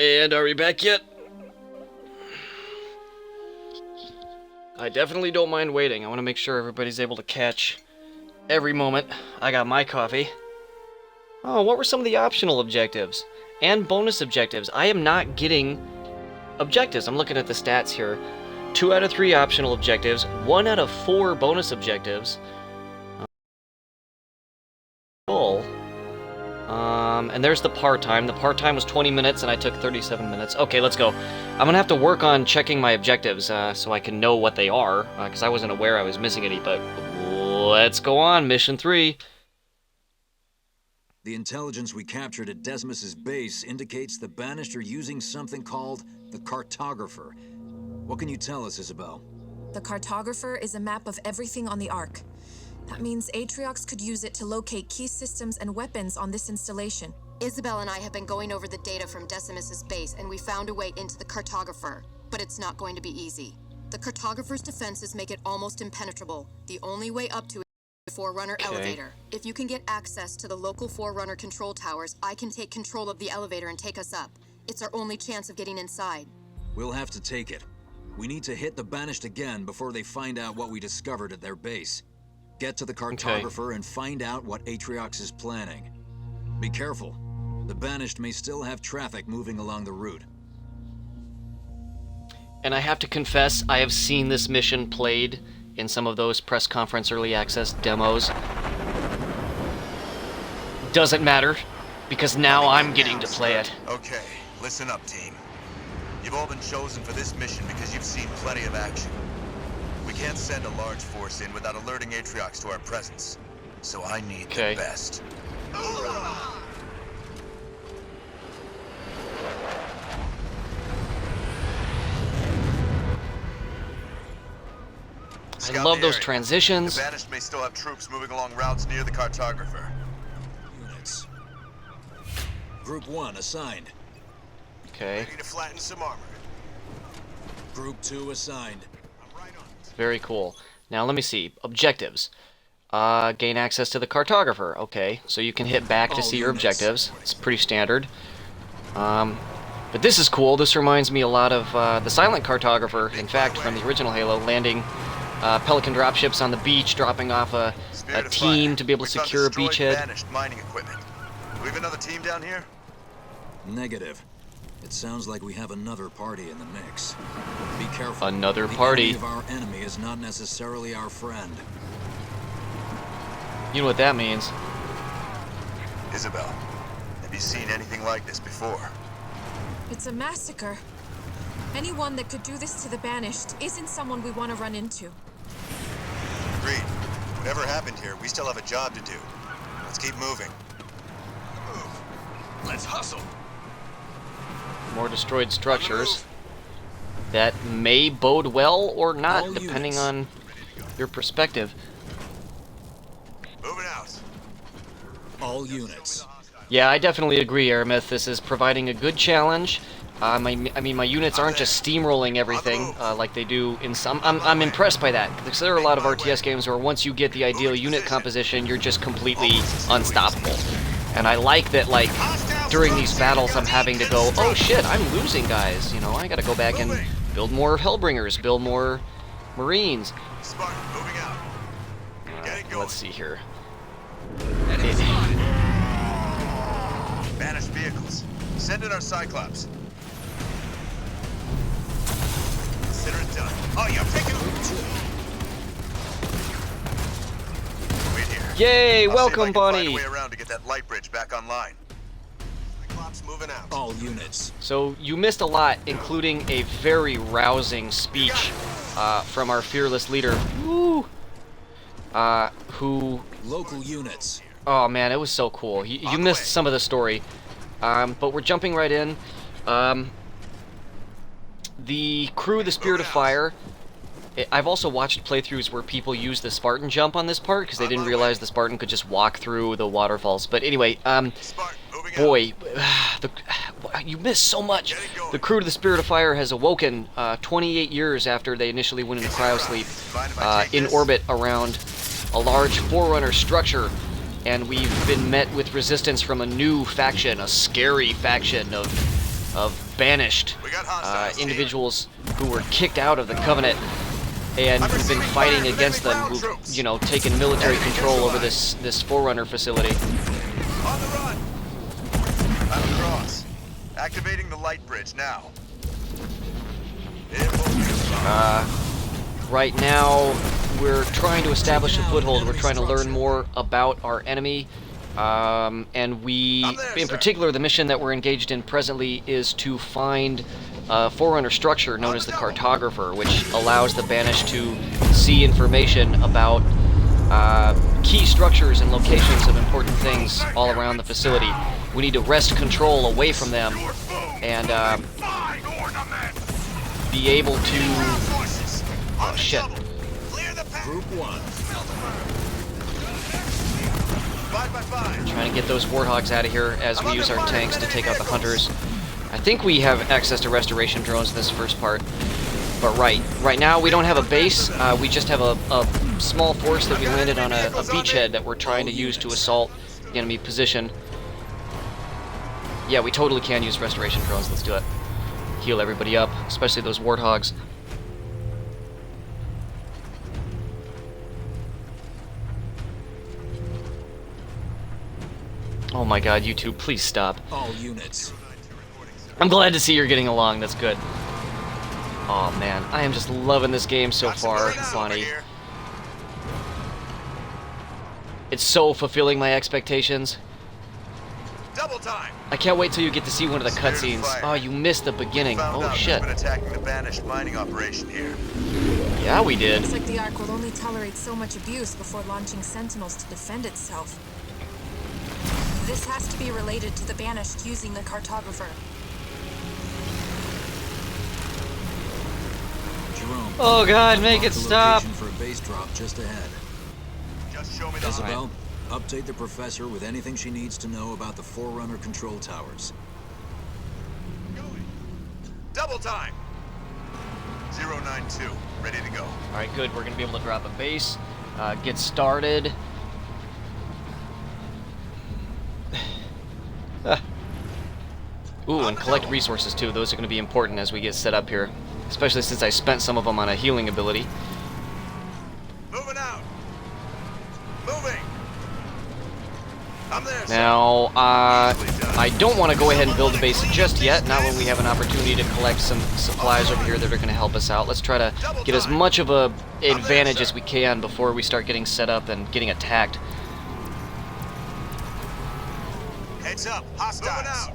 And are we back yet? I definitely don't mind waiting. I want to make sure everybody's able to catch every moment. I got my coffee. Oh, what were some of the optional objectives? And bonus objectives. I am not getting objectives. I'm looking at the stats here. 2 out of 3 optional objectives. 1 out of 4 bonus objectives. Full. And there's the part-time. The part-time was 20 minutes, and I took 37 minutes. Okay, let's go. I'm going to have to work on checking my objectives so I can know what they are, because I wasn't aware I was missing any, but let's go on. Mission 3. The intelligence we captured at Decimus's base indicates the Banished are using something called the Cartographer. What can you tell us, Isabel? The Cartographer is a map of everything on the Ark. That means Atriox could use it to locate key systems and weapons on this installation. Isabel and I have been going over the data from Decimus's base, and we found a way into the Cartographer, but it's not going to be easy. The Cartographer's defenses make it almost impenetrable. The only way up to it is the Forerunner elevator. If you can get access to the local Forerunner control towers, I can take control of the elevator and take us up. It's our only chance of getting inside. We'll have to take it. We need to hit the Banished again before they find out what we discovered at their base. Get to the Cartographer and find out what Atriox is planning. Be careful. The Banished may still have traffic moving along the route. And I have to confess, I have seen this mission played in some of those press conference early access demos. Doesn't matter, because now I'm getting to play it. Okay, listen up, team. You've all been chosen for this mission because you've seen plenty of action. We can't send a large force in without alerting Atriox to our presence. So I need the best. I love those transitions. The Banished may still have troops moving along routes near the Cartographer. Units. Group 1 assigned. Okay. Ready to flatten some armor. Group 2 assigned. Very cool. Now let me see. Objectives. Gain access to the Cartographer. Okay, so you can hit back to see your objectives. It's pretty standard. But this is cool. This reminds me a lot of the Silent Cartographer, in fact, from the original Halo, landing Pelican dropships on the beach, dropping off a team to be able to secure a beachhead. Banished mining equipment. Do we have another team down here? Negative. It sounds like we have another party in the mix. Be careful. Another party. The enemy of our enemy is not necessarily our friend. You know what that means. Isabel, have you seen anything like this before? It's a massacre. Anyone that could do this to the Banished isn't someone we want to run into. Agreed. Whatever happened here, we still have a job to do. Let's keep moving. Move. Let's hustle. More destroyed structures. That may bode well or not, depending on your perspective. Moving out. All units. Yeah, I definitely agree, Aramith. This is providing a good challenge. I mean, my units aren't just steamrolling everything like they do in some. I'm impressed by that, because there are a lot of RTS games where once you get the ideal unit composition, you're just completely unstoppable. And I like that, like, during these battles, I'm having to go, oh shit, I'm losing guys. You know, I gotta go back and build more Hellbringers, build more Marines. Spartan, moving out. Let's see here. Banished vehicles. Send in our Cyclops. Consider it done. Oh, you're taking Wait here. Yay! I'll Welcome, see if I can Bonnie. find a way around to get that light bridge back online. Cyclops moving out. All units. So you missed a lot, including a very rousing speech from our fearless leader. Woo! Who? Local units. Oh man, it was so cool. You missed some of the story, but we're jumping right in. The crew, the Spirit of Fire. I've also watched playthroughs where people use the Spartan jump on this part because they didn't realize the Spartan could just walk through the waterfalls. But anyway, boy, you missed so much. The crew to the Spirit of Fire has awoken 28 years after they initially went into cryosleep in orbit around a large Forerunner structure. And we've been met with resistance from a new faction, a scary faction of of banished individuals who were kicked out of the Covenant, and we've been fighting against them, who've, you know, taken military control over this Forerunner facility. On the run! Battle cross. Activating the light bridge now. Right now, we're trying to establish a foothold. We're trying to learn more about our enemy. And we, in particular, the mission that we're engaged in presently is to find a Forerunner structure known as the Cartographer, which allows the Banished to see information about key structures and locations of important things all around the facility. We need to wrest control away from them and be able to... Oh, shit. Group 1. Trying to get those warthogs out of here as we use our tanks to take out the hunters. I think we have access to restoration drones in this first part. But right now we don't have a base. We just have a small force that we landed on a beachhead that we're trying to use to assault the enemy position. Yeah, we totally can use restoration drones. Let's do it. Heal everybody up, especially those warthogs. Oh my god, you two, please stop. All units. I'm glad to see you're getting along, that's good. Oh man, I am just loving this game so far, Bonnie. It's so fulfilling my expectations. Double time. I can't wait till you get to see one of the cutscenes. Oh, you missed the beginning. Oh shit. Been attacking the Banished mining operation here. Yeah, we did. Looks like the Ark will only tolerate so much abuse before launching Sentinels to defend itself. This has to be related to the Banished using the Cartographer. Jerome, oh god, make it stop. For a base drop just ahead. Just show me the Isabel, update the professor with anything she needs to know about the Forerunner control towers. Double time. 092, ready to go. All right, good. We're gonna be able to drop a base, get started. Ooh, and collect resources too. Those are going to be important as we get set up here, especially since I spent some of them on a healing ability. Moving out. Moving. I'm there. Now, I don't want to go ahead and build a base just yet. Not when we have an opportunity to collect some supplies over here that are going to help us out. Let's try to get as much of a advantage as we can before we start getting set up and getting attacked. Heads up, hostiles.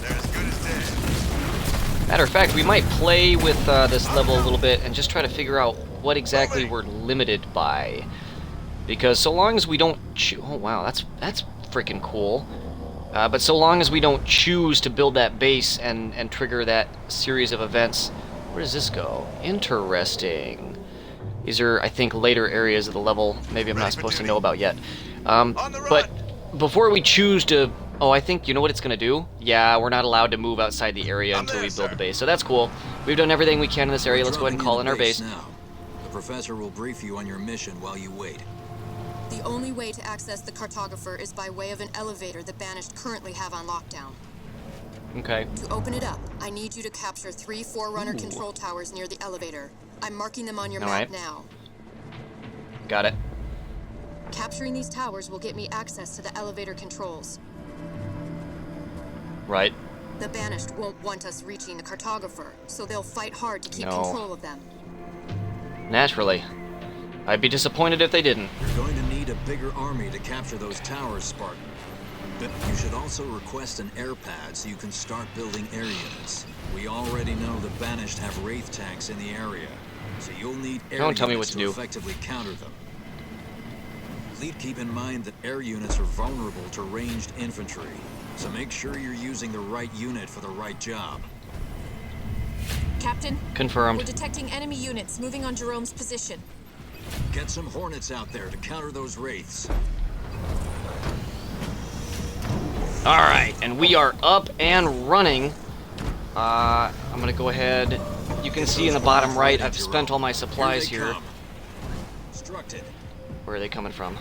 They're as good as dead. Matter of fact, we might play with this level a little bit and just try to figure out what exactly we're limited by. Because so long as we don't oh wow, that's freaking cool. But so long as we don't choose to build that base and trigger that series of events, where does this go? Interesting. These are, I think, later areas of the level. Maybe I'm not supposed to know about yet. But before we choose to... Oh, I think, you know what it's going to do? Yeah, we're not allowed to move outside the area until we build the base. So that's cool. We've done everything we can in this area. Let's go ahead and call in our base. Now. The professor will brief you on your mission while you wait. The only way to access the Cartographer is by way of an elevator the Banished currently have on lockdown. Okay. To open it up, I need you to capture 3 Forerunner control towers near the elevator. I'm marking them on your map now. Got it. Capturing these towers will get me access to the elevator controls. Right. The Banished won't want us reaching the Cartographer, so they'll fight hard to keep control of them. Naturally. I'd be disappointed if they didn't. You're going to need a bigger army to capture those towers, Spartan. But you should also request an air pad so you can start building air units. We already know the Banished have Wraith tanks in the area, so you'll need air units to effectively counter them. Please keep in mind that air units are vulnerable to ranged infantry, so make sure you're using the right unit for the right job. Captain? Confirmed. We're detecting enemy units moving on Jerome's position. Get some Hornets out there to counter those Wraiths. Alright, and we are up and running. I'm gonna go ahead. You can see in the bottom right, I've spent all my supplies here. Where are they coming from?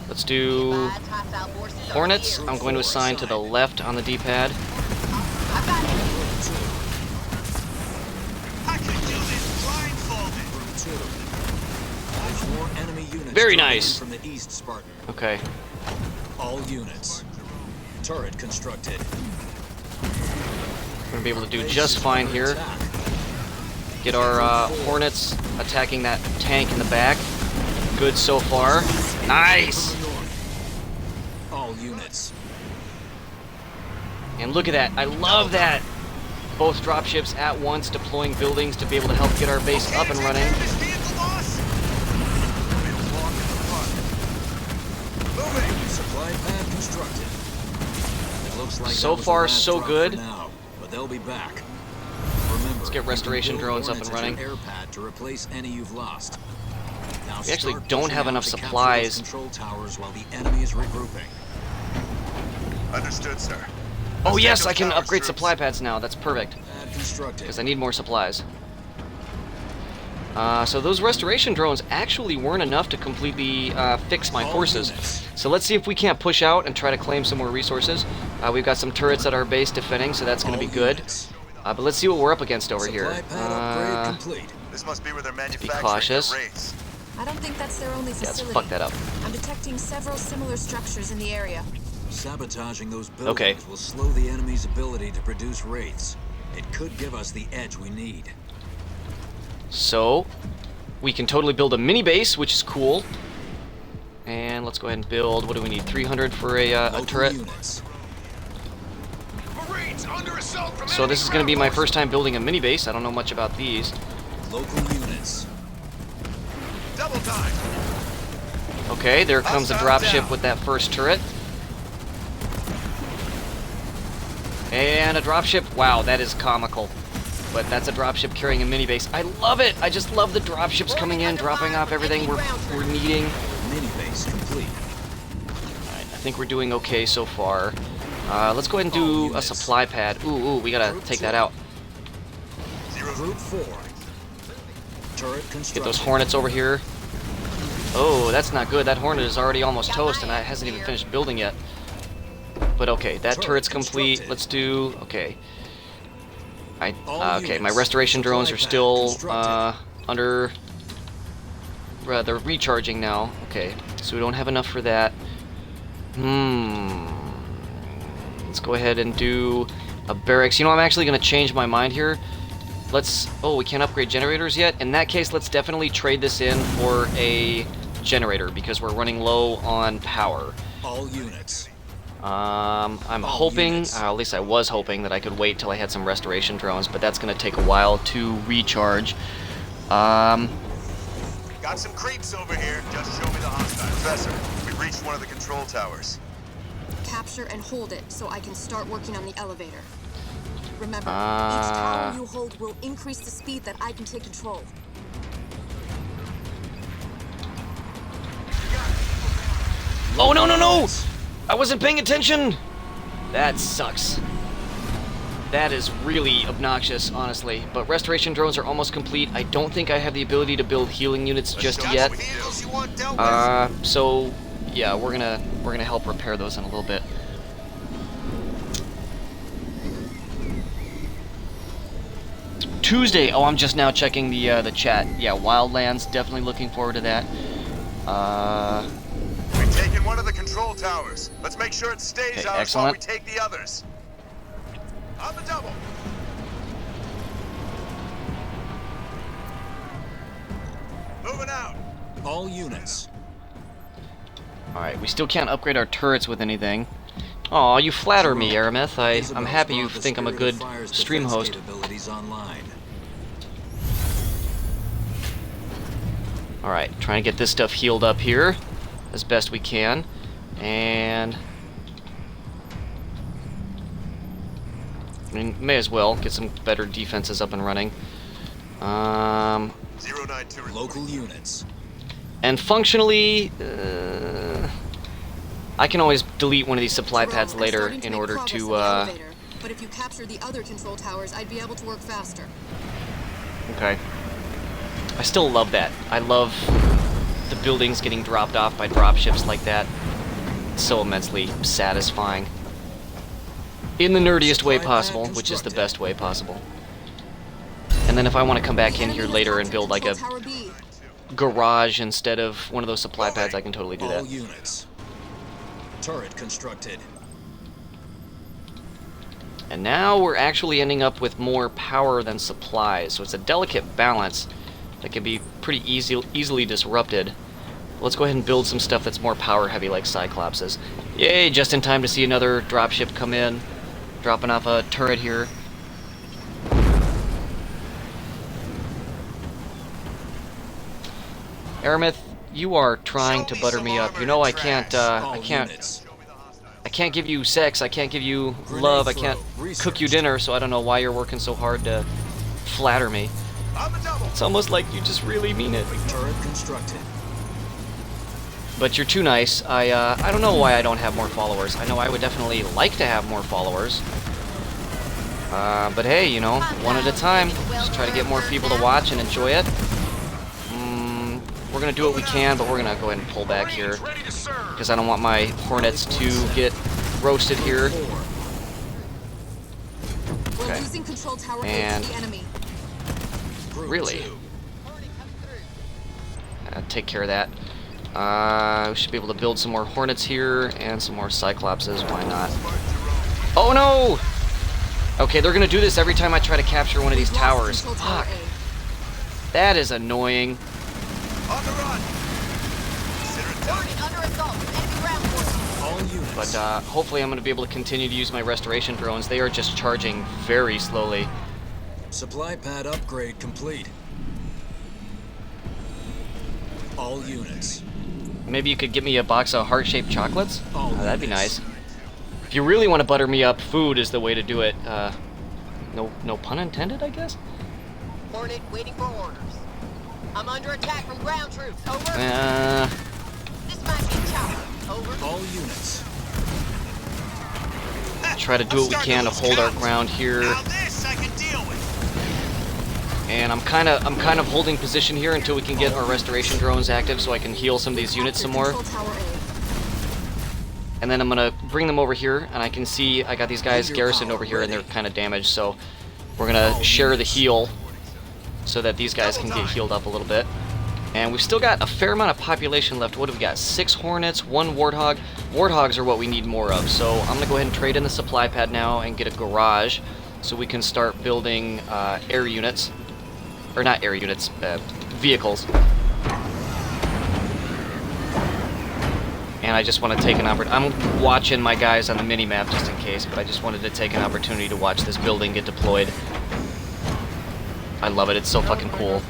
Let's do Hornets. I'm going to assign to the left on the D-pad. Very nice. From the east, Spartan. Okay. All units. Turret constructed. We're gonna be able to do just fine here. Get our Hornets attacking that tank in the back. Good so far. Nice. All units. And look at that. I love that. Both dropships at once deploying buildings to be able to help get our base up and running. Supply pad constructed. It looks like so far, so good. Now, but they'll be back. Let's get restoration drones up and running. Air pad to replace any you've lost. Now we actually don't have enough supplies. Control towers while the enemy is regrouping. Understood, sir. Oh yes, I can upgrade supply pads now. That's perfect. Constructed. Because I need more supplies. So those restoration drones actually weren't enough to completely fix my forces. So let's see if we can't push out and try to claim some more resources. We've got some turrets at our base defending, so that's going to be good. But let's see what we're up against over here. This must be where they're manufacturing be cautious. their wraiths. I don't think that's their only Yeah, facility. let's fuck that up. I'm detecting several similar structures in the area. Sabotaging those buildings will slow the enemy's ability to produce wraiths. It could give us the edge we need. So, we can totally build a mini base, which is cool. And let's go ahead and build, what do we need, 300 for a turret? So this is going to be my first time building a mini base. I don't know much about these. Local units. Double time. Okay, there comes a dropship with that first turret. And a dropship. Wow, that is comical. But that's a dropship carrying a mini base. I love it! I just love the dropships coming in, dropping off everything we're needing. Mini base complete. Alright, I think we're doing okay so far. Let's go ahead and do a supply pad. Ooh, we gotta take that out. Group 4. Turret constructed. Get those Hornets over here. Oh, that's not good. That Hornet is already almost toast and I hasn't even finished building yet. But okay, that turret's complete. Let's do... Okay. Okay, my restoration drones are still under... they're recharging now. Okay, so we don't have enough for that. Let's go ahead and do a barracks. You know, I'm actually going to change my mind here. Let's... Oh, we can't upgrade generators yet? In that case, let's definitely trade this in for a generator because we're running low on power. All units. I'm hoping, at least I was hoping, that I could wait till I had some restoration drones, but that's going to take a while to recharge. Got some creeps over here. Just show me the hostile. Professor, we reached one of the control towers. Capture and hold it so I can start working on the elevator. Remember, each tower you hold will increase the speed that I can take control. Oh, no! I wasn't paying attention! That sucks. That is really obnoxious, honestly. But restoration drones are almost complete. I don't think I have the ability to build healing units just yet. So yeah, we're gonna help repair those in a little bit. Tuesday. Oh, I'm just now checking the chat. Yeah, Wildlands. Definitely looking forward to that. We've taken one of the control towers. Let's make sure it stays ours while we take the others. On the double. Moving out. All units. Alright, we still can't upgrade our turrets with anything. Aw, you flatter me, Arameth. I'm happy you think I'm a good stream host. Alright, trying to get this stuff healed up here as best we can. And... I mean, may as well get some better defenses up and running. 092 local units. And functionally, I can always delete one of these supply pads later in order to. But if you capture the other control towers, I'd be able to work faster. Okay. I still love that. I love the buildings getting dropped off by dropships like that. It's so immensely satisfying. In the nerdiest way possible, which is the best way possible. And then if I want to come back in here later and build like a garage instead of one of those supply pads, I can totally do that. All units. Turret constructed. And now we're actually ending up with more power than supplies, so it's a delicate balance that can be pretty easily disrupted. Let's go ahead and build some stuff that's more power heavy like Cyclopses. Yay, just in time to see another dropship come in, dropping off a turret here. Aramith, you are trying to butter me up. You know I can't give you sex, I can't give you love, I can't cook you dinner, so I don't know why you're working so hard to flatter me. It's almost like you just really mean it. Turret constructed. But you're too nice. I don't know why I don't have more followers. I know I would definitely like to have more followers. But hey, you know, one at a time. Just try to get more people to watch and enjoy it. We're gonna do what we can, but we're gonna go ahead and pull back here because I don't want my Hornets to get roasted here. Okay. And really, take care of that. We should be able to build some more Hornets here and some more Cyclopses. Why not? Oh no! Okay, they're gonna do this every time I try to capture one of these towers. Fuck. That is annoying. On the run! Under assault. Enemy ground forces. All units. But hopefully I'm going to be able to continue to use my restoration drones. They are just charging very slowly. Supply pad upgrade complete. All units. Maybe you could get me a box of heart-shaped chocolates? All that'd be nice. If you really want to butter me up, food is the way to do it. No pun intended, I guess? Hornet waiting for orders. I'm under attack from ground troops. Over. Dispatching tower. Over. All units. Try to do what we can to hold our ground here. Now this I can deal with. And I'm kind of holding position here until we can get our restoration drones active, so I can heal some of these units some more. And then I'm gonna bring them over here, and I can see I got these guys garrisoned over here, and they're kind of damaged. So we're gonna share the heal, so that these guys can get healed up a little bit. And we've still got a fair amount of population left. What do we got? 6 Hornets, 1 Warthog. Warthogs are what we need more of, so I'm gonna go ahead and trade in the supply pad now and get a garage so we can start building air units. Or not air units, vehicles. And I just want to take an opportunity. I'm watching my guys on the mini-map just in case, but I just wanted to take an opportunity to watch this building get deployed. I love it, it's so fucking cool.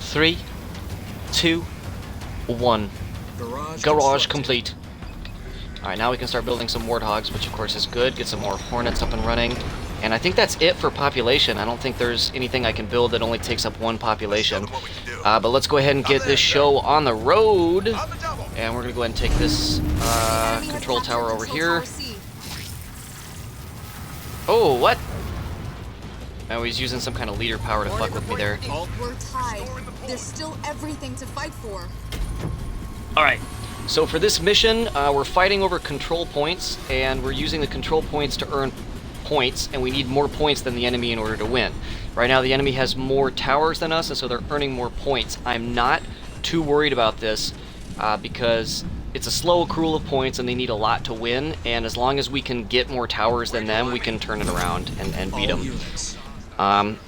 Three, 2, 1. Garage complete. Alright, now we can start building some Warthogs, which of course is good. Get some more Hornets up and running. And I think that's it for population. I don't think there's anything I can build that only takes up 1 population. But let's go ahead and get this show on the road. And we're going to go ahead and take this control tower over here. Oh, what? Oh, he's using some kind of leader power to fuck with me there. We're tied. There's still everything to fight for. Alright, so for this mission, we're fighting over control points, and we're using the control points to earn points, and we need more points than the enemy in order to win. Right now, the enemy has more towers than us, and so they're earning more points. I'm not too worried about this, because it's a slow accrual of points, and they need a lot to win, and as long as we can get more towers than them, we can turn it around and beat them.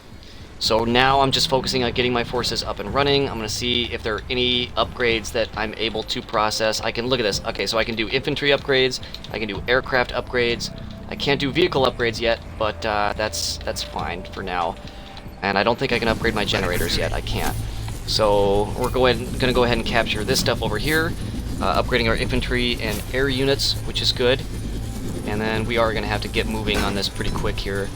So now I'm just focusing on getting my forces up and running. I'm going to see if there are any upgrades that I'm able to process. I can look at this. Okay, so I can do infantry upgrades. I can do aircraft upgrades. I can't do vehicle upgrades yet, but that's fine for now. And I don't think I can upgrade my generators yet. I can't. So we're going to go ahead and capture this stuff over here, upgrading our infantry and air units, which is good. And then we are going to have to get moving on this pretty quick here.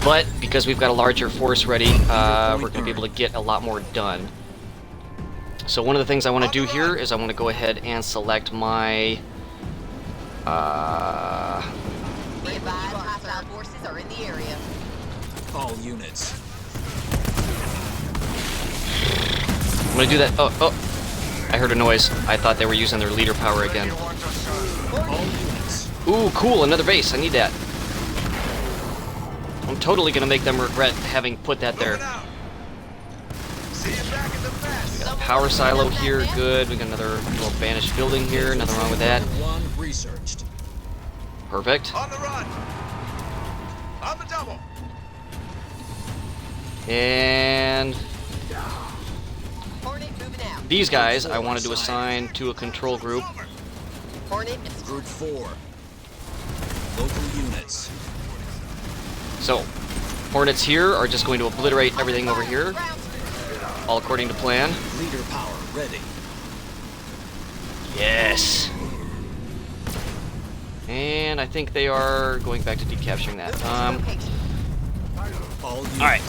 But because we've got a larger force ready, we're going to be able to get a lot more done. So one of the things I want to do here is I want to go ahead and select my... Hostile forces are in the area. All units. I'm gonna do that. Oh. I heard a noise. I thought they were using their leader power again. All units. Ooh, cool, another base. I need that. I'm totally gonna make them regret having put that there. We got a power silo here, good. We got another little banished building here, nothing wrong with that. One researched. Perfect. On the run. On the double. And Hornet moving out. these guys I wanted to assign to a control group. Hornet. Group 4. Local units. So, Hornets here are just going to obliterate everything over here, all according to plan. Leader power ready. Yes. And I think they are going back to decapturing that. All units. Alright.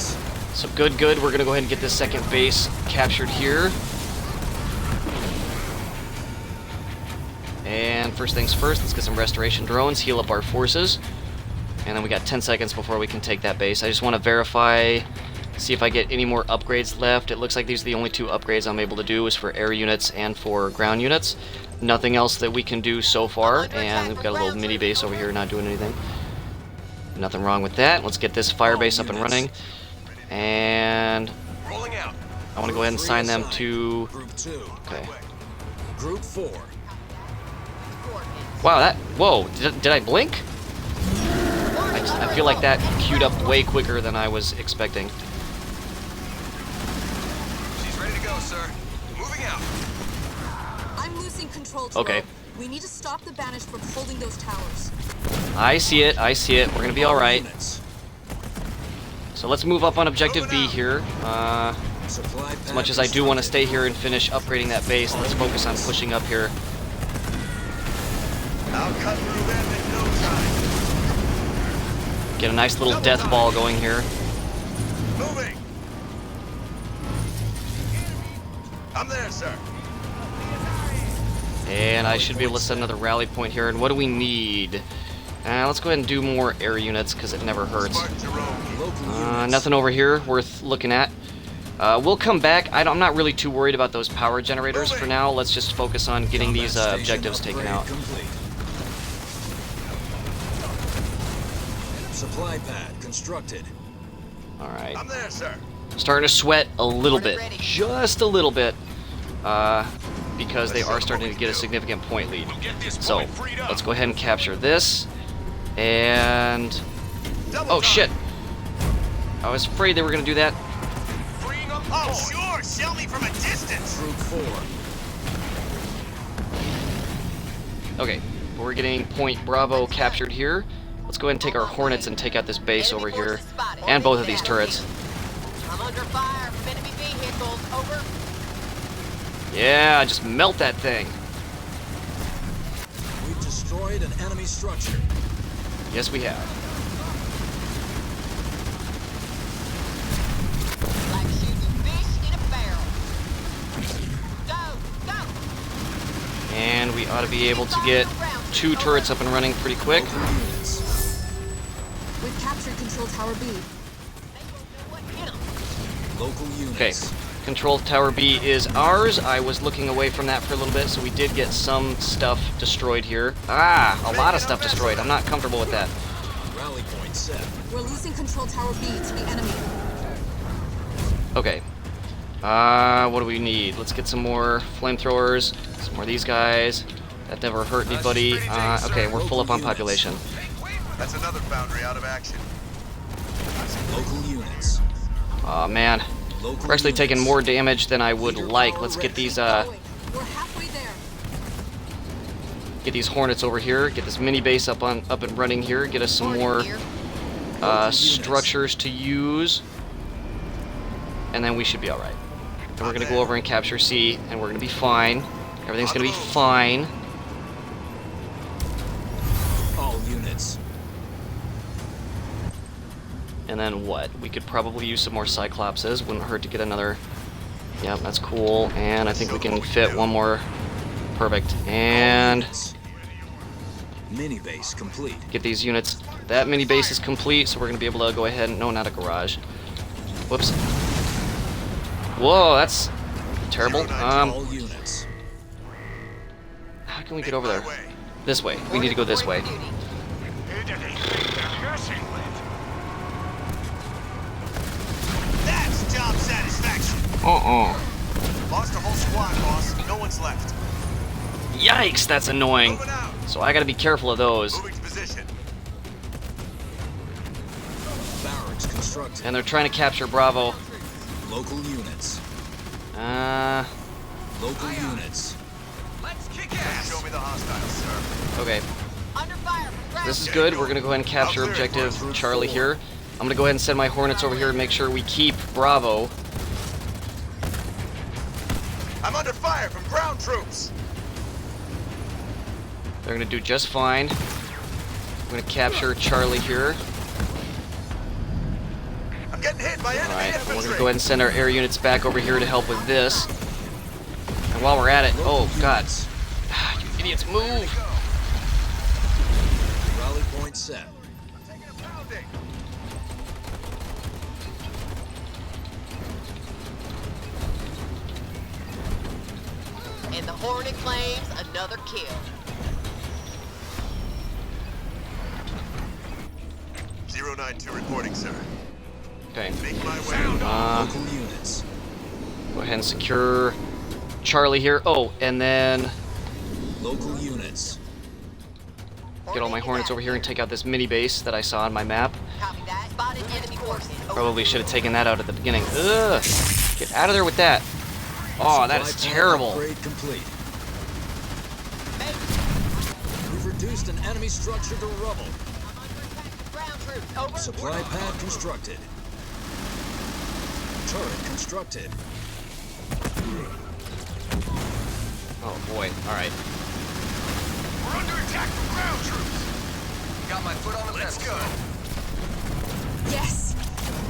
So good. We're gonna go ahead and get this second base captured here. And first things first, let's get some restoration drones, heal up our forces. And then we got 10 seconds before we can take that base. I just want to verify, see if I get any more upgrades left. It looks like these are the only two upgrades I'm able to do is for air units and for ground units. Nothing else that we can do so far, and we've got a little mini base over here not doing anything. Nothing wrong with that. Let's get this fire base up and running. And Rolling out. I want to go ahead and assign them to... Group 2. Okay. Group 4. Wow, that... Whoa, did I blink? I feel like that queued up way quicker than I was expecting. She's ready to go, sir. Moving out. I'm losing control. Okay. We need to stop the Banished from holding those towers. I see it. We're gonna be alright. Units. So let's move up on Objective B here. As much as I do want to stay here and finish upgrading that base, let's focus on pushing up here. I'll cut through them in no time. Get a nice little death ball going here. Moving. I'm there, sir. And I should be able to set another rally point here. And what do we need? Let's go ahead and do more air units because it never hurts. Nothing over here worth looking at. We'll come back. I'm not really too worried about those power generators for now. Let's just focus on getting these objectives taken out. Supply pad constructed. Alright. I'm there, sir. Starting to sweat a little bit. Just a little bit. Because they are starting to get a significant point lead. So, let's go ahead and capture this. And... Oh, shit. I was afraid they were going to do that. Oh, sure. Shell me from a distance. Group 4. Okay, we're getting Point Bravo captured here. Let's go ahead and take our Hornets and take out this base over here. And both of these turrets. I'm under fire from enemy vehicles. Over. Yeah, just melt that thing. We've destroyed an enemy structure. Yes, we have. Like shooting fish in a barrel. Go, go. And we ought to be able to get 2 turrets up and running pretty quick. We've captured Control Tower B. Local units. Okay, Control Tower B is ours. I was looking away from that for a little bit, so we did get some stuff destroyed here. A lot of stuff destroyed. I'm not comfortable with that. Rally point set. We're losing Control Tower B to the enemy. Okay. What do we need? Let's get some more flamethrowers. Some more of these guys. That never hurt anybody. Okay, we're full up on population. That's another foundry out of action. Local units. Aw, man. We're actually taking more damage than I would like. Let's get these, We're halfway there. get these Hornets over here. Get this mini base up and running here. Get us some more structures to use. And then we should be alright. Then we're going to go over and capture C, and we're going to be fine. Everything's going to be fine. All units. And then what? We could probably use some more Cyclopses. Wouldn't hurt to get another... Yep, that's cool. And I think we can fit one more. Perfect. And... Mini base complete. Get these units that mini base is complete, so we're gonna be able to go ahead and... No, not a garage. Whoops. Whoa, that's terrible. All units. How can we get over there? This way. We need to go this way. That's job satisfaction. Lost a whole squad, boss. No one's left. Yikes, that's annoying. So I gotta be careful of those. Moving to position. Barracks constructed. And they're trying to capture Bravo. Local units. Local units. Let's kick ass. Show me the hostiles, sir. Okay. Under fire. This is good. We're gonna go ahead and capture objective Charlie here. I'm gonna go ahead and send my Hornets over here and make sure we keep Bravo. I'm under fire from ground troops. They're gonna do just fine. I'm gonna capture Charlie here. I'm getting hit by enemy Alright, infantry. we're gonna go ahead and send our air units back over here to help with this. And while we're at it, oh god, you idiots, move! Rally point set. And the Hornet claims another kill. 092 reporting, sir. Okay. Make my way. Local units. Go ahead and secure Charlie here. Oh, and then Local units. get all my Hornets over here and take out this mini base that I saw on my map. Copy that. Spotted enemy forces. Probably should have taken that out at the beginning. Ugh! Get out of there with that. Oh, that is terrible. Upgrade complete. We've reduced an enemy structure to rubble. Supply pad constructed. Turret constructed. Oh boy, alright. We're under attack from ground troops. Got my foot on the Let's go. Yes!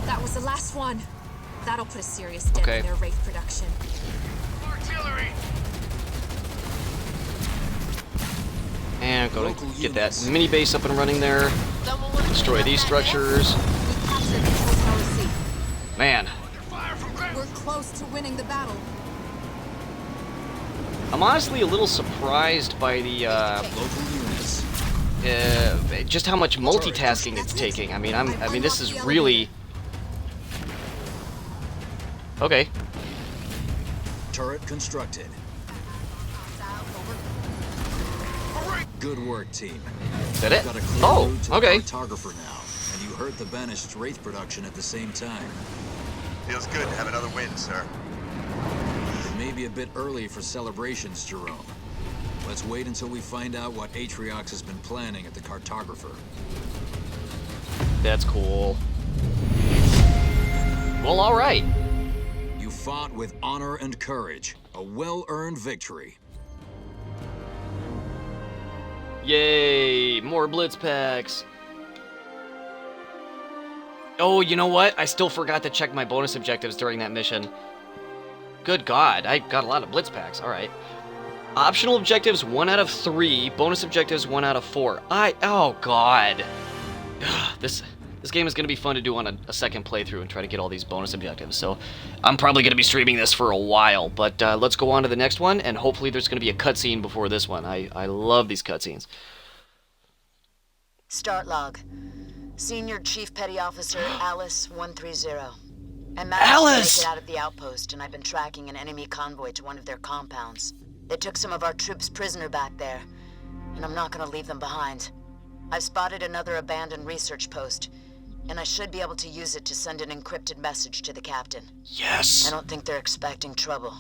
That was the last one. That'll put a serious dent in their Wraith production. Artillery! And go to get that mini base up and running there. Destroy these structures. Man. We're close to winning the battle. I'm honestly a little surprised by the just how much multitasking it's taking. I mean this is really okay. Turret constructed. Good work, team. Is that it? Got a clear Oh, route to okay. the cartographer now, and you hurt the banished Wraith production at the same time. Feels good to have another win, sir. It may be a bit early for celebrations, Jerome. Let's wait until we find out what Atriox has been planning at the cartographer. That's cool. Well, all right. You fought with honor and courage. A well-earned victory. Yay! More blitz packs. Oh, you know what? I still forgot to check my bonus objectives during that mission. Good God, I got a lot of blitz packs. All right. Optional objectives 1 out of 3. Bonus objectives 1 out of 4. Oh God. This game is gonna be fun to do on a second playthrough and try to get all these bonus objectives. So I'm probably gonna be streaming this for a while. But let's go on to the next one, and hopefully there's gonna be a cutscene before this one. I love these cutscenes. Start log. Senior Chief Petty Officer Alice 130. And Alice! to make it out of the outpost, and I've been tracking an enemy convoy to one of their compounds. They took some of our troops prisoner back there, and I'm not gonna leave them behind. I've spotted another abandoned research post, and I should be able to use it to send an encrypted message to the captain. Yes! I don't think they're expecting trouble.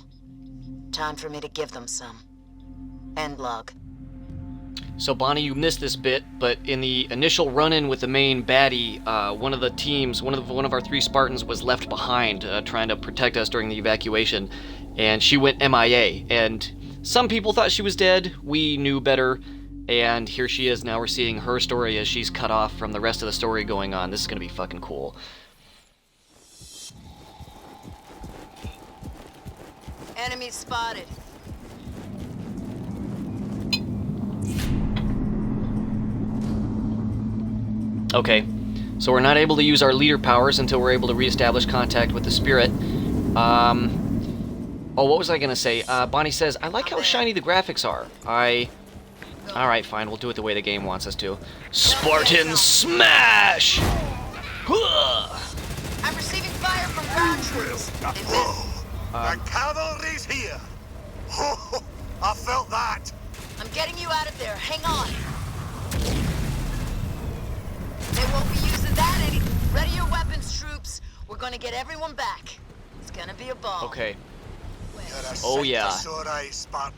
Time for me to give them some. End log. So Bonnie, you missed this bit, but in the initial run-in with the main baddie, one of the teams, one of our 3 Spartans was left behind, trying to protect us during the evacuation, and she went MIA. And some people thought she was dead. We knew better, and here she is. Now we're seeing her story as she's cut off from the rest of the story going on. This is gonna be fucking cool. Enemy spotted. Okay, so we're not able to use our leader powers until we're able to reestablish contact with the spirit. Oh, what was I gonna say? Bonnie says, I like how shiny the graphics are. Alright, fine, we'll do it the way the game wants us to. Spartan Smash! I'm receiving fire from ground troops. The cavalry's here! Oh, I felt that! I'm getting you out of there. Hang on. They won't be using that any. Ready your weapons, troops. We're gonna get everyone back. It's gonna be a ball. Okay. Oh yeah. Spartan.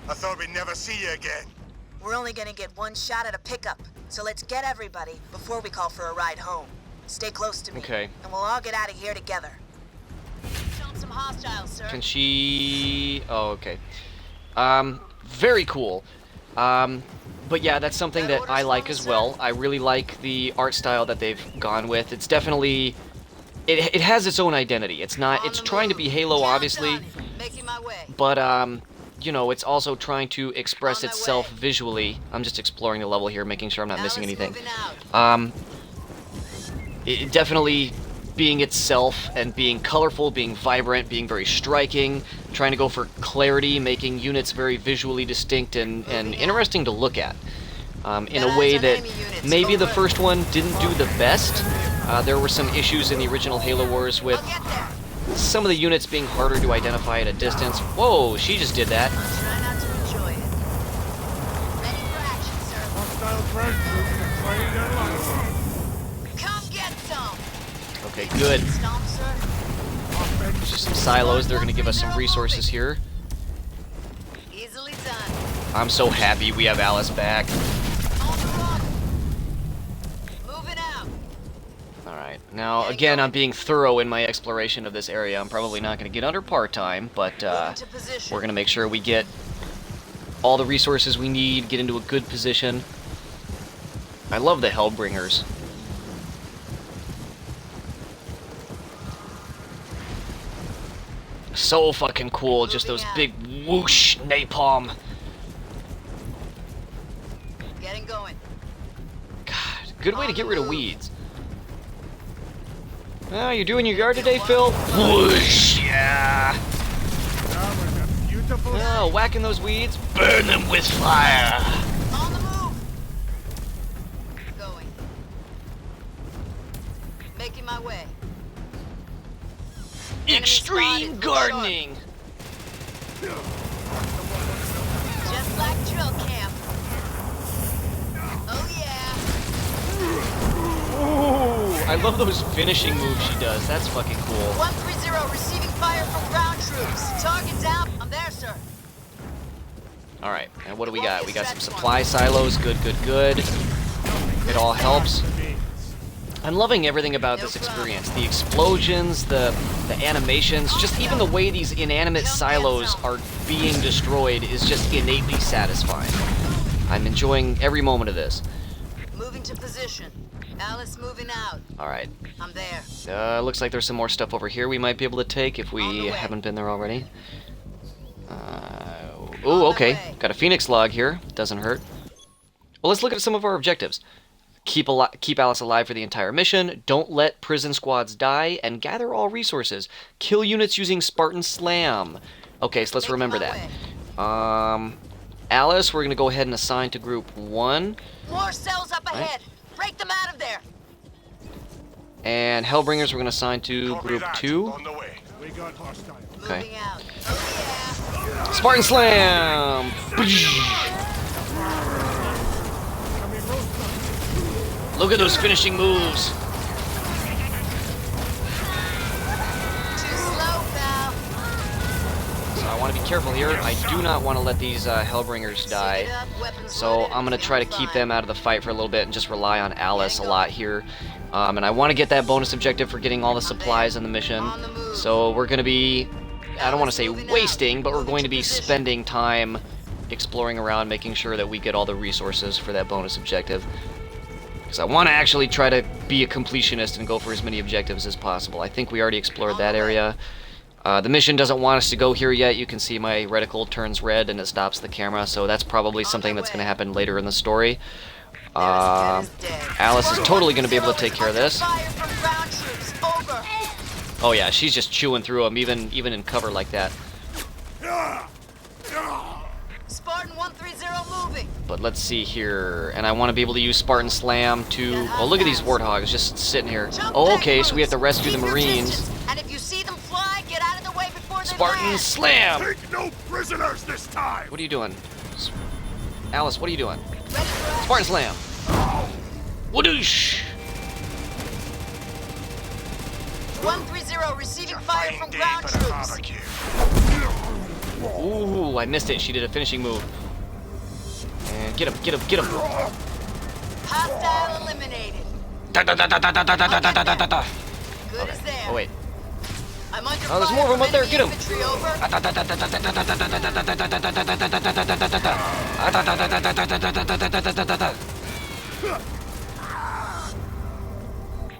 I thought we'd never see you again. We're only gonna get one shot at a pickup, so let's get everybody before we call for a ride home. Stay close to me. Okay. And we'll all get out of here together. Shown some hostiles, sir. Can she... Oh, okay. Very cool. But yeah, that's something that I like as well. I really like the art style that they've gone with. It's definitely... It has its own identity. It's not... It's trying to be Halo, obviously. But, you know, it's also trying to express itself visually. I'm just exploring the level here, making sure I'm not missing anything. It definitely being itself and being colorful, being vibrant, being very striking, trying to go for clarity, making units very visually distinct and interesting to look at. In a way that maybe the first one didn't do the best. There were some issues in the original Halo Wars with some of the units being harder to identify at a distance. Whoa, she just did that. Try not to enjoy it. Ready for action, sir. Hostile ground troops deploying their lines. Come get some. Okay, good. Stomp, sir. There's just some silos. They're going to give us some resources here. Easily done. I'm so happy we have Alice back. Moving out. Alright, now again, I'm being thorough in my exploration of this area. I'm probably not going to get under par time, but we're going to make sure we get all the resources we need, get into a good position. I love the Hellbringers. So fucking cool, just those big whoosh napalm. Getting going. God, good way to get rid of weeds. Oh, you're doing your yard today, Phil? Whoosh, yeah. Oh, whacking those weeds. Burn them with fire. On the move. Going. Making my way. Extreme gardening. Just like drill camp. Oh yeah. Ooh, I love those finishing moves she does. That's fucking cool. 130 receiving fire from ground troops. Target down. I'm there, sir. Alright, and what do we got? We got some supply silos. Good, good, good. It all helps. I'm loving everything about this experience. The explosions, the animations, just even the way these inanimate silos are being destroyed is just innately satisfying. I'm enjoying every moment of this. Moving to position. Alice moving out. Alright. I'm there. Looks like there's some more stuff over here we might be able to take if we haven't been there already. Oh, okay. Got a Phoenix log here. Doesn't hurt. Well, let's look at some of our objectives. Keep Alice alive for the entire mission, don't let prison squads die, and gather all resources. Kill units using Spartan Slam. Okay, so let's remember that. Alice, we're going to go ahead and assign to Group 1. More cells up ahead. Break them out of there. And Hellbringers, we're going to assign to Group 2. On the way. We got hostile. Okay. Moving out. Oh yeah. Spartan Slam! Look at those finishing moves. Too slow, pal. So I want to be careful here. I do not want to let these Hellbringers die. So I'm going to try to keep them out of the fight for a little bit and just rely on Alice a lot here. And I want to get that bonus objective for getting all the supplies in the mission. So we're going to be, I don't want to say wasting, but we're going to be spending time exploring around, making sure that we get all the resources for that bonus objective. Because I want to actually try to be a completionist and go for as many objectives as possible. I think we already explored that area. The mission doesn't want us to go here yet. You can see my reticle turns red and it stops the camera, so that's probably something that's going to happen later in the story. Alice is totally going to be able to take care of this. Oh yeah, she's just chewing through them, even in cover like that. Spartan 130 moving. But let's see here, and I want to be able to use Spartan Slam to... Oh, look at these warthogs just sitting here. Oh, okay, so we have to rescue the Marines. And if you see them fly, get out of the way before they Spartan land. Slam! Take no prisoners this time! What are you doing? Alice, what are you doing? Spartan Slam! Whoosh! 130 receiving fire from ground troops. Ooh, I missed it. She did a finishing move. And get him, get him, get him. Hostile eliminated. Da, da, da, da, da, da, da, da, da, da, da. Good as there. Oh, wait. I'm under Oh, there's more of them up there. Get him.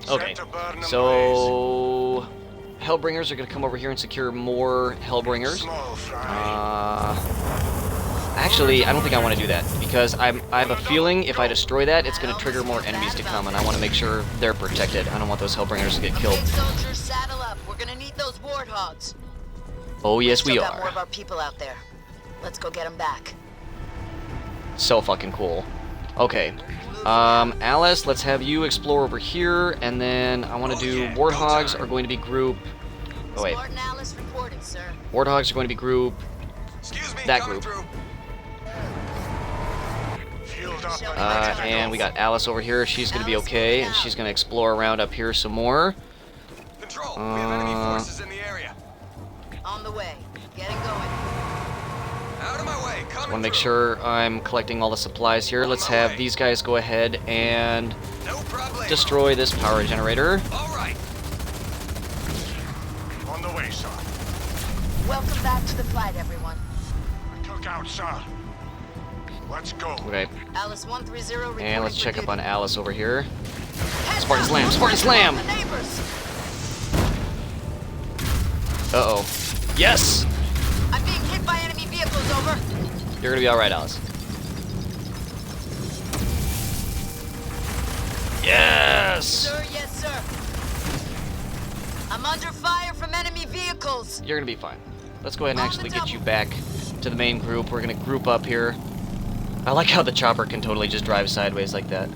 Okay, so Hellbringers are going to come over here and secure more Hellbringers. Actually, I don't think I want to do that, because I have a feeling if I destroy that, it's going to trigger more enemies to come, and I want to make sure they're protected. I don't want those Hellbringers to get killed. Okay, soldiers, saddle up. We're gonna need those warthogs. Oh, yes, we Still got more are. of our people out there. Let's go get them back. So fucking cool. Okay. Alice, let's have you explore over here, and then I want to do Warthogs are going to be group... Oh, wait. Spartan Alice reporting, sir. Warthogs are going to be group... that group. And we got Alice over here. She's going to be okay, and she's going to explore around up here some more. Control, we have enemy forces in the area. On the way. Getting going. Out of my way. I want to make sure I'm collecting all the supplies here. Let's have these guys go ahead and destroy this power generator. All right. On the way, sir. Welcome back to the fight, everyone. Took out, sir. Let's go. Okay. Alice 130 reporting. And let's check for up on duty. Alice over here. Spartan Slam! Spartan Slam! The neighbors. Uh-oh. Yes! I'm being hit by enemy vehicles, over. You're gonna be alright, Alice. Yes! Sir, yes, sir. I'm under fire from enemy vehicles. You're gonna be fine. Let's go ahead and actually get you back to the main group. We're gonna group up here. I like how the chopper can totally just drive sideways like that.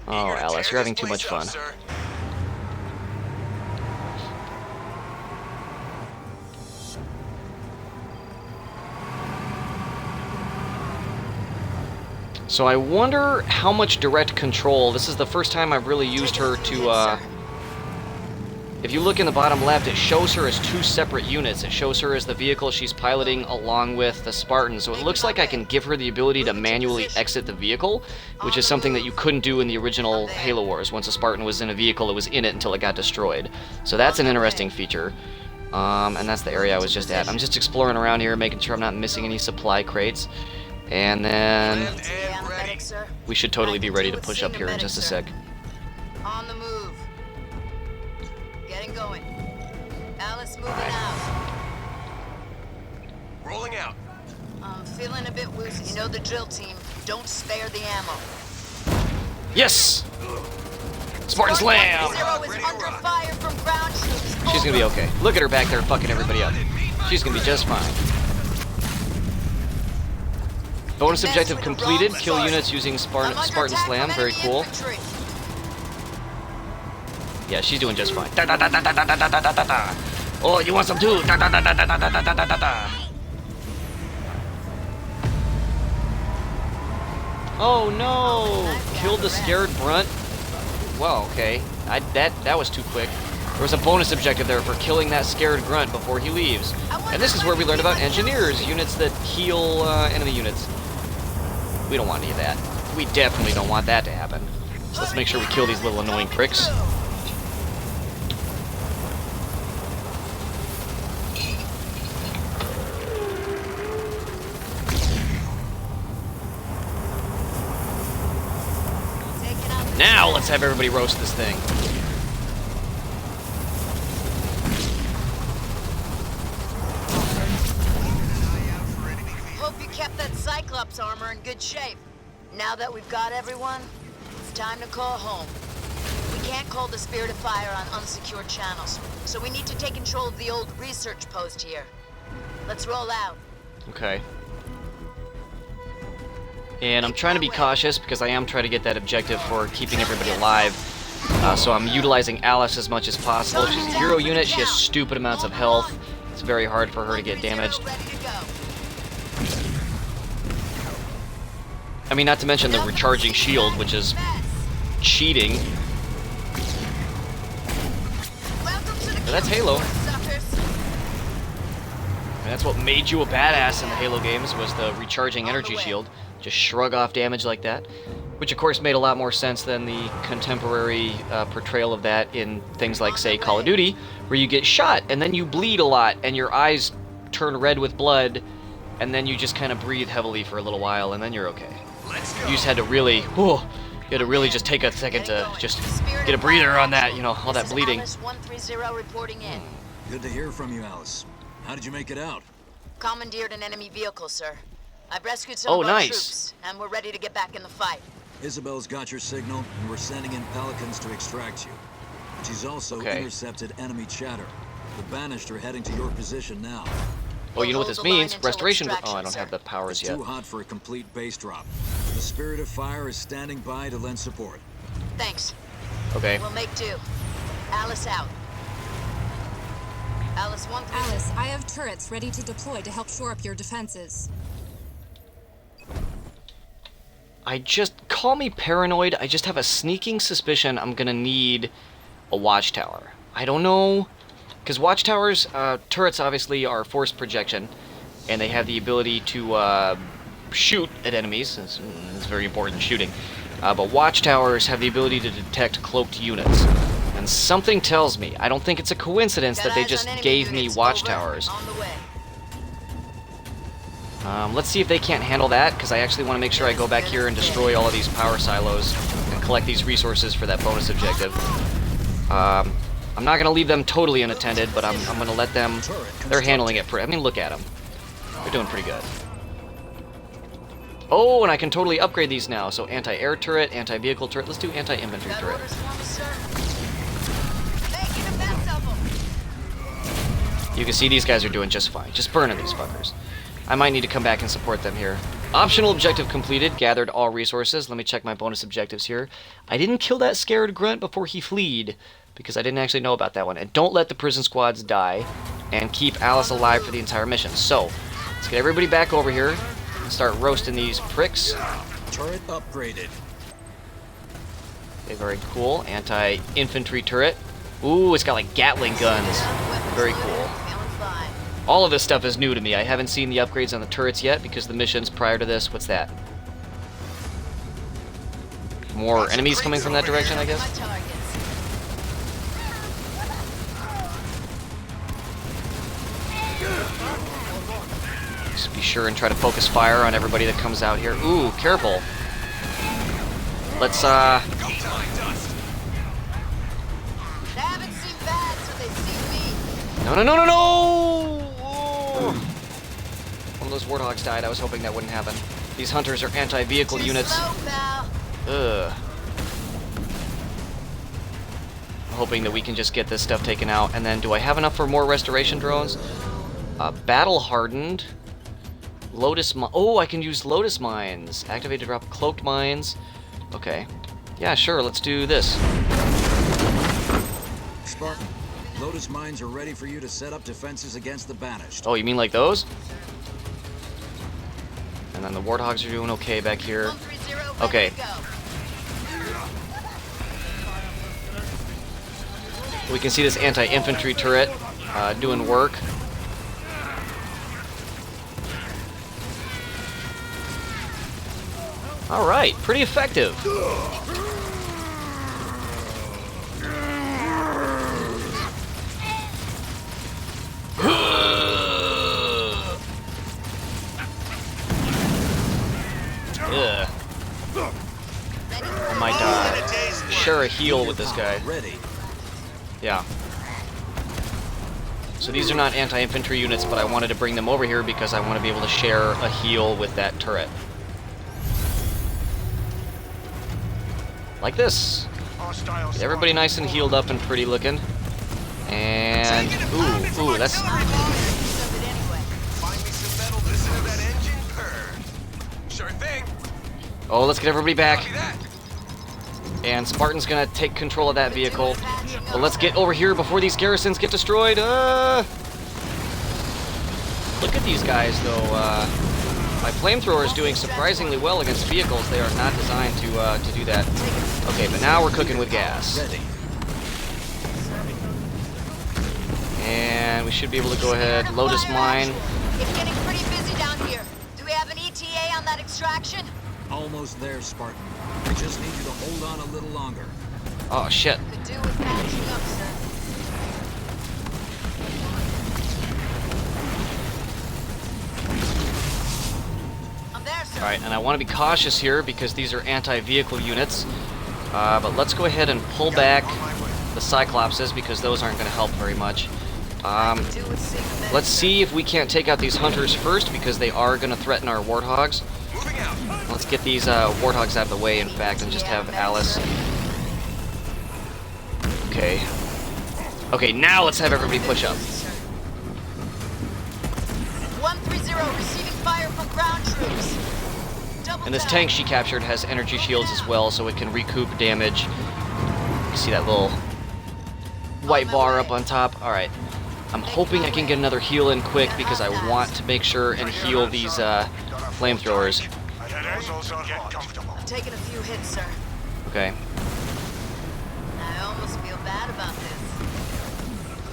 Oh, Alice, you're having too much fun. So I wonder how much direct control. This is the first time I've really used her to, if you look in the bottom left, it shows her as two separate units. It shows her as the vehicle she's piloting along with the Spartan. So it looks like I can give her the ability to manually exit the vehicle, which is something that you couldn't do in the original Halo Wars. Once a Spartan was in a vehicle, it was in it until it got destroyed. So that's an interesting feature. And that's the area I was just at. I'm just exploring around here, making sure I'm not missing any supply crates. And then we should totally be ready to push up here in just a sec. On the move. Getting going. Alice moving out. Rolling out. I'm feeling a bit woozy. You know the drill, team. Don't spare the ammo. Yes! Spartan Slam! Zero is under fire from ground troops. She's gonna be okay. Look at her back there fucking everybody up. She's gonna be just fine. Bonus objective completed. Kill units using Spartan Slam. Very cool. Yeah, she's doing just fine. Da, da, da, da, da, da, da, da, da, da. Oh, you want some too? Da, da, da, da, da, da, da, da, da, da. Oh no! Killed the scared brunt. Well, okay. That was too quick. There was a bonus objective there for killing that scared grunt before he leaves. And this is where we learned about engineers, units that heal enemy units. We don't want any of that. We definitely don't want that to happen. So let's make sure we kill these little annoying pricks. Now let's have everybody roast this thing. kept that Cyclops armor in good shape. Now that we've got everyone, it's time to call home. We can't call the Spirit of Fire on unsecured channels, so we need to take control of the old research post here. Let's roll out. Okay. And I'm trying to be cautious because I am trying to get that objective for keeping everybody alive. So I'm utilizing Alice as much as possible. She's a hero unit. She has stupid amounts of health. It's very hard for her to get damaged. I mean, not to mention the recharging shield, which is cheating. But that's Halo. And that's what made you a badass in the Halo games, was the recharging energy shield. Just shrug off damage like that. Which, of course, made a lot more sense than the contemporary portrayal of that in things like, say, Call of Duty, where you get shot, and then you bleed a lot, and your eyes turn red with blood, and then you just kind of breathe heavily for a little while, and then you're okay. You just had to really, you had to really just take a second to just get a breather on that, you know, all that bleeding. Alice 130 reporting in. Good to hear from you, Alice. How did you make it out? Commandeered an enemy vehicle, sir. I've rescued some of our troops, and we're ready to get back in the fight. Isabel's got your signal, and we're sending in Pelicans to extract you. She's also intercepted enemy chatter. The Banished are heading to your position now. Oh, you know what this means? Restoration. Oh, I don't have the powers yet. It's too hot for a complete base drop. The Spirit of Fire is standing by to lend support. Thanks. Okay. We'll make do. Alice out. Alice 1. Alice, I have turrets ready to deploy to help shore up your defenses. Call me paranoid, I just have a sneaking suspicion I'm gonna need a watchtower. I don't know, because watchtowers, turrets obviously are force projection, and they have the ability to shoot at enemies. It's very important shooting. But watchtowers have the ability to detect cloaked units. And something tells me, I don't think it's a coincidence that they just gave me watchtowers. Let's see if they can't handle that, because I actually want to make sure I go back here and destroy all of these power silos and collect these resources for that bonus objective. I'm not going to leave them totally unattended, but I'm going to let them... They're handling it I mean, look at them. They're doing pretty good. Oh, and I can totally upgrade these now. So anti-air turret, anti-vehicle turret. Let's do anti-infantry turret. You can see these guys are doing just fine. Just burning these fuckers. I might need to come back and support them here. Optional objective completed. Gathered all resources. Let me check my bonus objectives here. I didn't kill that scared grunt before he fleed, because I didn't actually know about that one. And don't let the prison squads die. And keep Alice alive for the entire mission. So, let's get everybody back over here and start roasting these pricks. Turret upgraded. Okay, very cool. Anti-infantry turret. Ooh, it's got like Gatling guns. Very cool. All of this stuff is new to me. I haven't seen the upgrades on the turrets yet because the missions prior to this, what's that? More enemies coming from that direction, I guess? Just be sure and try to focus fire on everybody that comes out here. Ooh, careful. Let's, No, no, no, no, no! Oh. One of those warthogs died. I was hoping that wouldn't happen. These hunters are anti-vehicle units. Ugh. I'm hoping that we can just get this stuff taken out. And then, do I have enough for more restoration drones? Battle hardened. Lotus oh, I can use Lotus mines. Activate to drop cloaked mines. Okay. Yeah, sure, let's do this. Spartan, Lotus mines are ready for you to set up defenses against the Banished. Oh, you mean like those? And then the warthogs are doing okay back here. Okay. We can see this anti-infantry turret doing work. All right, pretty effective. Ugh. I might share a heal with this guy. Yeah. So these are not anti-infantry units, but I wanted to bring them over here because I want to be able to share a heal with that turret. Like this. Get everybody nice and healed up and pretty looking. And ooh, that's oh, let's get everybody back. And Spartan's gonna take control of that vehicle. But let's get over here before these garrisons get destroyed. Look at these guys, though. My flamethrower is doing surprisingly well against vehicles. They are not designed to do that. Okay, but now we're cooking with gas. And we should be able to go ahead, Lotus Mine. It's getting pretty busy down here. Do we have an ETA on that extraction? Almost there, Spartan. We just need you to hold on a little longer. Oh, shit. Could do with patching up, sir. I'm there, sir. Alright, and I want to be cautious here because these are anti-vehicle units. But let's go ahead and pull back the Cyclopses because those aren't going to help very much. Let's see if we can't take out these hunters first because they are going to threaten our warthogs. Let's get these warthogs out of the way, in fact, and just have Alice. Okay. Okay, now let's have everybody push up. 130 receiving fire from ground troops. And this tank she captured has energy shields as well, so it can recoup damage. You see that little white bar up on top? Alright. I'm hoping I can get another heal in quick because I want to make sure and heal these flamethrowers. I'm taking a few hits, sir. Okay. I almost feel bad about this.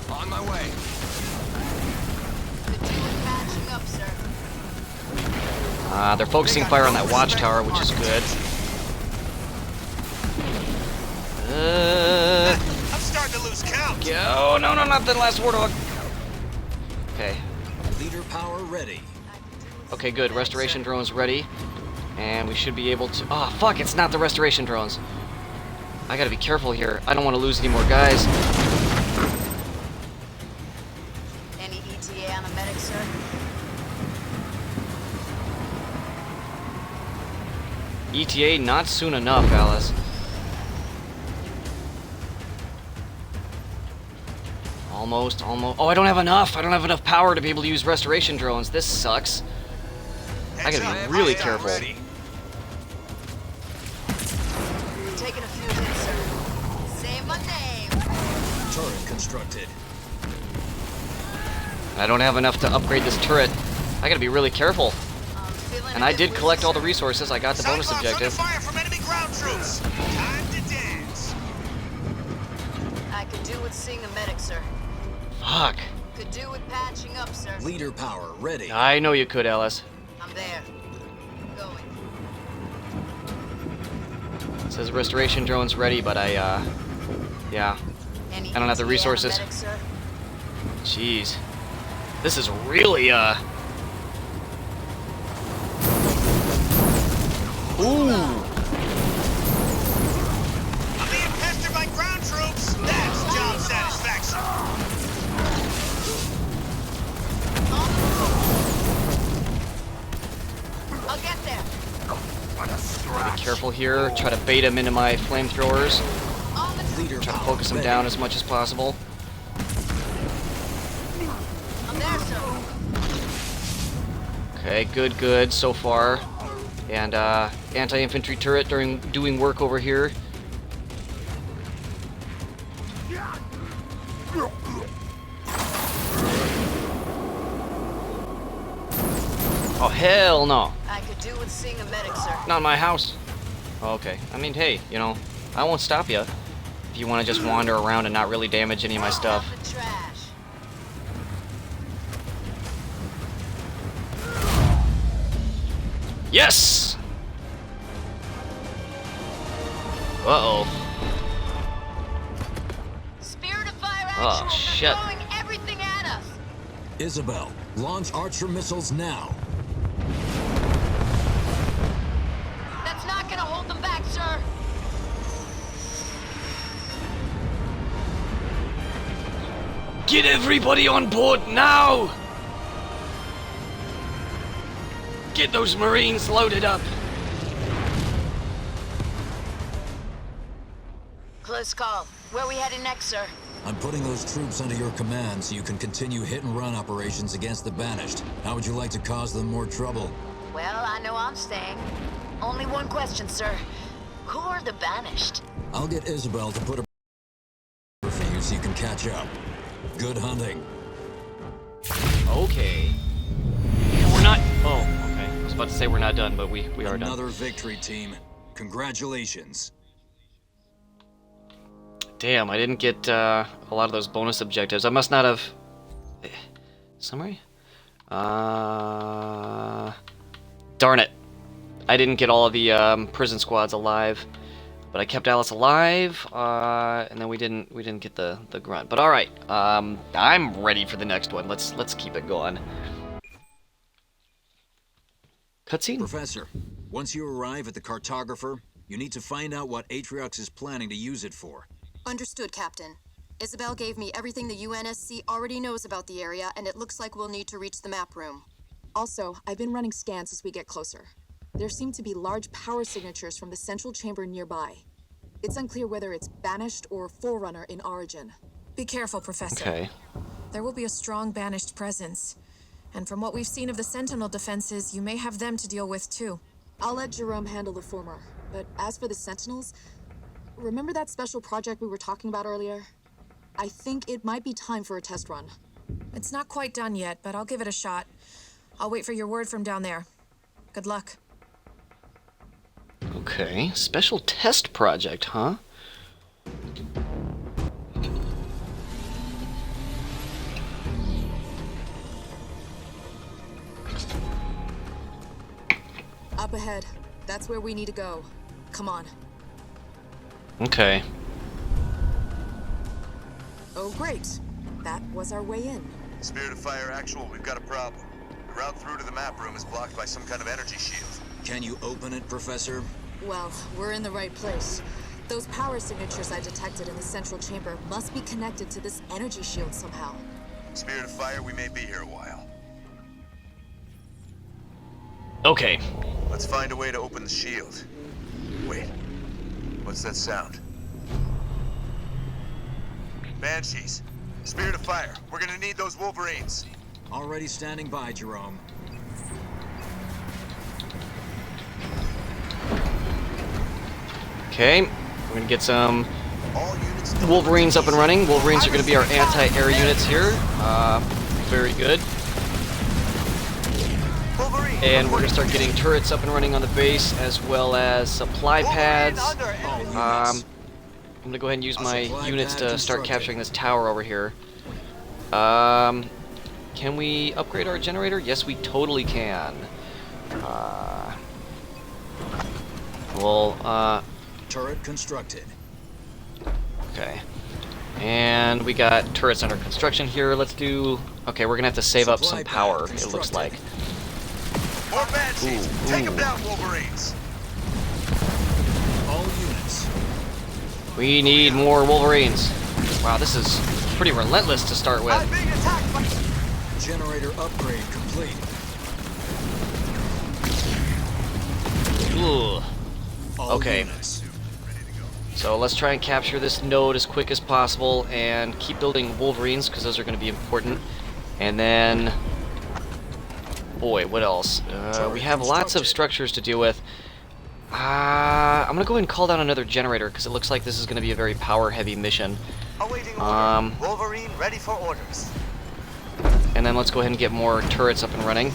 On my way. Could do with patching up, sir. They're focusing fire on that watchtower, which is good. I'm starting to lose count. Oh, no, not the last warthog. Okay. Leader power ready. Okay, good. Restoration drones ready. And we should be able to... Oh, fuck, it's not the restoration drones. I gotta be careful here. I don't want to lose any more guys. Any ETA on a medic, sir? ETA not soon enough, Alice. Almost. Oh, I don't have enough. I don't have enough power to be able to use restoration drones. This sucks. I gotta be really careful. Taking a few hits, sir. Say my name. Turret constructed. I don't have enough to upgrade this turret. I gotta be really careful. And I did collect all the resources. I got the bonus objective. Fire from enemy ground troops. Time to dance. I could do with seeing a medic, sir. Fuck. Could do with patching up, sir. Leader power ready. I know you could, Alice. I'm there. Going. It says restoration drones ready, but yeah. I don't have the resources. Medic, sir? Jeez. This is really, Ooh! I'm being pestered by ground troops. That's job satisfaction. I'll get there. Be careful here. Try to bait him into my flamethrowers. Try to focus him down as much as possible. I'm there, sir. Okay, good so far. And anti-infantry turret doing work over here. Oh hell no! I could do with seeing a medic, sir. Not in my house. Okay. I mean, hey, you know, I won't stop you if you want to just wander around and not really damage any of my stuff. Yes! Uh-oh. Spirit of fire action. Oh, shit. Throwing everything at us. Isabel, launch Archer missiles now. That's not gonna hold them back, sir. Get everybody on board now! Get those Marines loaded up. Close call. Where we heading next, sir? I'm putting those troops under your command so you can continue hit-and-run operations against the Banished. How would you like to cause them more trouble? Well, I know I'm staying. Only one question, sir. Who are the Banished? I'll get Isabel to put a for you so you can catch up. Good hunting. Okay. We're not... Oh, okay. I was about to say we're not done, but we are done. Another victory, team. Congratulations. Damn, I didn't get a lot of those bonus objectives. I must not have... Summary? Darn it. I didn't get all of the prison squads alive. But I kept Alice alive, and then we didn't get the grunt. But all right, I'm ready for the next one. Let's keep it going. Cutscene. Professor, once you arrive at the cartographer, you need to find out what Atriox is planning to use it for. Understood, Captain. Isabel gave me everything the UNSC already knows about the area, and it looks like we'll need to reach the map room. Also, I've been running scans as we get closer. There seem to be large power signatures from the central chamber nearby. It's unclear whether it's Banished or Forerunner in origin. Be careful, Professor. Okay. There will be a strong Banished presence. And from what we've seen of the Sentinel defenses, you may have them to deal with, too. I'll let Jerome handle the former. But as for the Sentinels, remember that special project we were talking about earlier? I think it might be time for a test run. It's not quite done yet, but I'll give it a shot. I'll wait for your word from down there. Good luck. Okay, special test project, huh? Up ahead. That's where we need to go. Come on. Okay. Oh, great. That was our way in. Spirit of Fire Actual, we've got a problem. The route through to the map room is blocked by some kind of energy shield. Can you open it, Professor? Well, we're in the right place. Those power signatures I detected in the central chamber must be connected to this energy shield somehow. Spirit of Fire, we may be here a while. Okay. Let's find a way to open the shield. Wait. What's that sound? Banshees. Spirit of Fire, we're gonna need those Wolverines. Already standing by, Jerome. Okay, we're gonna get some Wolverines up and running. Wolverines are gonna be our anti-air units here. Very good. And we're gonna start getting turrets up and running on the base, as well as supply pads. I'm gonna go ahead and use my units to start capturing this tower over here. Can we upgrade our generator? Yes, we totally can. Turret constructed. Okay. And we got turrets under construction here. Let's do... Okay, we're gonna have to save up some power, it looks like. More Banshees! Take them down, Wolverines! All units. We need more Wolverines. Wow, this is pretty relentless to start with. Generator upgrade complete. Ooh. Okay. So let's try and capture this node as quick as possible and keep building Wolverines, because those are going to be important. And then... Boy, what else? We have lots of structures to deal with. I'm going to go ahead and call down another generator, because it looks like this is going to be a very power-heavy mission. Wolverine ready for orders. And then let's go ahead and get more turrets up and running.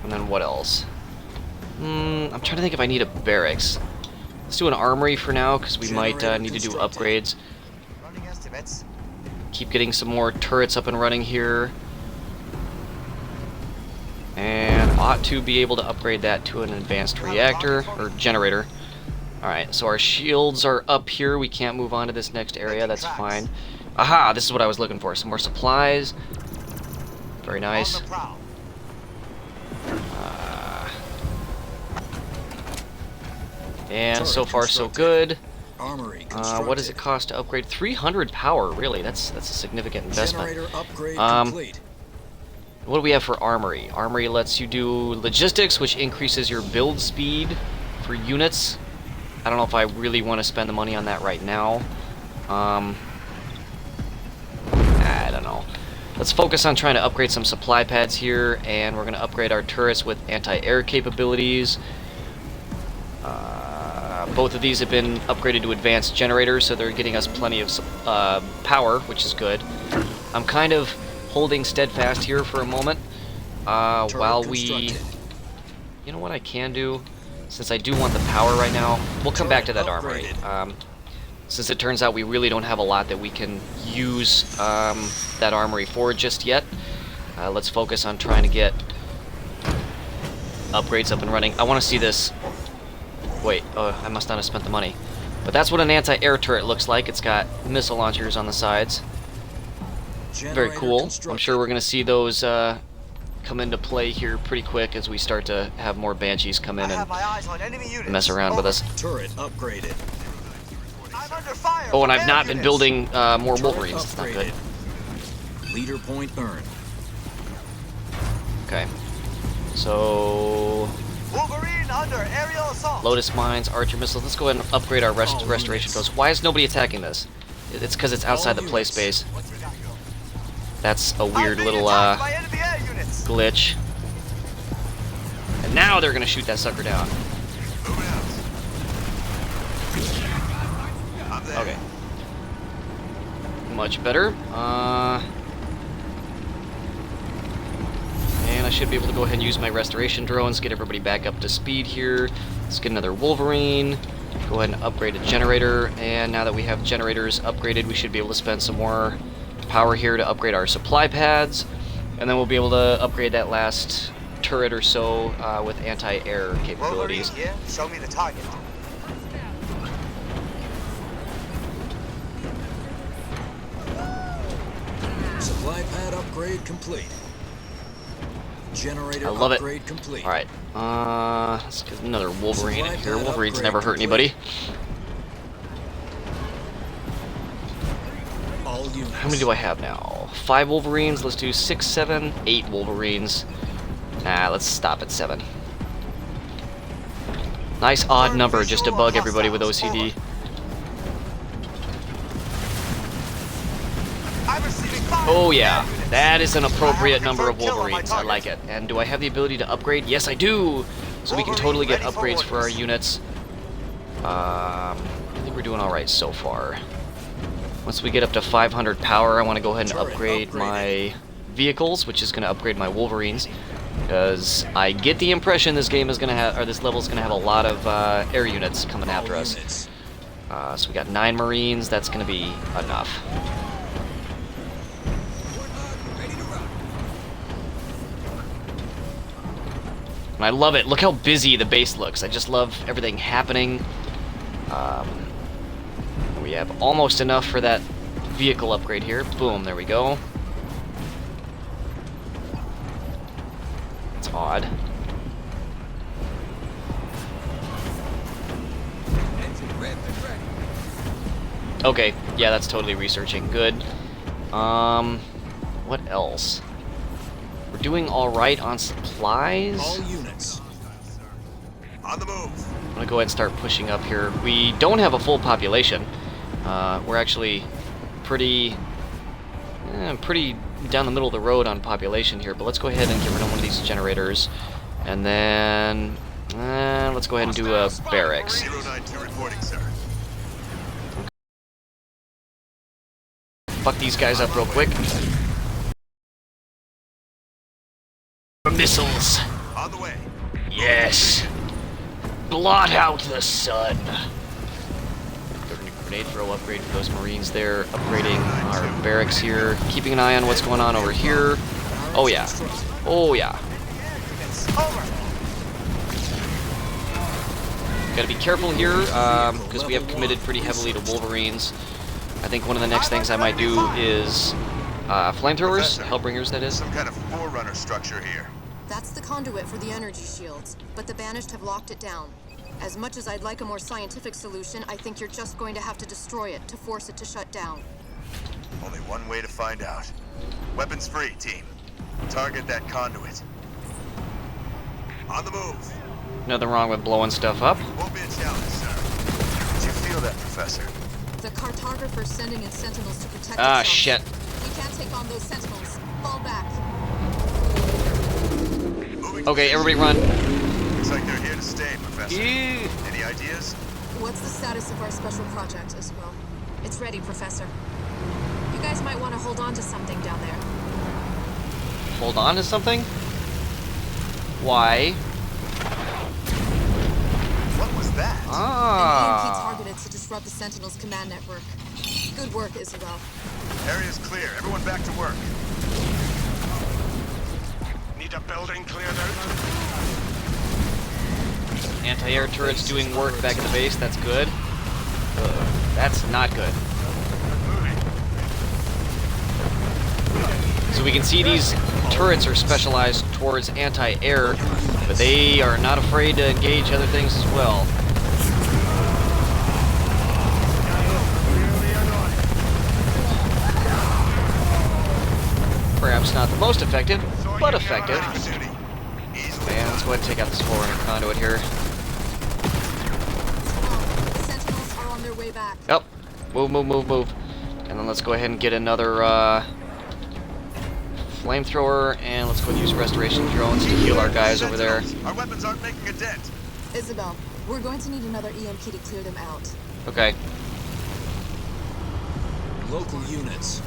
And then what else? I'm trying to think if I need a barracks. Let's do an armory for now, because we might need to do upgrades. Running estimates. Keep getting some more turrets up and running here. And ought to be able to upgrade that to an advanced reactor, or generator. Alright, so our shields are up here. We can't move on to this next area, that's fine. Aha, this is what I was looking for. Some more supplies. Very nice. And so far so good. Armory what does it cost to upgrade? 300 power, really? That's a significant investment. Generator upgrade complete. What do we have for Armory? Armory lets you do logistics, which increases your build speed for units. I don't know if I really want to spend the money on that right now. I don't know. Let's focus on trying to upgrade some supply pads here, and we're going to upgrade our turrets with anti-air capabilities. Both of these have been upgraded to advanced generators, so they're getting us plenty of power, which is good. I'm kind of holding steadfast here for a moment while we... You know what I can do? Since I do want the power right now, we'll come back to that armory. Since it turns out we really don't have a lot that we can use that armory for just yet, let's focus on trying to get upgrades up and running. I want to see this. Wait, I must not have spent the money. But that's what an anti-air turret looks like. It's got missile launchers on the sides. Very cool. I'm sure we're going to see those come into play here pretty quick as we start to have more Banshees come in and mess around with us. Turret upgraded. Oh, and I've not been building more Wolverines. That's not good. Leader point earned. Okay. So... Wolverine under aerial assault. Lotus Mines, Archer Missiles. Let's go ahead and upgrade our restoration drones. Why is nobody attacking this? It's because it's outside the play space. That's a weird little glitch. And now they're going to shoot that sucker down. Okay. Much better. And I should be able to go ahead and use my restoration drones, get everybody back up to speed here. Let's get another Wolverine. Go ahead and upgrade a generator. And now that we have generators upgraded, we should be able to spend some more power here to upgrade our supply pads. And then we'll be able to upgrade that last turret or so with anti-air capabilities. Wolverine, yeah? Show me the target. Supply pad upgrade complete. Generator I love upgrade it. Complete. All right. Let's get another Wolverine in here. Wolverines never hurt anybody. How many do I have now? 5 Wolverines. Let's do 6, 7, 8 Wolverines. Nah, let's stop at 7. Nice odd number just to bug everybody with OCD. Oh yeah, that is an appropriate number of Wolverines. I like it. And do I have the ability to upgrade? Yes, I do. So we can totally get upgrades for our units. I think we're doing all right so far. Once we get up to 500 power, I want to go ahead and upgrade my vehicles, which is going to upgrade my Wolverines, because I get the impression this game is going to have, or this level is going to have a lot of air units coming after us. So we got 9 Marines. That's going to be enough. And I love it. Look how busy the base looks. I just love everything happening. We have almost enough for that vehicle upgrade here. Boom, there we go. It's odd. Okay, yeah, that's totally researching. Good. What else? We're doing all right on supplies. All units. On the move. I'm gonna go ahead and start pushing up here. We don't have a full population. We're actually pretty down the middle of the road on population here. But let's go ahead and get rid of one of these generators, and then let's go ahead and do a barracks. 092 reporting, sir. Fuck these guys up real quick. Missiles. On the way. Yes. Blot out the sun. Grenade throw upgrade for those Marines there. Upgrading our barracks here. Keeping an eye on what's going on over here. Oh yeah. Oh yeah. Gotta be careful here, because we have committed pretty heavily to Wolverines. I think one of the next things I might do is flamethrowers, Hellbringers that is. Some kind of forerunner structure here. That's the conduit for the energy shields, but the Banished have locked it down. As much as I'd like a more scientific solution, I think you're just going to have to destroy it to force it to shut down. Only one way to find out. Weapons free, team. Target that conduit. On the move. Nothing wrong with blowing stuff up. Won't be a challenge, sir. Did you feel that, Professor? The cartographer's sending in sentinels to protect Ah, itself. shit. We can't take on those sentinels. Fall back. Okay, everybody run. Looks like they're here to stay, Professor. Ew. Any ideas? What's the status of our special project, Isabel? It's ready, Professor. You guys might want to hold on to something down there. Hold on to something? Why? What was that? An Ah. EMP targeted to disrupt the Sentinel's command network. Good work, Isabel. Area's clear. Everyone back to work. Need a building cleared out? Anti-air turrets doing work back at the base. That's good. That's not good. So we can see these turrets are specialized towards anti-air, but they are not afraid to engage other things as well. Perhaps not the most effective, but effective. And let's go ahead and take out this forerunner conduit here. The Sentinels are on their way back. Yep. Move, move, move, move. And then let's go ahead and get another flamethrower, and let's go and use restoration drones to heal our guys over there. Our weapons aren't making a dent. Isabel, we're going to need another EMP to clear them out. Okay. Local units.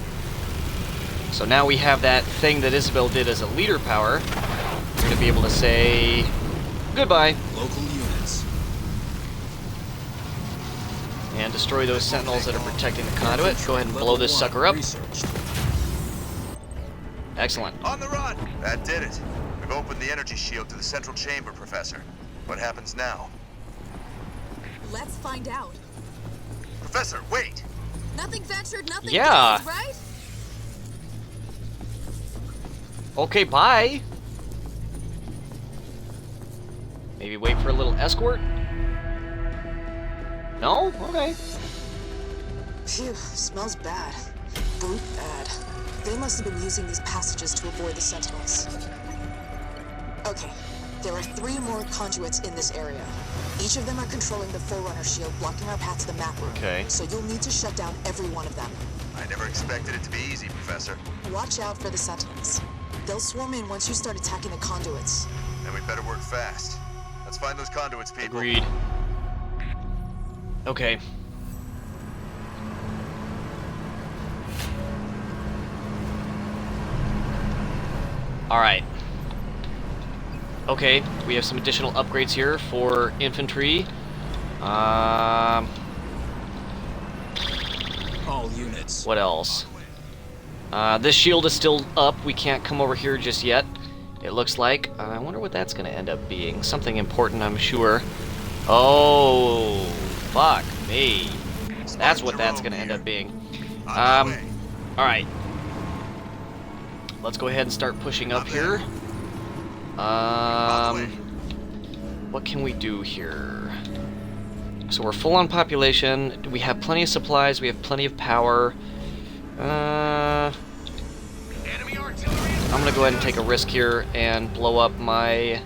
So now we have that thing that Isabel did as a leader power. We're going to be able to say goodbye. Local units. And destroy those sentinels that are protecting the conduit. Go ahead and blow this sucker up. Excellent. On the run! That did it. We've opened the energy shield to the central chamber, Professor. What happens now? Let's find out. Professor, wait! Nothing ventured, nothing Yeah. gained, right? Okay, bye. Maybe wait for a little escort? No? Okay. Phew, smells bad. Brute bad. They must have been using these passages to avoid the Sentinels. Okay, there are 3 more conduits in this area. Each of them are controlling the Forerunner shield, blocking our path to the map room. Okay. So you'll need to shut down every one of them. I never expected it to be easy, Professor. Watch out for the Sentinels. They'll swarm in once you start attacking the conduits. Then we better work fast. Let's find those conduits, people. Agreed. Okay. Alright. Okay, we have some additional upgrades here for infantry. All units. What else? This shield is still up. We can't come over here just yet. It looks like. I wonder what that's going to end up being. Something important, I'm sure. Oh, fuck me. That's what that's going to end up being. Alright. Let's go ahead and start pushing up here. What can we do here? So we're full on population. We have plenty of supplies. We have plenty of power. I'm gonna go ahead and take a risk here and blow up my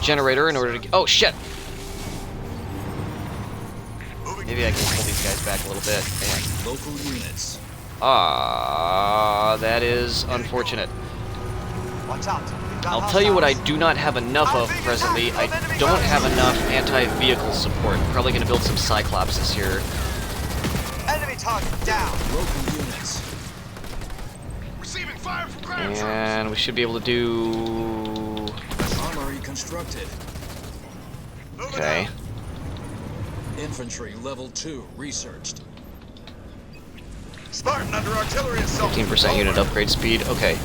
generator in order to. Oh shit! Maybe I can pull these guys back a little bit. And Local units. that is unfortunate. Watch out. I'll tell you what I do not have enough of presently. I don't have enough anti-vehicle support. I'm probably gonna build some Cyclopses here. Enemy target down. Local units. Receiving fire from ground troops. And we should be able to do. Armory constructed. Okay. Infantry level 2 researched. Spartan under artillery assault. 15% unit upgrade speed. Okay.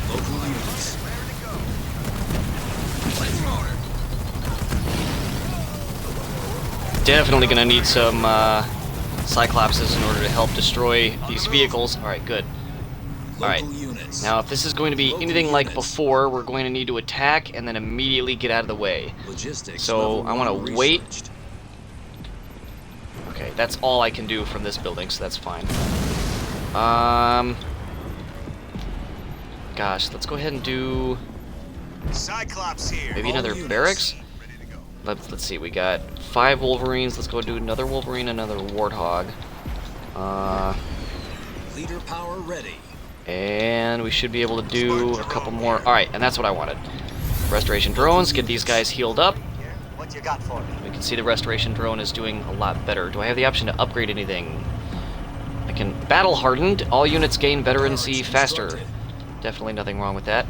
Local units. Definitely gonna need some Cyclopses in order to help destroy these vehicles. Alright, good. Alright, now if this is going to be anything like before, we're going to need to attack and then immediately get out of the way. So I want to wait. Okay, that's all I can do from this building, so that's fine. Gosh, let's go ahead and do Cyclops here. maybe another barracks? Let's see, we got 5 Wolverines. Let's go do another Wolverine, another Warthog. Leader power ready. And we should be able to do a couple more. Alright, and that's what I wanted. Restoration drones, get these guys healed up. What you got for me? We can see the restoration drone is doing a lot better. Do I have the option to upgrade anything? I can battle hardened. All units gain veterancy faster. Definitely nothing wrong with that.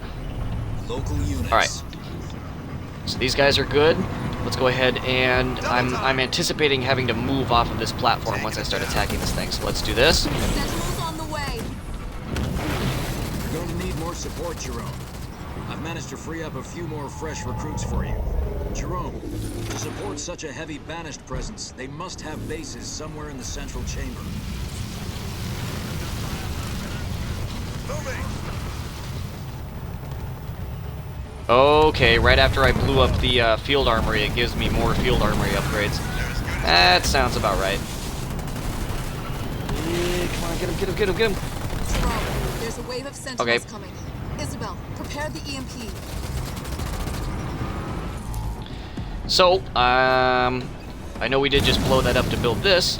Local units. Alright. So these guys are good. Let's go ahead and I'm anticipating having to move off of this platform once I start attacking this thing. So let's do this. Sentinels on the way. You're going to need more support, Jerome. I've managed to free up a few more fresh recruits for you. Jerome, to support such a heavy banished presence, they must have bases somewhere in the central chamber. Moving. Okay, right after I blew up the field armory, it gives me more field armory upgrades. That sounds about right. Yeah, come on, get him, get him, get him, get him. Jerome, there's a wave of sentinels coming. Isabel, prepare the EMP. So, I know we did just blow that up to build this,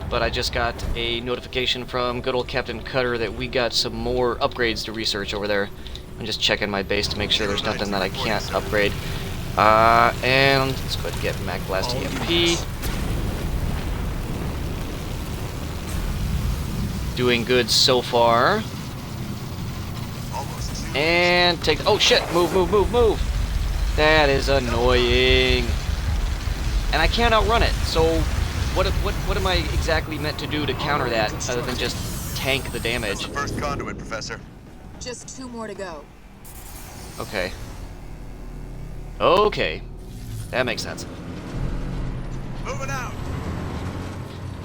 but I just got a notification from good old Captain Cutter that we got some more upgrades to research over there. I'm just checking my base to make sure there's nothing that I can't upgrade. And let's go ahead and get Mag Blast EMP. Doing good so far. And take. Oh shit! Move, move, move, move! That is annoying. And I can't outrun it. So, what am I exactly meant to do to counter that, other than just tank the damage? That's the first conduit, Professor. Just 2 more to go. Okay. Okay. That makes sense. Moving out.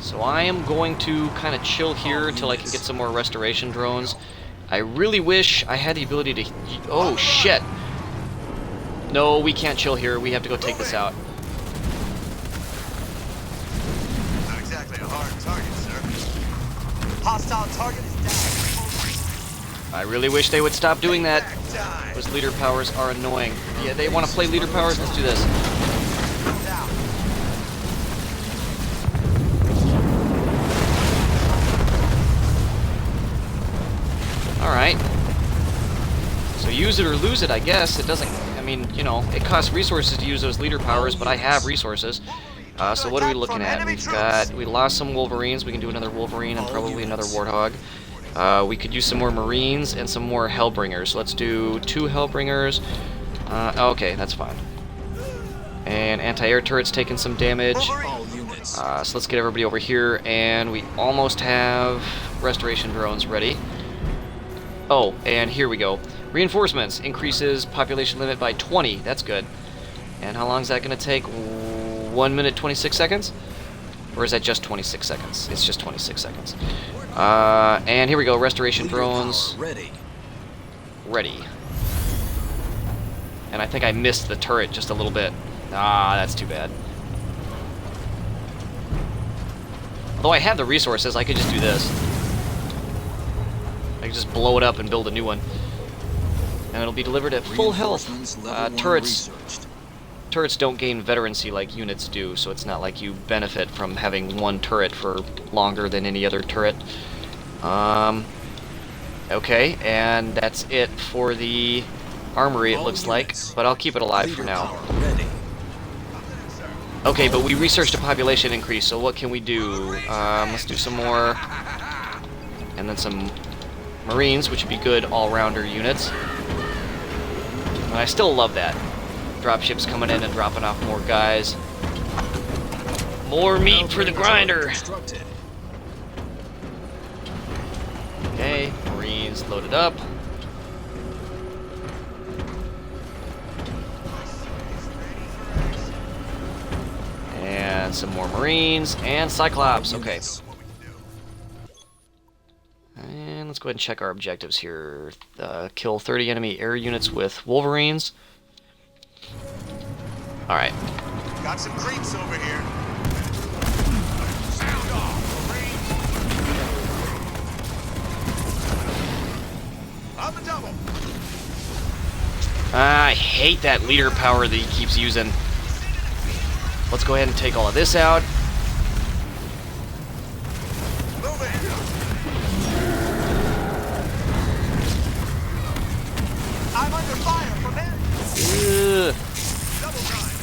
So I am going to kind of chill here until I can get some more restoration drones. I really wish I had the ability to... Oh, shit! No, we can't chill here. We have to go take this out. Not exactly a hard target, sir. Hostile target is down. I really wish they would stop doing that. Those leader powers are annoying. Yeah, they want to play leader powers? Let's do this. Alright. So use it or lose it, I guess. It doesn't... I mean, you know, it costs resources to use those leader powers, but I have resources. So what are we looking at? We lost some Wolverines. We can do another Wolverine and probably another Warthog. We could use some more Marines and some more Hellbringers. Let's do 2 Hellbringers. Okay, that's fine. And anti-air turret's taking some damage. So let's get everybody over here, and we almost have restoration drones ready. Oh, and here we go. Reinforcements increases population limit by 20. That's good. And how long is that going to take? 1 minute 26 seconds? Or is that just 26 seconds? It's just 26 seconds. And here we go, restoration drones. Ready. Ready. And I think I missed the turret just a little bit. Ah, that's too bad. Although I have the resources, I could just do this. I could just blow it up and build a new one. And it'll be delivered at full health. Turrets don't gain veterancy like units do, so it's not like you benefit from having one turret for longer than any other turret. Okay, and that's it for the armory, it looks like, but I'll keep it alive for now. Okay, but we researched a population increase, so what can we do? Let's do some more, and then some Marines, which would be good all-rounder units. And I still love that. Dropships coming in and dropping off more guys. More meat for the grinder! Okay, Marines loaded up. And some more Marines, and Cyclops, okay. And let's go ahead and check our objectives here. Kill 30 enemy air units with Wolverines. Alright. Got some creeps over here. Sound off, Marine! On the double. I hate that leader power that he keeps using. Let's go ahead and take all of this out. I'm under fire from him. Double time.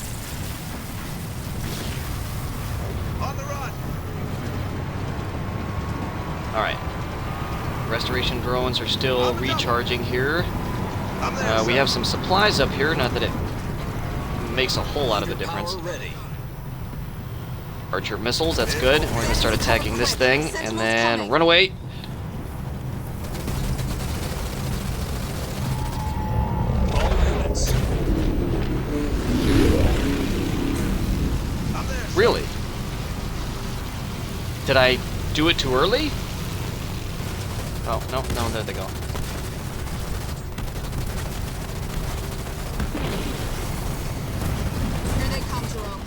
On the run. Alright. Restoration drones are still recharging here. We have some supplies up here, not that it makes a whole lot of a difference. Archer missiles, that's good. We're gonna start attacking this thing, and then run away. Really? Did I do it too early? Oh, no, there they go. Here they come, Jerome.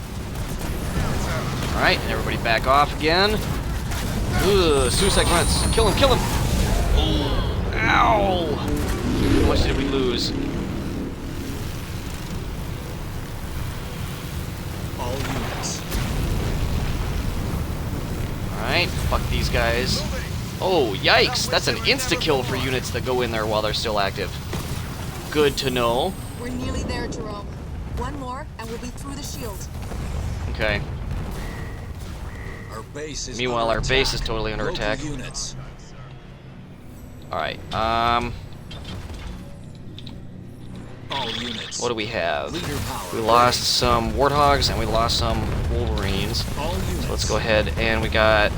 Alright, and everybody back off again. Ugh, suicide grunts. Kill him, kill him! Oh, ow! How much did we lose? All units. Alright, fuck these guys. Oh, yikes! That's an insta-kill for units that go in there while they're still active. Good to know. We're nearly there, Jerome. One more, and we'll be through the shield. Okay. Our base is Meanwhile, our base is totally under attack. Units. Alright, All units. what do we have? Leader power. We lost some Warthogs and we lost some Wolverines. All units. So let's go ahead and we got...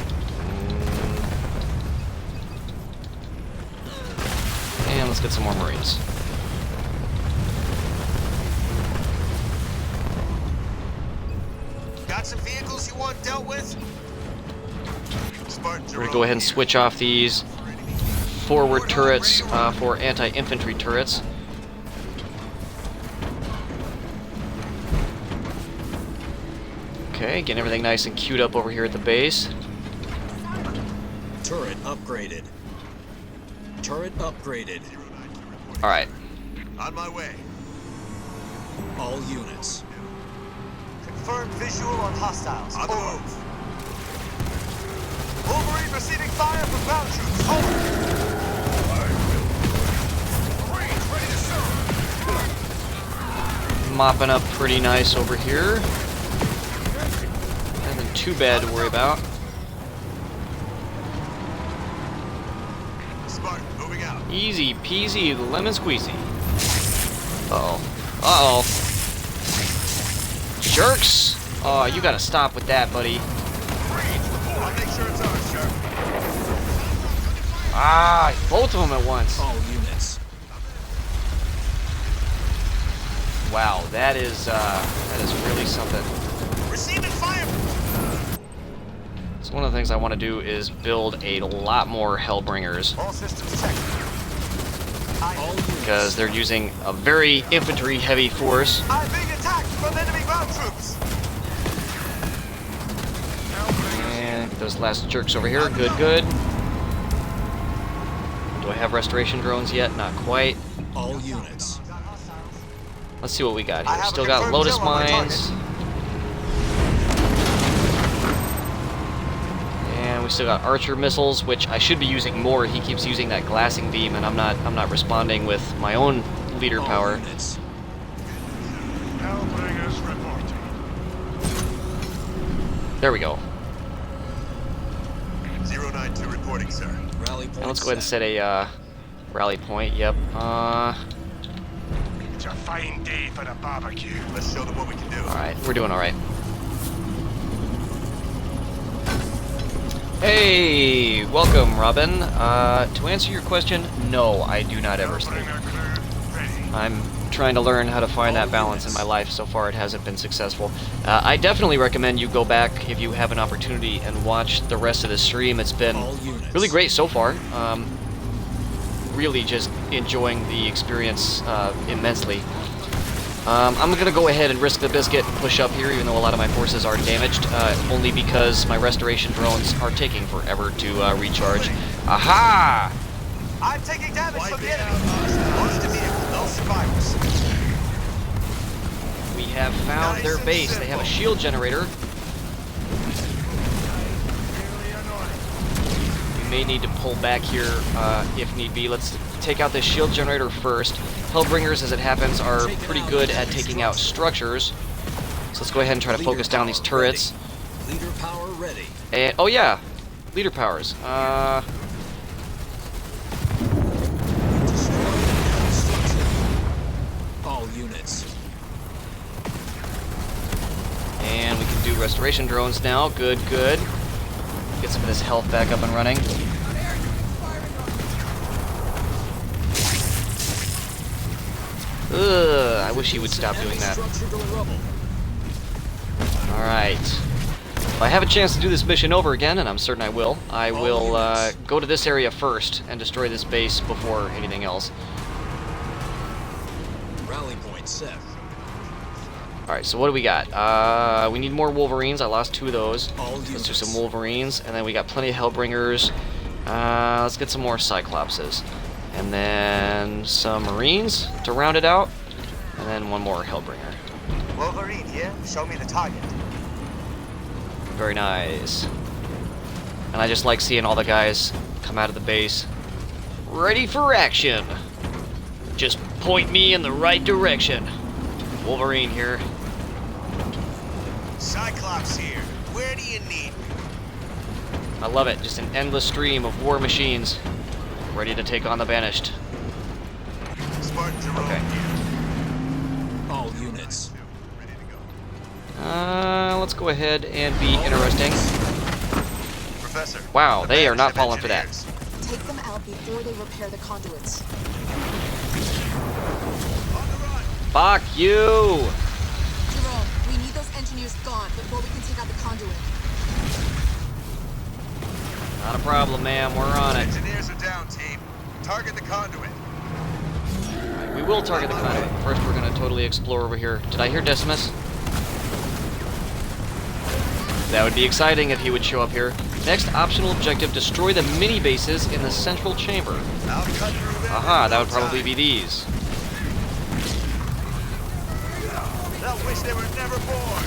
and let's get some more Marines. Got some vehicles you want dealt with? We're gonna go ahead and switch off these forward turrets for anti-infantry turrets. Okay, getting everything nice and queued up over here at the base. Turret upgraded. Turret upgraded. Alright. On my way. All units. Confirmed visual on hostiles. On the move. Wolverine receiving fire from ground troops. Over. Marines ready to serve! Mopping up pretty nice over here. Nothing too bad to worry about. Spartan, moving out. Easy peasy lemon squeezy. Uh-oh. Uh-oh. Jerks! Oh, you gotta stop with that, buddy. I'll make sure it's ours, sir. Ah, both of them at once. All units. Wow, that is really something. Receiving fire. So one of the things I want to do is build a lot more Hellbringers. All systems checked. Because they're using a very infantry-heavy force. I'm being attacked from enemy ground troops. And get those last jerks over here. Good, good. Do I have restoration drones yet? Not quite. All units. Let's see what we got here. Still got Lotus Mines. And we still got Archer missiles, which I should be using more. He keeps using that glassing beam, and I'm not responding with my own leader power. Hellbringers reporting. There we go. 092 reporting, sir. Rally point. Now let's go ahead and set a rally point. Yep. It's a fine day for a barbecue. Let's show them what we can do. All right, we're doing all right. Hey, welcome, Robin. To answer your question, no, I do not ever sleep. I'm trying to learn how to find that balance in my life. So far, it hasn't been successful. I definitely recommend you go back if you have an opportunity and watch the rest of the stream. It's been really great so far. really just enjoying the experience immensely. I'm going to go ahead and risk the biscuit and push up here, even though a lot of my forces are damaged, only because my restoration drones are taking forever to recharge. Aha! I'm taking damage from the enemy. Launch the vehicle, no survivors. We have found their base. They have a shield generator. We may need to pull back here if need be. Let's take out this shield generator first. Hellbringers, as it happens, are pretty good at taking out structures. So let's go ahead and try to focus down these turrets. Leader power ready. And, oh yeah, leader powers. All units. And we can do restoration drones now. Good, good. Get some of this health back up and running. Ugh, I wish he would stop doing that. Alright. If I have a chance to do this mission over again, and I'm certain I will go to this area first and destroy this base before anything else. Rally point set. Alright, so what do we got? We need more Wolverines. I lost 2 of those. Let's do some Wolverines, and then we got plenty of Hellbringers. Let's get some more Cyclopses. And then some Marines to round it out. And then one more Hellbringer. Wolverine here. Show me the target. Very nice. And I just like seeing all the guys come out of the base. Ready for action. Just point me in the right direction. Wolverine here. Cyclops here. Where do you need me? I love it. Just an endless stream of war machines ready to take on the Banished. Okay. All units. Let's go ahead and be interesting. Professor. Wow, they are not falling for that. Take them out before they repair the conduits. Fuck you! Jerome, we need those engineers gone before we can take out the conduit. Not a problem, ma'am. We're on it. Engineers are down, team. Target the conduit. Right, we will target the conduit. First, we're going to totally explore over here. Did I hear Decimus? That would be exciting if he would show up here. Next, optional objective, destroy the mini bases in the central chamber. Aha, that would probably be these. They'll wish they were never born.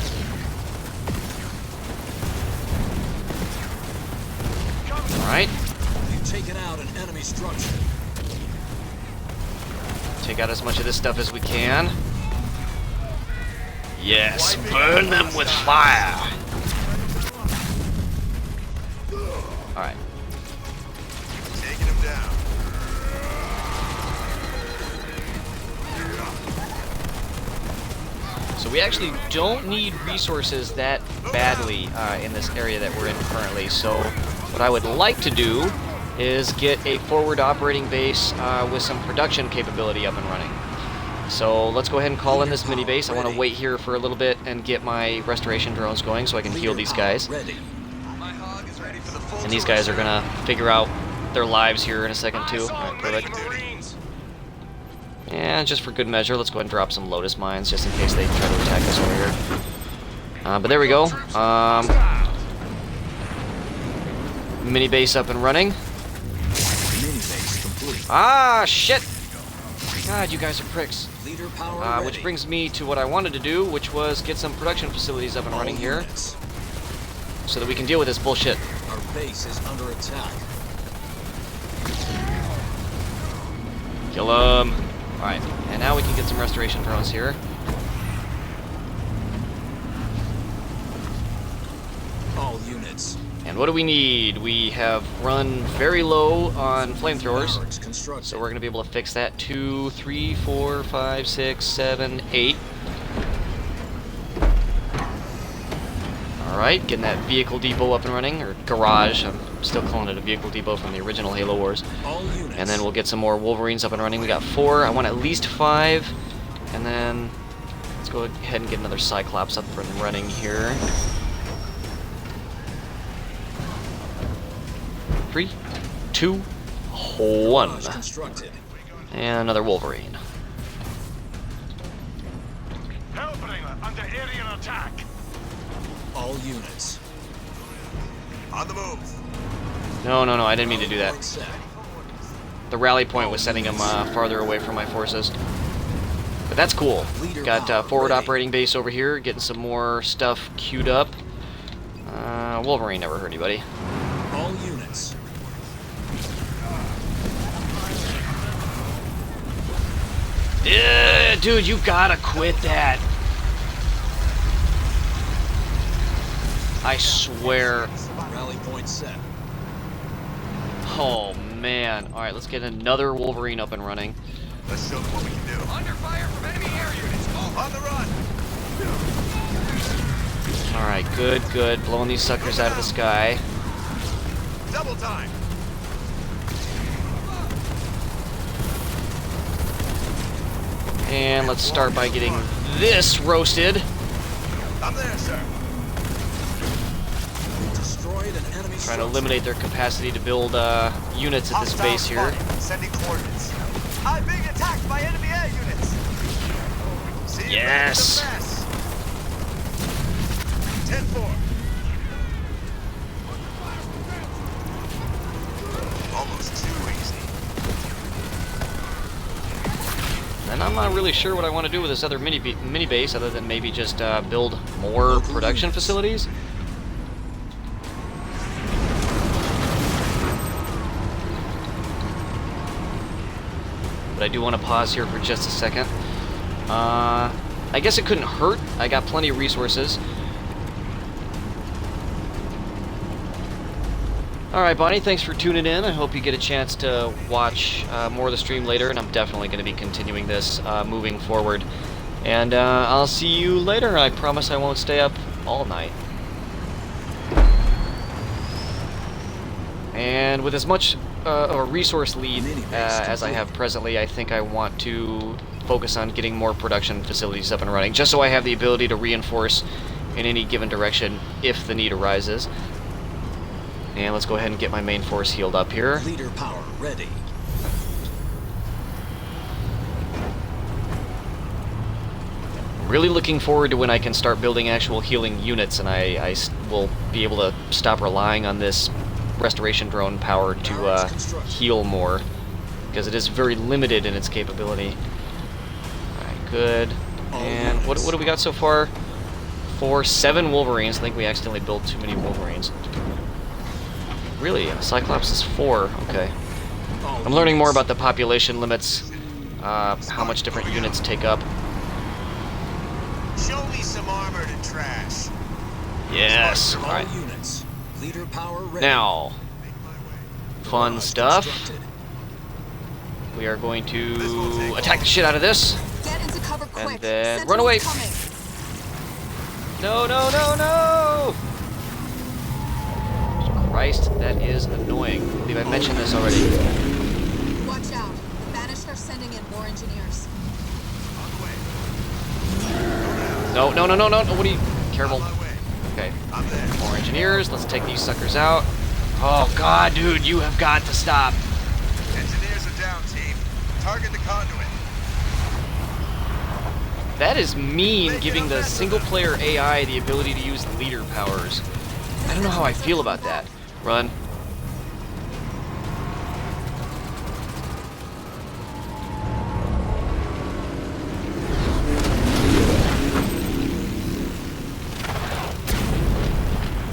Alright. You've taken out an enemy structure. Take out as much of this stuff as we can. Yes, burn them with fire. Alright. Taking them down. So we actually don't need resources that badly in this area that we're in currently. So what I would like to do is get a forward operating base with some production capability up and running. So let's go ahead and call in this mini base. I want to wait here for a little bit and get my restoration drones going so I can heal these guys. And these guys are gonna figure out their lives here in a second too. Alright, perfect. And just for good measure, let's go ahead and drop some Lotus mines just in case they try to attack us over here. But there we go. Mini base up and running. Ah, shit! God, you guys are pricks. Which brings me to what I wanted to do, which was get some production facilities up and running here, so that we can deal with this bullshit. Our base is under attack. Kill 'em. Alright, and now we can get some restoration drones here. All units. And what do we need? We have run very low on flamethrowers, so we're going to be able to fix that. 2, 3, 4, 5, 6, 7, 8. Alright, getting that vehicle depot up and running, or garage. I'm still calling it a vehicle depot from the original Halo Wars. And then we'll get some more Wolverines up and running. We got 4. I want at least 5. And then let's go ahead and get another Cyclops up and running here. 3, 2, One. Barrage constructed. And another Wolverine. Hellbringer under area attack. All units. On the move. No, I didn't mean to do that. The rally point was sending him farther away from my forces. But that's cool. Got forward operating base over here, getting some more stuff queued up. Wolverine never hurt anybody. All units. Yeah, dude, you gotta quit that. I swear. Rally point set. Oh man. Alright, let's get another Wolverine up and running. Let's show them what we can do. Under fire from enemy air units. On the run. Alright, good. Blowing these suckers out of the sky. Double time. And let's start by getting this roasted. I'm there, sir. Destroyed an enemy. Trying to eliminate their capacity to build units at this base here. Sending coordinates. I'm being attacked by enemy air units. See, yes. 10-4. Almost too easy. And I'm not really sure what I want to do with this other mini base other than maybe just build more production facilities. But I do want to pause here for just a second. I guess it couldn't hurt. I got plenty of resources. Alright, Bonnie, thanks for tuning in. I hope you get a chance to watch more of the stream later, and I'm definitely going to be continuing this moving forward. And I'll see you later. I promise I won't stay up all night. And with as much of a resource lead as I have presently, I think I want to focus on getting more production facilities up and running, just so I have the ability to reinforce in any given direction if the need arises. And let's go ahead and get my main force healed up here. Leader power ready. Really looking forward to when I can start building actual healing units, and I will be able to stop relying on this restoration drone power to heal more, because it is very limited in its capability. Alright, good. And what do we got so far? 7 Wolverines. I think we accidentally built too many Wolverines. Really? Cyclops is 4. Okay. I'm learning more about the population limits, how much different units take up. Show me some armored and trash. Yes. All right. Units. Leader power ready. Now, fun stuff. We are going to attack the shit out of this, Get into cover quick. and then Sentinels run away. coming. No! Christ, that is annoying. I believe I mentioned this already. Watch out. The Banished are sending in more engineers. No. What are you? Careful. Okay. More engineers. Let's take these suckers out. Oh, God, dude, you have got to stop. Engineers are down, team. Target the conduit. That is mean, giving the single-player AI the ability to use leader powers. I don't know how I feel about that. Run.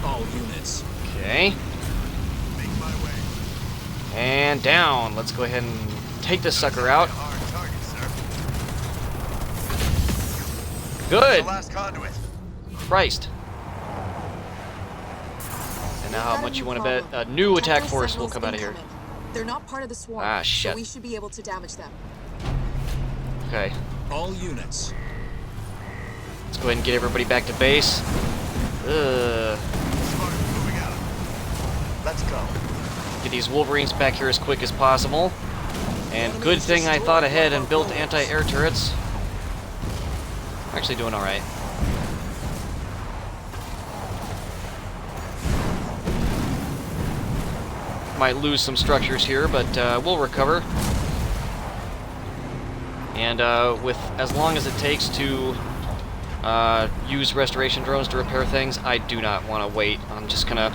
All units. Okay. And down. Let's go ahead and take this sucker out. Good. Christ. And now how much you want to bet a new attack force will come out of here? They're not part of the swarm. Ah, shit. So we should be able to damage them. Okay. All units. Let's go ahead and get everybody back to base. Let's go. Get these Wolverines back here as quick as possible. And good thing I thought ahead and built anti-air turrets. I'm actually doing alright. might lose some structures here, but we'll recover. And with as long as it takes to use restoration drones to repair things, I do not want to wait. I'm just gonna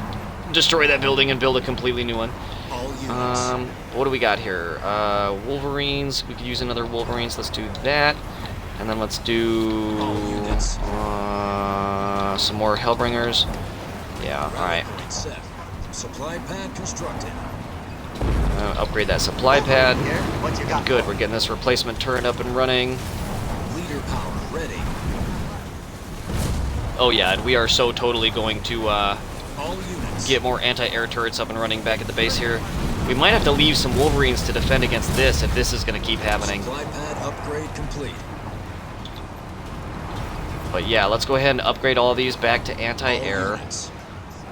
destroy that building and build a completely new one. What do we got here? Wolverines. We could use another Wolverines. Let's do that. And then let's do some more Hellbringers. Yeah, alright. Supply pad constructed. Upgrade that supply pad. Good, we're getting this replacement turret up and running. Leader power ready. Oh yeah, and we are so totally going to get more anti-air turrets up and running back at the base here. We might have to leave some Wolverines to defend against this if this is going to keep happening. Supply pad upgrade complete. But yeah, let's go ahead and upgrade all of these back to anti-air.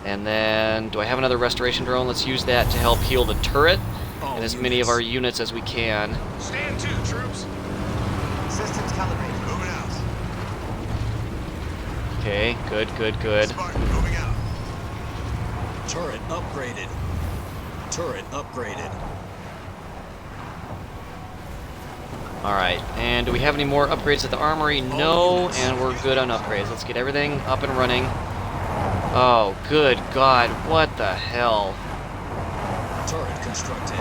And then, do I have another restoration drone? Let's use that to help heal the turret and as many of our units as we can. Stand to, troops. Systems calibrated. Moving out. Okay, good, good, good. Spartan, moving out. Turret upgraded. Turret upgraded. Alright, and do we have any more upgrades at the armory? No, and we're good on upgrades. Let's get everything up and running. Oh, good God, what the hell? Turret constructed.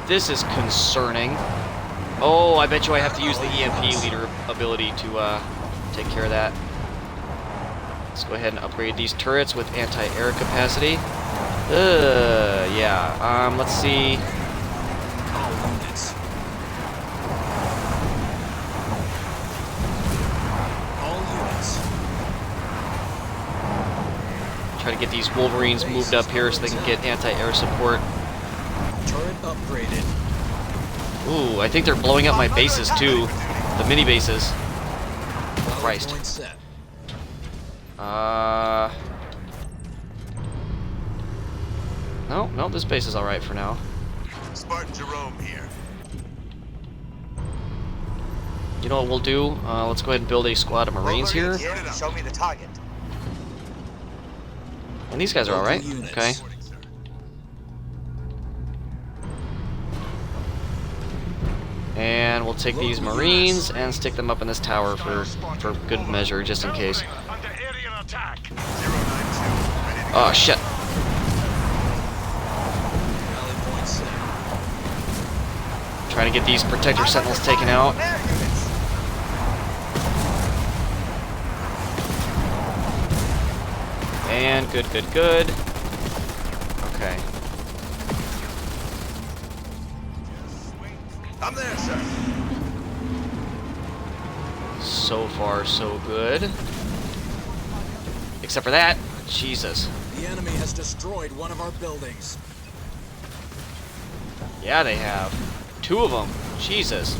This is concerning. Oh, I bet you I have to use the EMP leader ability to take care of that. Let's go ahead and upgrade these turrets with anti-air capacity. Yeah, let's see. All units. Try to get these Wolverines moved up here so they can get anti-air support. Turret upgraded. Ooh, I think they're blowing up my bases too. The mini bases. Christ. No, this base is alright for now. Spartan Jerome here. You know what we'll do? Let's go ahead and build a squad of Marines here. Show me the target. And these guys are alright. Okay. And we'll take these Marines and stick them up in this tower for good measure, just in case. Oh, shit. Trying to get these protector sentinels taken out. And good, good, good. Okay. I'm there, sir. So far, so good. Except for that. Jesus. The enemy has destroyed one of our buildings. Yeah, they have. 2 of them. Jesus.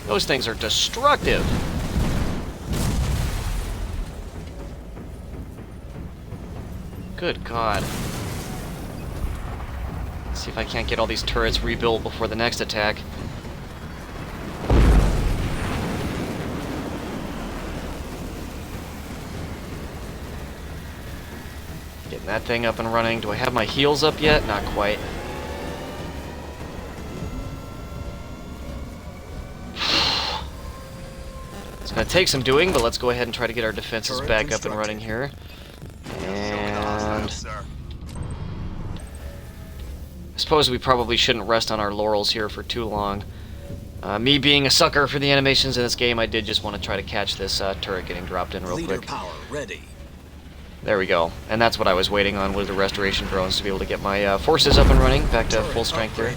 Those things are destructive. Good God. Let's see if I can't get all these turrets rebuilt before the next attack. Getting that thing up and running. Do I have my heals up yet? Not quite. It's going to take some doing, but let's go ahead and try to get our defenses back up and running here. And I suppose we probably shouldn't rest on our laurels here for too long. Me being a sucker for the animations in this game, I did just want to try to catch this turret getting dropped in real Leader quick. power ready. There we go. And that's what I was waiting on, with the restoration drones, to be able to get my forces up and running, back to full strength here.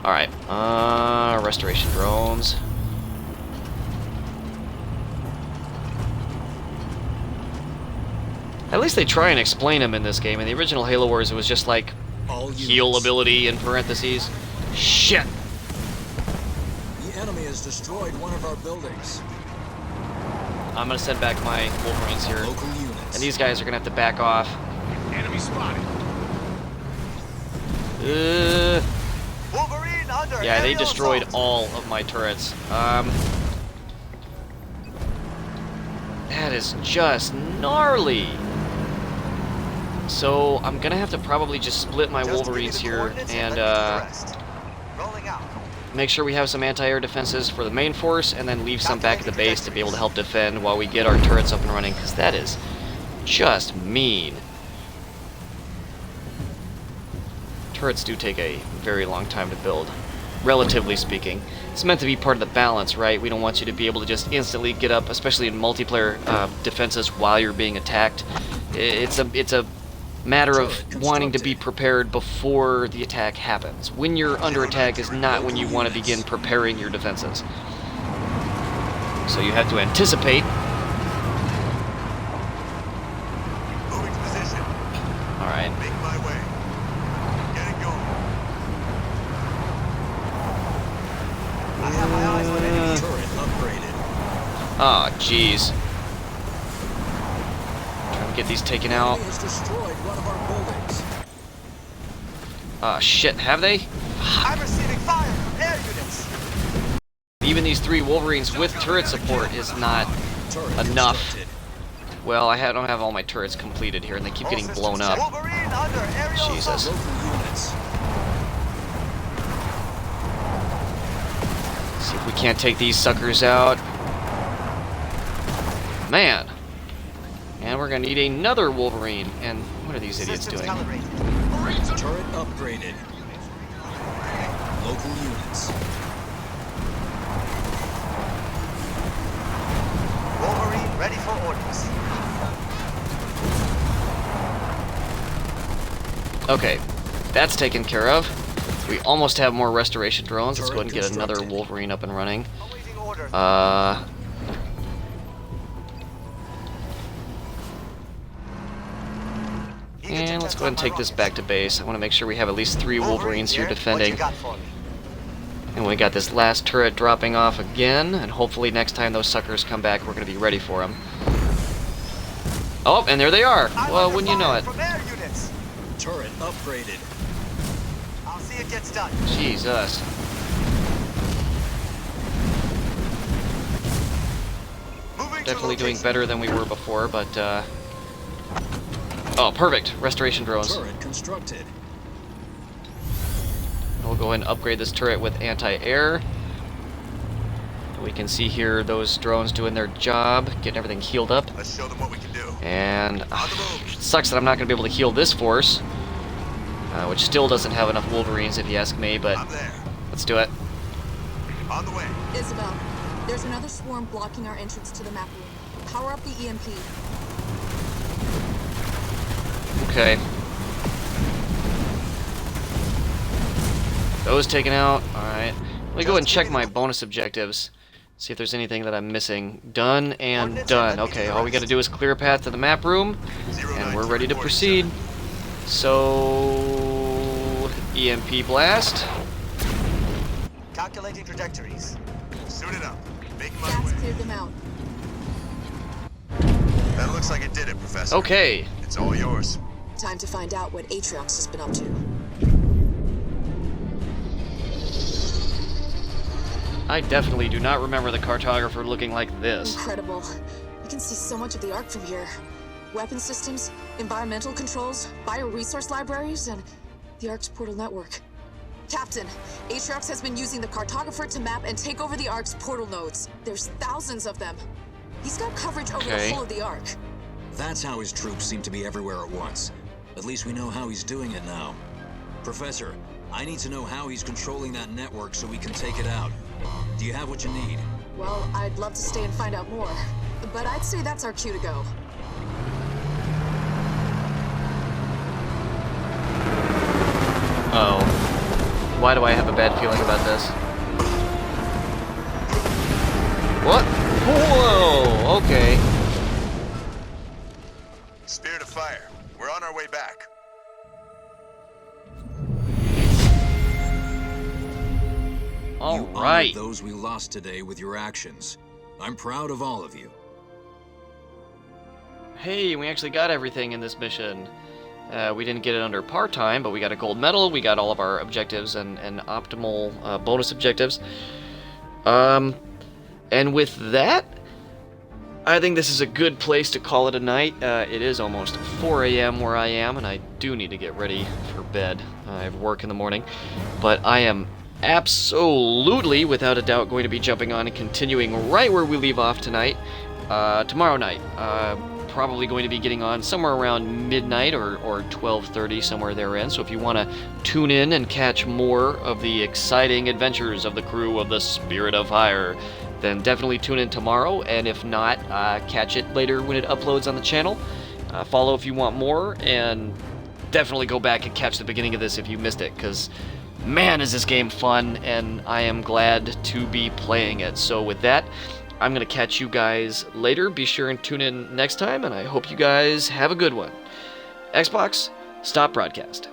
Alright, restoration drones. At least they try and explain them in this game. In the original Halo Wars, it was just like heal ability in parentheses. Shit! The enemy has destroyed one of our buildings. I'm gonna send back my Wolverines here. Local units. And these guys are gonna have to back off. Enemy spotted. Wolverine under. Yeah, they aerial destroyed assault. all of my turrets. That is just gnarly. So I'm gonna have to probably just split my Wolverines here and make sure we have some anti-air defenses for the main force, and then leave some back at the base to be able to help defend while we get our turrets up and running, because that is just mean. Turrets do take a very long time to build, relatively speaking. It's meant to be part of the balance, right? We don't want you to be able to just instantly get up, especially in multiplayer defenses, while you're being attacked. It's a matter of wanting to be prepared before the attack happens. When you're under attack is not when you want to begin preparing your defenses. So you have to anticipate. Moving to position. All right. Make my way. Getting going. I have my eyes on enemy turret upgraded. Oh, jeez. Trying to get these taken out. Enemy has destroyed one of our buildings. Ah, shit, have they? I'm receiving fire from air units. Even these 3 Wolverines with turret support is not enough. Well, I don't have all my turrets completed here, and they keep getting blown up. Jesus. See if we can't take these suckers out. Man. And we're gonna need another Wolverine. And what are these idiots doing? Turret upgraded. Local units. Wolverine ready for orders. Okay, that's taken care of. We almost have more restoration drones. Let's go ahead and get another Wolverine up and running. And let's go ahead and take this back to base. I want to make sure we have at least 3 Wolverines here defending. And we got this last turret dropping off again, and hopefully next time those suckers come back, we're going to be ready for them. Oh, and there they are! Well, wouldn't you know it? Turret upgraded. I'll see it gets done. Jesus. Definitely doing better than we were before, but oh, perfect. Restoration drones. Turret constructed. We'll go ahead and upgrade this turret with anti-air. We can see here those drones doing their job, getting everything healed up. Let's show them what we can do. And it sucks that I'm not going to be able to heal this force, which still doesn't have enough Wolverines if you ask me, but let's do it. On the way. Isabel, there's another swarm blocking our entrance to the map room. Power up the EMP. Okay. Those taken out. Alright. Let me go ahead and check my bonus objectives. See if there's anything that I'm missing. Done and done. Okay, all we gotta do is clear a path to the map room, and we're ready to proceed. So... EMP blast. Calculating trajectories. Suit it up. Making my That's way. cleared them out. That looks like it did it, Professor. Okay. It's all yours. Time to find out what Atriox has been up to. I definitely do not remember the cartographer looking like this. Incredible. You can see so much of the Ark from here. Weapon systems, environmental controls, bioresource libraries, and the Ark's portal network. Captain, Atriox has been using the cartographer to map and take over the Ark's portal nodes. There's thousands of them. He's got coverage over the whole of the Ark. That's how his troops seem to be everywhere at once. At least we know how he's doing it now. Professor, I need to know how he's controlling that network so we can take it out. Do you have what you need? Well, I'd love to stay and find out more, but I'd say that's our cue to go. Oh. Why do I have a bad feeling about this? What? Whoa! Okay. Spirit of Fire. We're on our way back. You Alright. honored those we lost today with your actions. I'm proud of all of you. Hey, we actually got everything in this mission. We didn't get it under part-time, but we got a gold medal, we got all of our objectives and optimal bonus objectives. And with that, I think this is a good place to call it a night. It is almost 4 a.m. where I am, and I do need to get ready for bed. I have work in the morning, but I am absolutely, without a doubt, going to be jumping on and continuing right where we leave off tonight, tomorrow night. Probably going to be getting on somewhere around midnight or 12:30, somewhere therein. So if you want to tune in and catch more of the exciting adventures of the crew of the Spirit of Fire, then definitely tune in tomorrow. And if not, catch it later when it uploads on the channel. Follow if you want more, and definitely go back and catch the beginning of this if you missed it, because man, is this game fun, and I am glad to be playing it. So with that, I'm going to catch you guys later. Be sure and tune in next time, and I hope you guys have a good one. Xbox, stop broadcast.